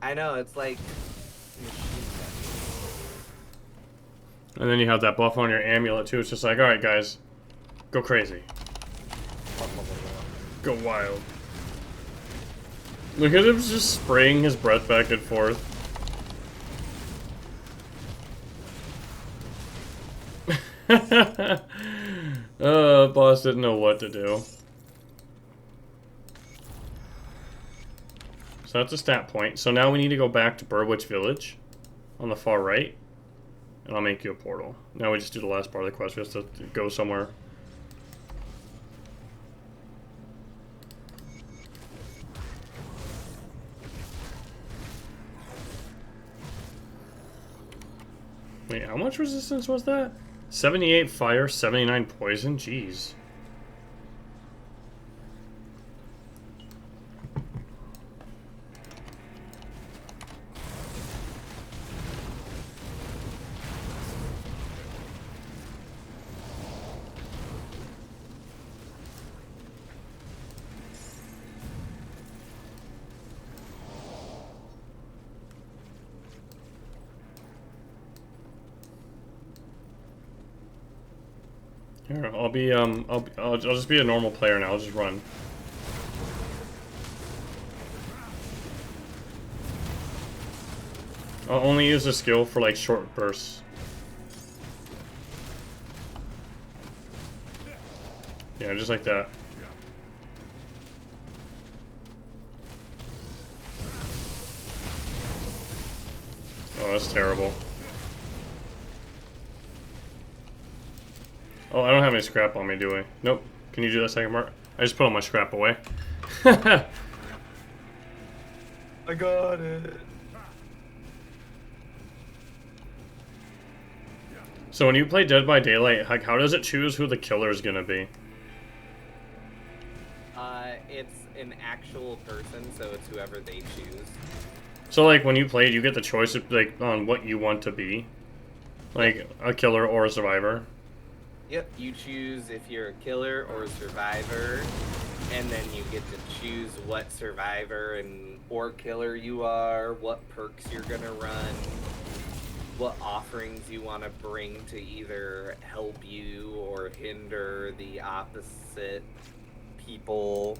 S2: I know, it's like...
S1: And then you have that buff on your amulet too. It's just like, alright guys, go crazy. Go wild. Look at him just spraying his breath back and forth. Boss didn't know what to do. So that's a stat point. So now we need to go back to Burwitch Village on the far right. And I'll make you a portal. Now we just do the last part of the quest. We have to go somewhere. Wait, how much resistance was that? 78 fire, 79 poison? Jeez. Here, I'll just be a normal player now. I'll just run. I'll only use the skill for like short bursts. Yeah, just like that. Oh, that's terrible. Oh, I don't have any scrap on me, do I? Nope. Can you do that second mark? I just put all my scrap away.
S2: I got it.
S1: So when you play Dead by Daylight, like, how does it choose who the killer is gonna be?
S2: It's an actual person, so it's whoever they choose.
S1: So like when you play, you get the choice of, like on what you want to be, like a killer or a survivor.
S2: Yep, you choose if you're a killer or a survivor, and then you get to choose what survivor and or killer you are, what perks you're gonna run, what offerings you want to bring to either help you or hinder the opposite people.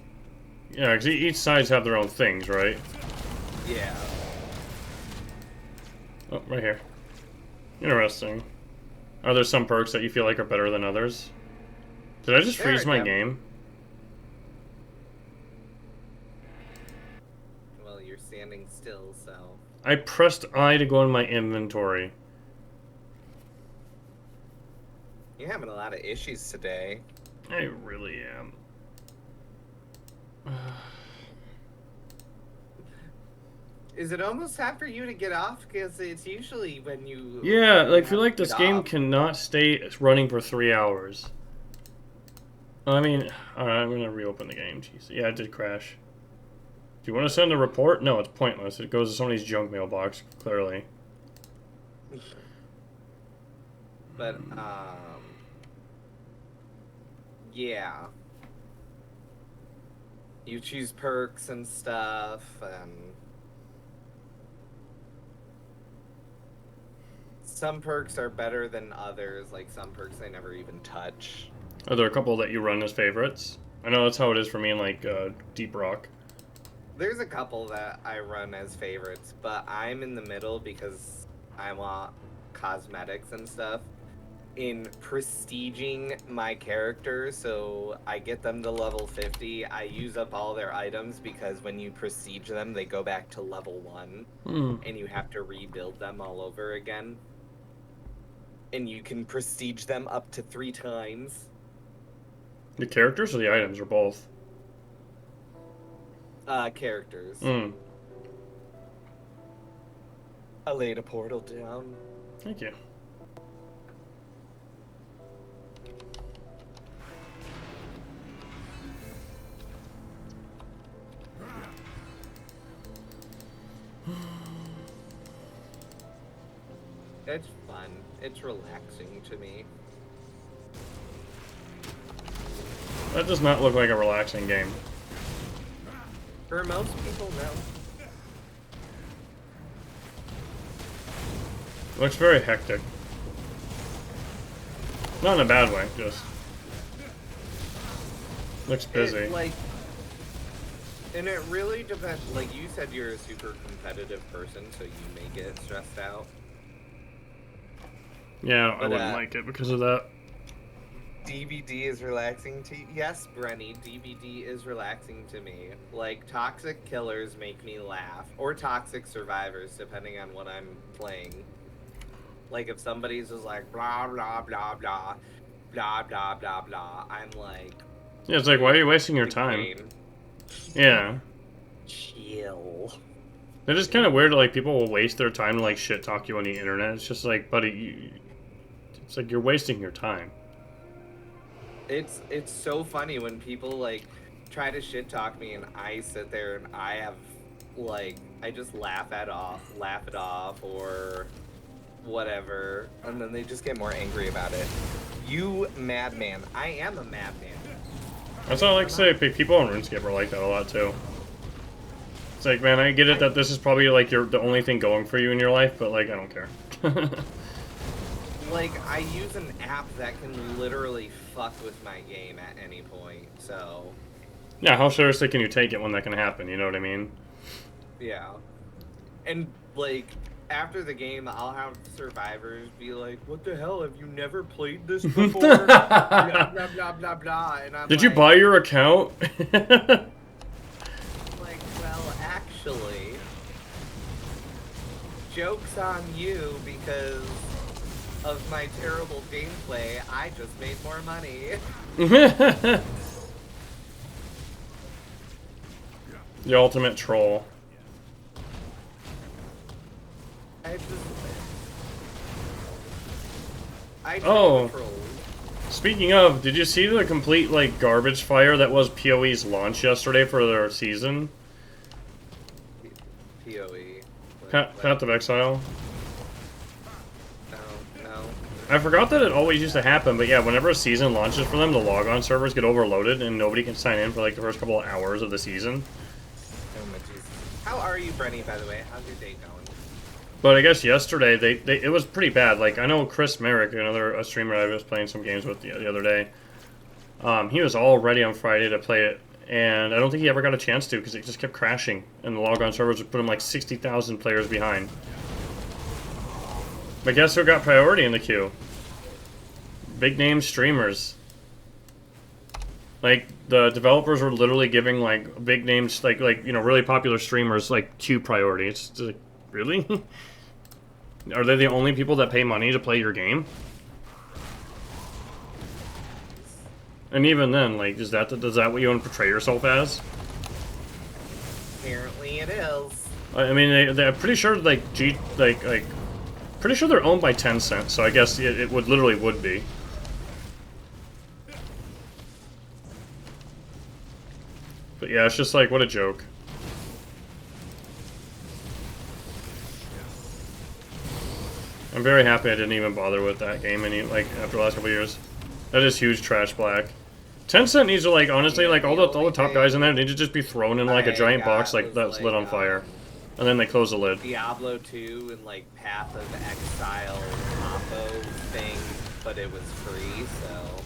S1: Yeah, because each sides have their own things, right?
S2: Yeah.
S1: Oh, right here. Interesting. Are there some perks that you feel like are better than others? Did I just freeze my game?
S2: Well, you're standing still, so...
S1: I pressed I to go in my inventory.
S2: You're having a lot of issues today.
S1: I really am.
S2: Is it almost time for you to get off? Because it's usually when you...
S1: Yeah, like, I feel like this game cannot stay running for 3 hours. I mean, alright, I'm gonna reopen the game. Jeez. Yeah, it did crash. Do you want to send a report? No, it's pointless. It goes to somebody's junk mailbox, clearly.
S2: But, yeah. You choose perks and stuff, and... some perks are better than others, like some perks I never even touch.
S1: Are there a couple that you run as favorites? I know that's how it is for me in, like, Deep Rock.
S2: There's a couple that I run as favorites, but I'm in the middle because I want cosmetics and stuff. In prestiging my character, so I get them to level 50, I use up all their items because when you prestige them, they go back to level 1, and you have to rebuild them all over again. And you can prestige them up to 3 times.
S1: The characters or the items, or both?
S2: Characters. I laid a portal down.
S1: Thank you.
S2: It's fun. It's relaxing to me.
S1: That does not look like a relaxing game.
S2: For most people, no.
S1: Looks very hectic. Not in a bad way, just... looks busy.
S2: And it really depends. Like, you said you're a super competitive person, so you may get stressed out.
S1: Yeah, I wouldn't like it because of that.
S2: DBD is relaxing to you. Yes, Brenny, DBD is relaxing to me. Like, toxic killers make me laugh. Or toxic survivors, depending on what I'm playing. Like, if somebody's just like, blah, blah, blah, blah, blah, blah, blah, blah, I'm like...
S1: Yeah, it's like, why are you wasting your time? Yeah.
S2: Chill.
S1: It's just kind of weird, like, people will waste their time to, like, shit-talk you on the internet. It's just like, buddy, it's like you're wasting your time.
S2: It's so funny when people, like, try to shit-talk me and I sit there and I have, like, I just laugh it off, or whatever, and then they just get more angry about it. You madman. I am a madman.
S1: That's what I like to say. People on RuneScape are like that a lot, too. It's like, man, I get it that this is probably, like, the only thing going for you in your life, but, like, I don't care.
S2: Like, I use an app that can literally fuck with my game at any point, so...
S1: Yeah, how seriously can you take it when that can happen, you know what I mean?
S2: Yeah. And, like, after the game, I'll have survivors be like, what the hell, have you never played this before? Blah, blah, blah, blah, blah. And I'm
S1: Did you buy your account?
S2: Like, well, actually, joke's on you because of my terrible gameplay, I just made more money.
S1: The ultimate troll. Oh, speaking of, did you see the complete, like, garbage fire that was PoE's launch yesterday for their season?
S2: PoE.
S1: Path of Exile?
S2: No.
S1: I forgot that it always used to happen, but yeah, whenever a season launches for them, the logon servers get overloaded and nobody can sign in for like the first couple of hours of the season.
S2: Oh my Jesus. How are you, Brenny, by the way? How's your day going?
S1: But I guess yesterday, it was pretty bad. Like, I know Chris Merrick, a streamer I was playing some games with the other day, he was all ready on Friday to play it, and I don't think he ever got a chance to because it just kept crashing, and the logon servers would put him like 60,000 players behind. But guess who got priority in the queue? Big name streamers. Like, the developers were literally giving, like, big names, like you know, really popular streamers, like, queue priority. It's just like, really? Are they the only people that pay money to play your game? And even then, like, is that what you want to portray yourself as?
S2: Apparently it is.
S1: I mean, they're pretty sure, like, pretty sure they're owned by Tencent, so I guess it would literally would be. But yeah, it's just like, what a joke. I'm very happy I didn't even bother with that game after the last couple of years. That is huge trash black. Tencent needs to, like, honestly, like, all the top guys in there need to just be thrown in, like, a giant box, like, that's lit on fire. And then they close the lid.
S2: Diablo 2 and, like, Path of Exile combo thing, but it was free, so...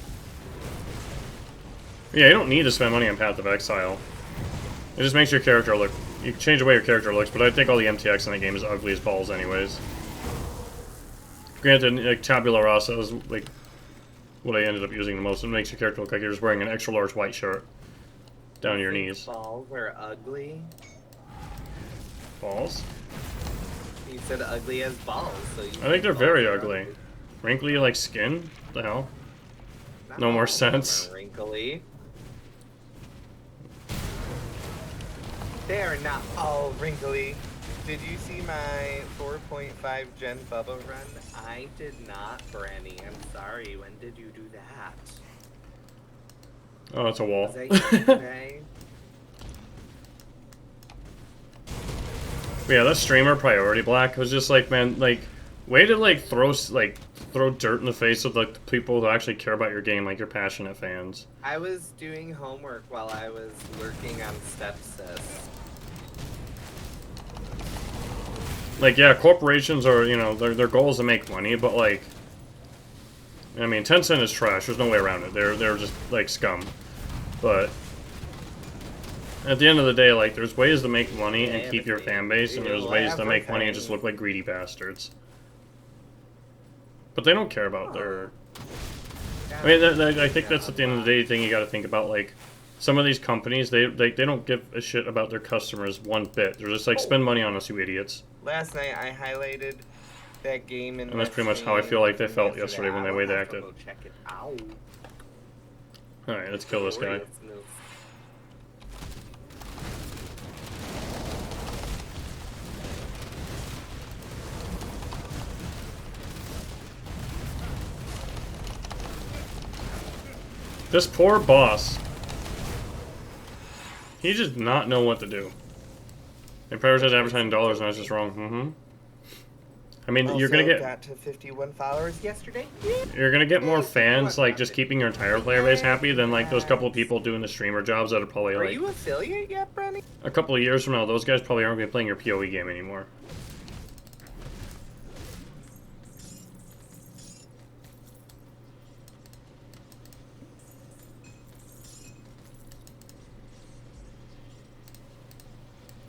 S1: Yeah, you don't need to spend money on Path of Exile. It just makes your character look... You can change the way your character looks, but I think all the MTX in the game is ugly as balls anyways. Granted, like, Tabula Rasa is, like, what I ended up using the most. It makes your character look like you're just wearing an extra large white shirt down to your knees.
S2: Balls are ugly?
S1: Balls?
S2: You said ugly as balls, so you
S1: I think they're very ugly. Wrinkly like skin? What the hell?
S2: Not
S1: No
S2: all
S1: more
S2: of them
S1: sense.
S2: are wrinkly. They are not all wrinkly. Did you see my 4.5 gen Bubba run? I did not, Branny. I'm sorry. When did you do that?
S1: Oh, it's a wall.
S2: Was that yesterday?
S1: Yeah, that streamer priority black was just like, man, like, way to like throw dirt in the face of the people who actually care about your game, like your passionate fans.
S2: I was doing homework while I was lurking on Stepsis.
S1: Like, yeah, corporations are, you know, their goal is to make money, but like, I mean, Tencent is trash. There's no way around it. They're just like scum. But at the end of the day, like, there's ways to make money and keep your fan base, and there's ways to make money and just look like greedy bastards. But they don't care about their... I mean, I think that's at the end of the day thing you got to think about. Like, some of these companies, they don't give a shit about their customers one bit. They're just like, spend money on us, you idiots.
S2: Last night I highlighted that game in
S1: and that's pretty much how I feel like they felt yesterday when they acted.
S2: Check it out.
S1: Alright, let's kill this guy. This poor boss. He does not know what to do. They prioritized advertising dollars, and I was just wrong. Mm-hmm. I mean,
S2: also,
S1: you're gonna get...
S2: got to 51 followers yesterday.
S1: You're gonna get more fans, like, just keeping your entire player base happy than, like, those couple of people doing the streamer jobs that are probably,
S2: Are
S1: like...
S2: you affiliate yet, Brenny?
S1: A couple of years from now, those guys probably aren't gonna be playing your PoE game anymore.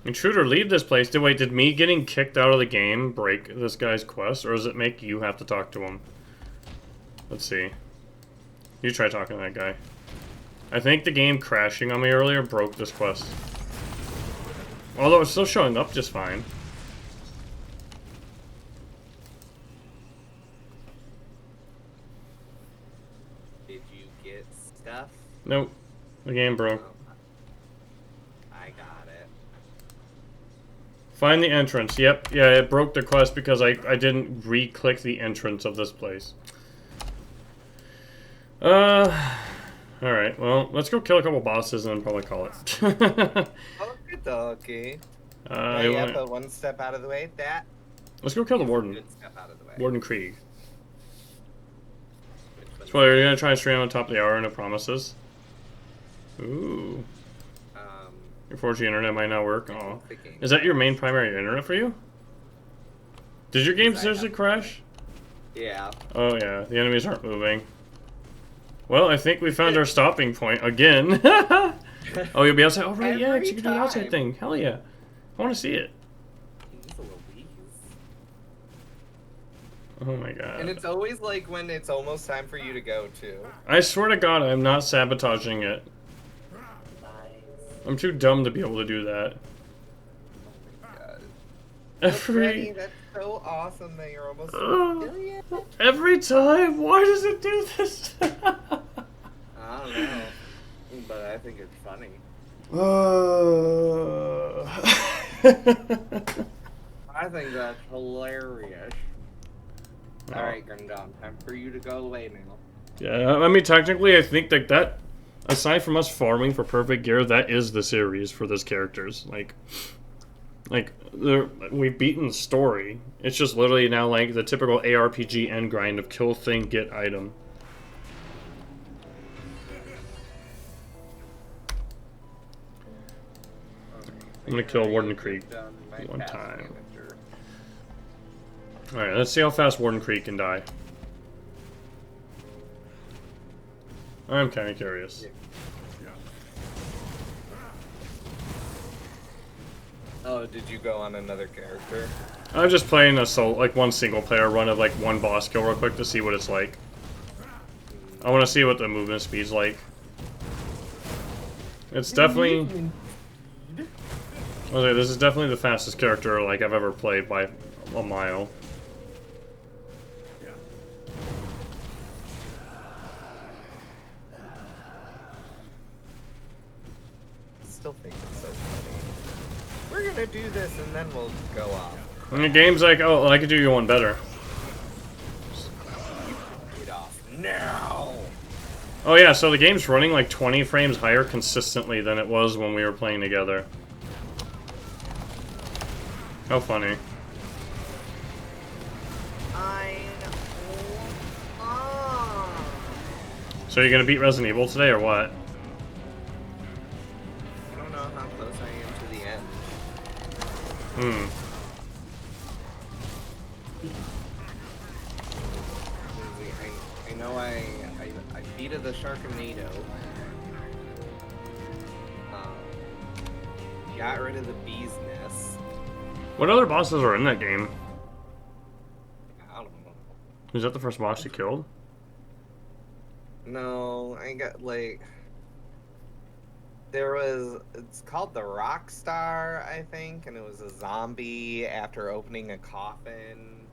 S1: Intruder, leave this place. Did me getting kicked out of the game break this guy's quest, or does it make you have to talk to him? Let's see. You try talking to that guy. I think the game crashing on me earlier broke this quest. Although it's still showing up just fine.
S2: Did you get stuff?
S1: Nope. The game broke.
S2: I got it.
S1: Find the entrance. Yep. Yeah, it broke the quest because I didn't re-click the entrance of this place. Alright, well, let's go kill a couple bosses and then probably call it.
S2: Okie dokie. Yeah, but one step out of the way.
S1: Let's go kill the Warden.
S2: Good step out of the way.
S1: Warden Krieg. So are you gonna try and stream on top of the hour? No promises. Ooh. Your 4G internet might not work. Oh, is that your main primary internet for you? Did your game seriously crash?
S2: Yeah.
S1: Oh yeah, the enemies aren't moving. Well, I think we found our stopping point again. Oh, you'll be outside. Oh right, yeah, you can do an outside thing. Hell yeah, I want to see it.
S2: He's a Louise.
S1: Oh my god.
S2: And it's always like when it's almost time for you to go too.
S1: I swear to God, I'm not sabotaging it. I'm too dumb to be able to do that.
S2: Oh my god.
S1: Every
S2: That's so awesome that you're almost
S1: every time. Why does it do this?
S2: I don't know. But I think it's funny. I think that's hilarious. Alright, Gundam, time for you to go away now.
S1: Yeah, I mean, technically, I think that aside from us farming for perfect gear, that is the series for those characters. Like we've beaten the story. It's just literally now like the typical ARPG end grind of kill thing, get item. I'm gonna kill Warden Creek one time. Alright, let's see how fast Warden Creek can die. I'm kinda curious.
S2: Oh, did you go on another character?
S1: I'm just playing one single player run of like one boss kill real quick to see what it's like. I want to see what the movement speed's like. It's definitely... Okay, this is definitely the fastest character like I've ever played by a mile.
S2: Still think it's so funny. We're gonna do this and then we'll go off.
S1: And the game's like, oh, I could do you one better.
S2: Get off now!
S1: Oh yeah, so the game's running like 20 frames higher consistently than it was when we were playing together. How funny. So you're gonna beat Resident Evil today or what?
S2: I don't know how close I am to the end. I know I beat the Sharknado. Got rid of the bee's nest.
S1: What other bosses are in that game?
S2: I don't know.
S1: Is that the first boss you killed?
S2: No, I got like... It's called the Rockstar, I think, and it was a zombie after opening a coffin.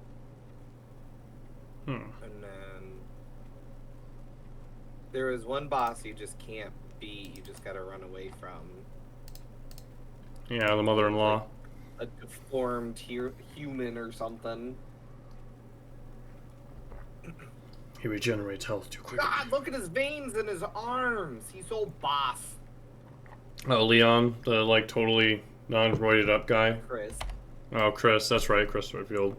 S2: And then... There was one boss you just can't beat, you just gotta run away from.
S1: Yeah, the mother-in-law.
S2: A deformed human or something.
S1: He regenerates health too quickly.
S2: God, look at his veins in his arms! He's so buff.
S1: Oh, Leon, the like totally non-roided up guy.
S2: Chris.
S1: Oh, Chris, that's right, Chris Whitfield.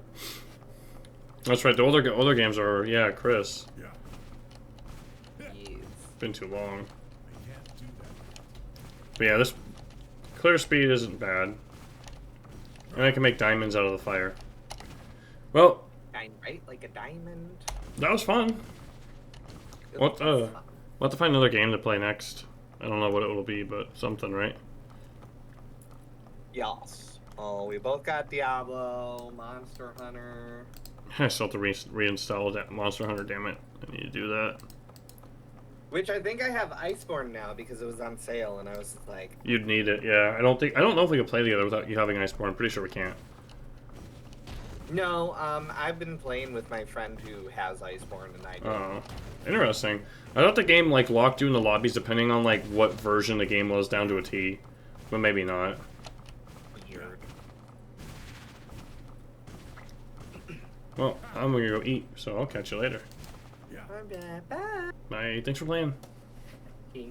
S1: That's right, the older games are, yeah, Chris.
S2: Yes.
S1: Been too long. But yeah, this clear speed isn't bad. And I can make diamonds out of the fire. Well,
S2: Right? Like a diamond.
S1: that was fun. We'll have to find another game to play next. I don't know what it will be, but something, right?
S2: Yes. Oh, we both got Diablo, Monster Hunter.
S1: I still have to reinstall that Monster Hunter, damn it. I need to do that.
S2: Which I think I have Iceborne now because it was on sale, and I was like...
S1: You'd need it, yeah. I don't know if we can play together without you having Iceborne. I'm pretty sure we can't.
S2: No, I've been playing with my friend who has Iceborne, and I don't.
S1: Oh, interesting. I thought the game like locked you in the lobbies depending on like what version the game was down to a T, but maybe not.
S2: Weird.
S1: Well, I'm gonna go eat, so I'll catch you later.
S2: Bye.
S1: Bye. Thanks for playing.
S2: Okay.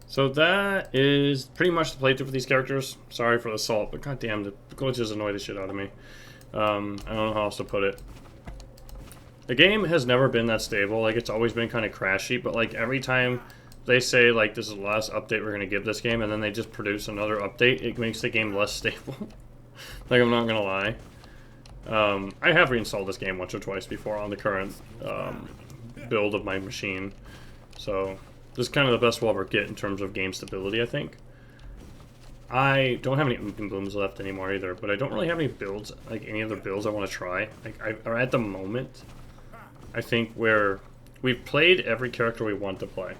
S1: So that is pretty much the playthrough for these characters. Sorry for the salt, but goddamn, the glitches annoy the shit out of me. I don't know how else to put it. The game has never been that stable. Like, it's always been kind of crashy, but like every time they say like this is the last update we're going to give this game, and then they just produce another update, it makes the game less stable. Like, I'm not going to lie. I have reinstalled this game once or twice before on the current build of my machine. So this is kind of the best we'll ever get in terms of game stability, I think. I don't have any Oopin' Blooms left anymore either, but I don't really have any builds, like any other builds I want to try. Like, or at the moment, I think we've played every character we want to play.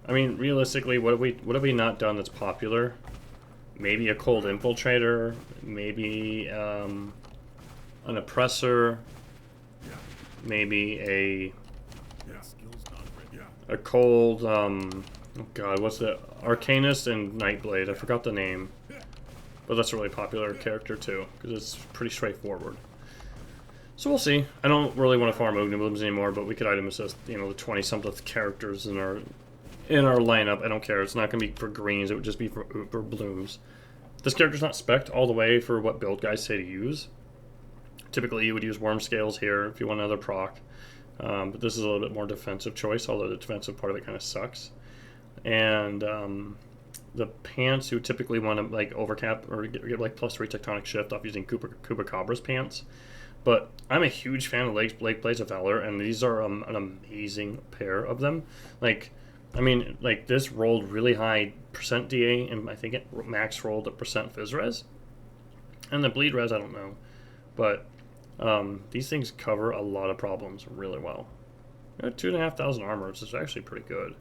S1: I mean, realistically, what have we not done that's popular? Maybe a Cold Infiltrator, maybe an Oppressor, maybe a Cold, oh god, what's the Arcanist and Nightblade? I forgot the name. But that's a really popular character too, because it's pretty straightforward. So we'll see. I don't really want to farm Oopin' Blooms anymore, but we could item assist, you know, the 20-something characters in our lineup. I don't care. It's not going to be for greens. It would just be for blooms. This character's not spec'd all the way for what build guys say to use. Typically, you would use Worm Scales here if you want another proc. But this is a little bit more defensive choice, although the defensive part of it kind of sucks. And the pants, you typically want to like overcap or get like +3 tectonic shift off using Cubacabra's pants. But I'm a huge fan of Lake Blades of Valor, and these are an amazing pair of them. Like, I mean, like this rolled really high percent DA, and I think it max rolled a percent Phys Res. And the bleed res, I don't know. But these things cover a lot of problems really well. 2,500 armor, which is actually pretty good.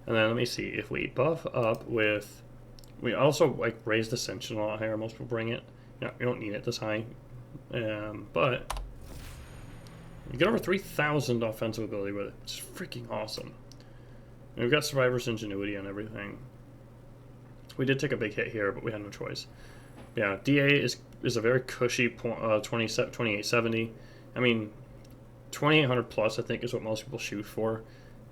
S1: And then let me see, if we buff up with... We also like raised Ascension a lot higher. Most people bring it. You don't need it this high. But you get over 3,000 offensive ability with it. It's freaking awesome. And we've got Survivor's Ingenuity and everything. We did take a big hit here, but we had no choice. Yeah, DA is a very cushy 2870. I mean, 2800 plus I think is what most people shoot for.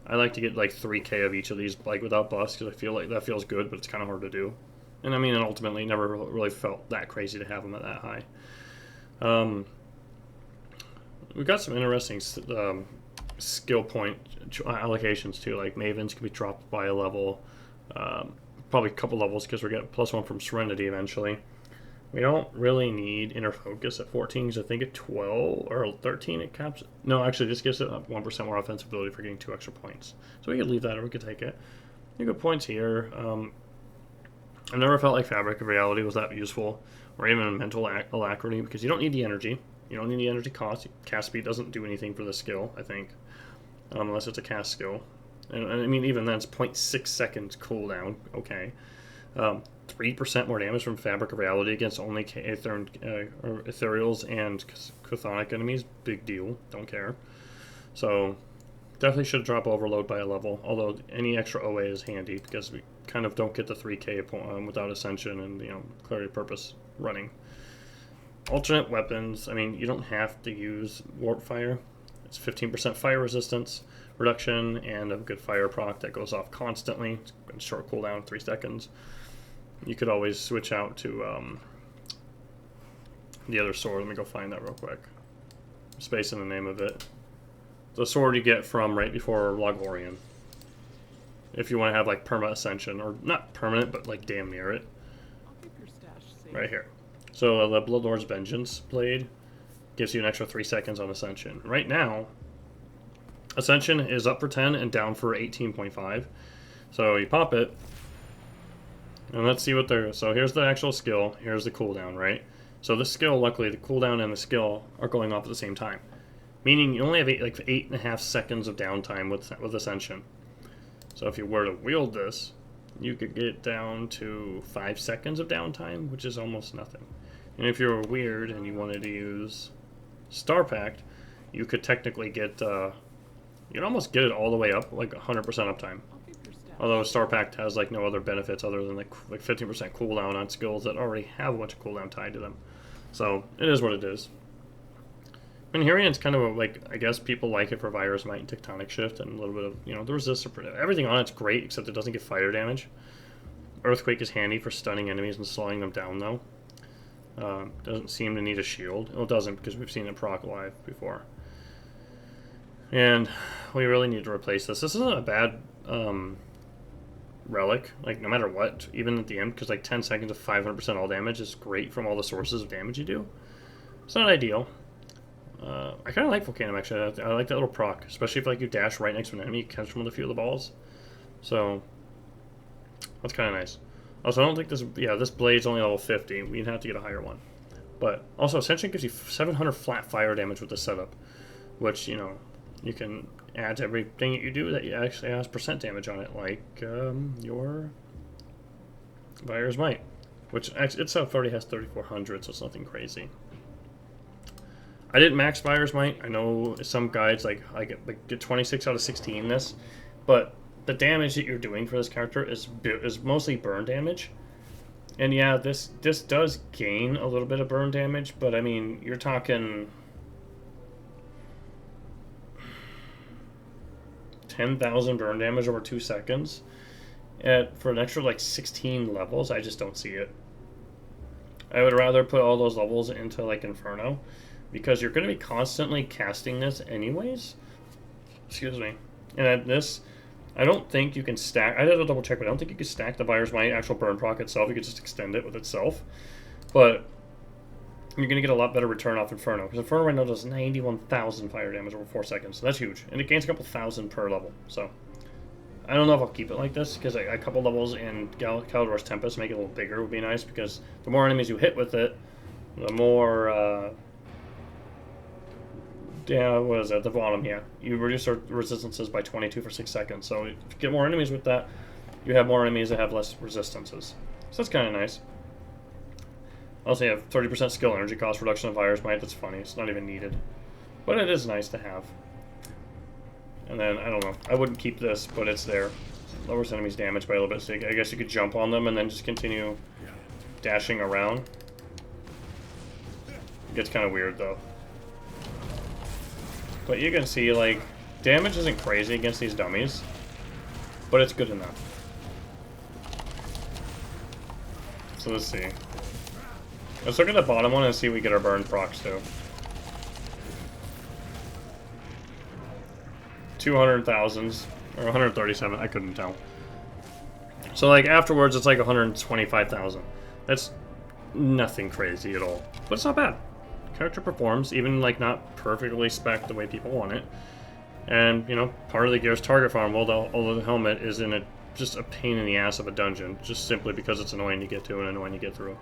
S1: I like to get like 3k of each of these like without buffs, because I feel like that feels good, but it's kind of hard to do. And I mean, and ultimately never really felt that crazy to have them at that high. We've got some interesting skill point allocations too, like Mavens can be dropped by a level, probably a couple levels because we're getting +1 from Serenity eventually. We don't really need Inner Focus at 14 because I think at 12 or 13 it caps. No, actually this gives it 1% more offensive ability for getting 2 extra points. So we could leave that or we could take it. You get points here. I've never felt like Fabric of Reality was that useful, or even Mental Alacrity, because you don't need the energy. You don't need the energy cost. Cast speed doesn't do anything for the skill, I think, unless it's a cast skill. And I mean, even then, it's 0.6 seconds cooldown. Okay. 3% more damage from Fabric of Reality against only Ethereals and Chthonic enemies. Big deal. Don't care. So, definitely should drop Overload by a level, although any extra OA is handy, because we kind of don't get the 3k without Ascension and, you know, Clarity of Purpose running. Alternate weapons, I mean, you don't have to use Warp Fire. It's 15% fire resistance reduction and a good fire proc that goes off constantly. It's short cooldown, 3 seconds. You could always switch out to the other sword. Let me go find that real quick. Space in the name of it. The sword you get from right before Logorian. If you want to have like perma ascension, or not permanent, but like damn near it.
S4: I'll keep your stash safe.
S1: Right here. So the Bloodlord's Vengeance blade gives you an extra 3 seconds on ascension. Right now, ascension is up for 10 and down for 18.5. So you pop it, and let's see what they're... So here's the actual skill, here's the cooldown, right? So the skill, luckily, the cooldown and the skill are going off at the same time. Meaning you only have 8.5 seconds of downtime with Ascension. So if you were to wield this, you could get down to 5 seconds of downtime, which is almost nothing. And if you were weird and you wanted to use Star Pact, you could technically get... you'd almost get it all the way up, like 100% uptime. Although Star Pact has like no other benefits other than like 15% cooldown on skills that already have a bunch of cooldown tied to them. So it is what it is. Manhurian's kind of like, I guess people like it for Virus Might and Tectonic Shift and a little bit of, you know, the resistor. Everything on it's great except it doesn't get fire damage. Earthquake is handy for stunning enemies and slowing them down though. Doesn't seem to need a shield. Well, it doesn't because we've seen it proc live before. And we really need to replace this. This isn't a bad relic, like no matter what, even at the end, because like 10 seconds of 500% all damage is great from all the sources of damage you do. It's not ideal. I kind of like Volcanum actually. I like that little proc, especially if like you dash right next to an enemy, you catch them with a few of the balls. So that's kind of nice. Also, I don't think this, yeah, this blade's only level 50. We'd have to get a higher one. But also, Ascension gives you 700 flat fire damage with this setup, which, you know, you can add to everything that you do that actually has percent damage on it, like your Vire's Might, which itself already has 3400, so it's nothing crazy. I didn't max Vire's Might. I know some guides like I get 26 out of 16 in this, but the damage that you're doing for this character is mostly burn damage. And yeah, this does gain a little bit of burn damage, but I mean, you're talking 10,000 burn damage over 2 seconds. For an extra like 16 levels, I just don't see it. I would rather put all those levels into like Inferno, because you're going to be constantly casting this anyways. Excuse me. And at this, I don't think you can stack. I had to double check, but I don't think you can stack the Vire's Might actual burn proc itself. You could just extend it with itself. But you're going to get a lot better return off Inferno, because Inferno right now does 91,000 fire damage over 4 seconds. So that's huge. And it gains a couple thousand per level. So I don't know if I'll keep it like this, because a couple levels in Caldor's Tempest make it a little bigger would be nice, because the more enemies you hit with it, the more yeah, what is that? At the bottom, yeah. You reduce our resistances by 22 for 6 seconds. So if you get more enemies with that, you have more enemies that have less resistances. So that's kind of nice. Also, you have 30% skill energy cost reduction of Vire's Might. That's funny. It's not even needed. But it is nice to have. And then, I don't know. I wouldn't keep this, but it's there. Lowers enemies' damage by a little bit. So I guess you could jump on them and then just continue dashing around. It gets kind of weird, though. But you can see, like, damage isn't crazy against these dummies, but it's good enough. So let's see. Let's look at the bottom one and see if we get our burn procs too. 200,000s, or 137, I couldn't tell. So, like, afterwards it's like 125,000. That's nothing crazy at all, but it's not bad. Character performs, even like not perfectly spec the way people want it. And, you know, part of the gear's target farm, although the helmet is in just a pain in the ass of a dungeon, just simply because it's annoying to get to and annoying to get through.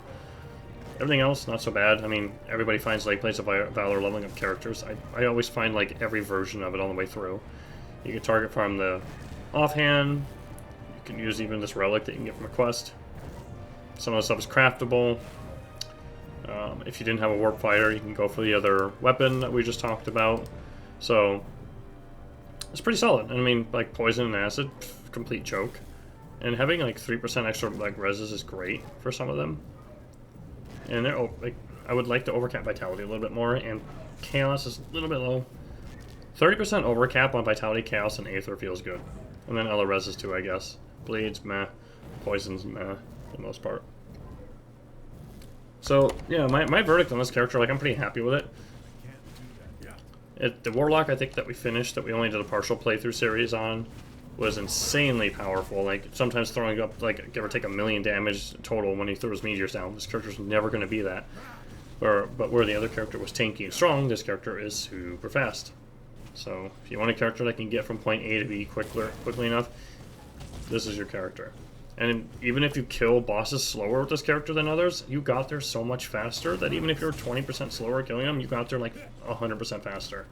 S1: Everything else, not so bad. I mean, everybody finds like Plays of Valor leveling up characters. I always find like every version of it all the way through. You can target farm the offhand. You can use even this relic that you can get from a quest. Some of the stuff is craftable. If you didn't have a warp fighter, you can go for the other weapon that we just talked about. So it's pretty solid. I mean, like poison and acid, complete joke. And having like 3% extra like reses is great for some of them. And they're like, I would like to overcap vitality a little bit more, and chaos is a little bit low. 30% overcap on vitality, chaos, and aether feels good. And then other reses too, I guess. Bleeds, meh. Poisons, meh, for the most part. So, yeah, my verdict on this character, like, I'm pretty happy with it. The Warlock, I think, that we finished, that we only did a partial playthrough series on, was insanely powerful. Like, sometimes throwing up, like, give or take 1,000,000 damage total when he throws meteors down. This character's never going to be that. But where the other character was tanky and strong, this character is super fast. So, if you want a character that can get from point A to B quickly enough, this is your character. And even if you kill bosses slower with this character than others, you got there so much faster that even if you're 20% slower killing them, you got there like 100% faster.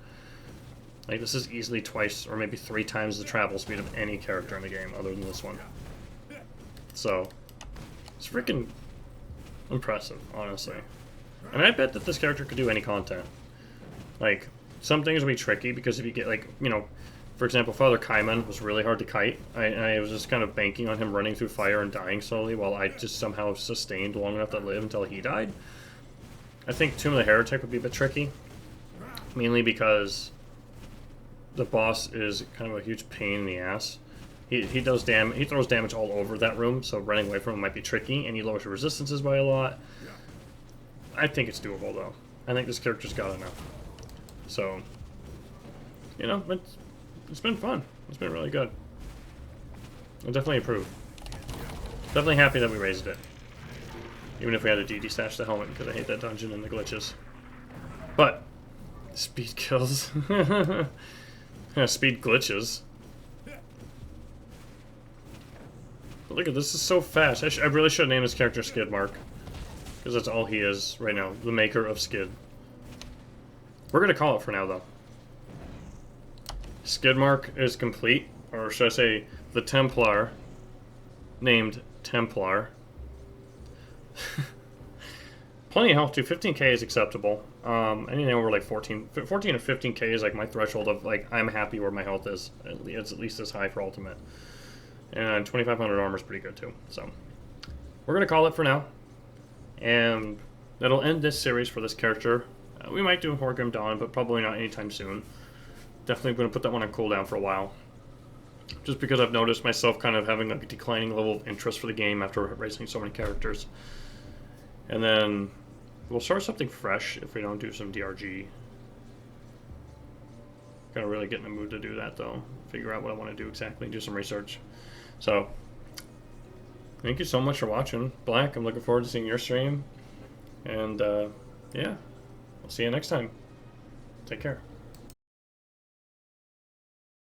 S1: Like, this is easily twice or maybe 3 times the travel speed of any character in the game other than this one. So, it's freaking impressive, honestly. And I bet that this character could do any content. Like, some things will be tricky because if you get, like, you know, for example, Father Kaiman was really hard to kite. I was just kind of banking on him running through fire and dying slowly while I just somehow sustained long enough to live until he died. I think Tomb of the Heretic would be a bit tricky. Mainly because the boss is kind of a huge pain in the ass. He throws damage all over that room, so running away from him might be tricky, and he lowers your resistances by a lot. I think it's doable, though. I think this character's got enough. So, you know, it's been fun. It's been really good. I definitely approve. Definitely happy that we raised it. Even if we had to de-stash the helmet because I hate that dungeon and the glitches. But speed kills. Yeah, speed glitches. But look at this, is so fast. I really should name this character Skid Mark. Because that's all he is right now. The maker of Skid. We're going to call it for now, though. Skid Mark is complete. Or should I say, the Templar. Named Templar. Plenty of health, too. 15k is acceptable. Anything over like 14 or 15k is like my threshold of like, I'm happy where my health is. It's at least this high for ultimate. And 2500 armor is pretty good, too. So, we're going to call it for now. And that'll end this series for this character. We might do Grim Dawn, but probably not anytime soon. Definitely going to put that one on cooldown for a while. Just because I've noticed myself kind of having like a declining level of interest for the game after racing so many characters. And then we'll start something fresh if we don't do some DRG. Gotta really get in the mood to do that though. Figure out what I want to do exactly, do some research. So, thank you so much for watching. Black, I'm looking forward to seeing your stream. And, yeah, we'll see you next time. Take care.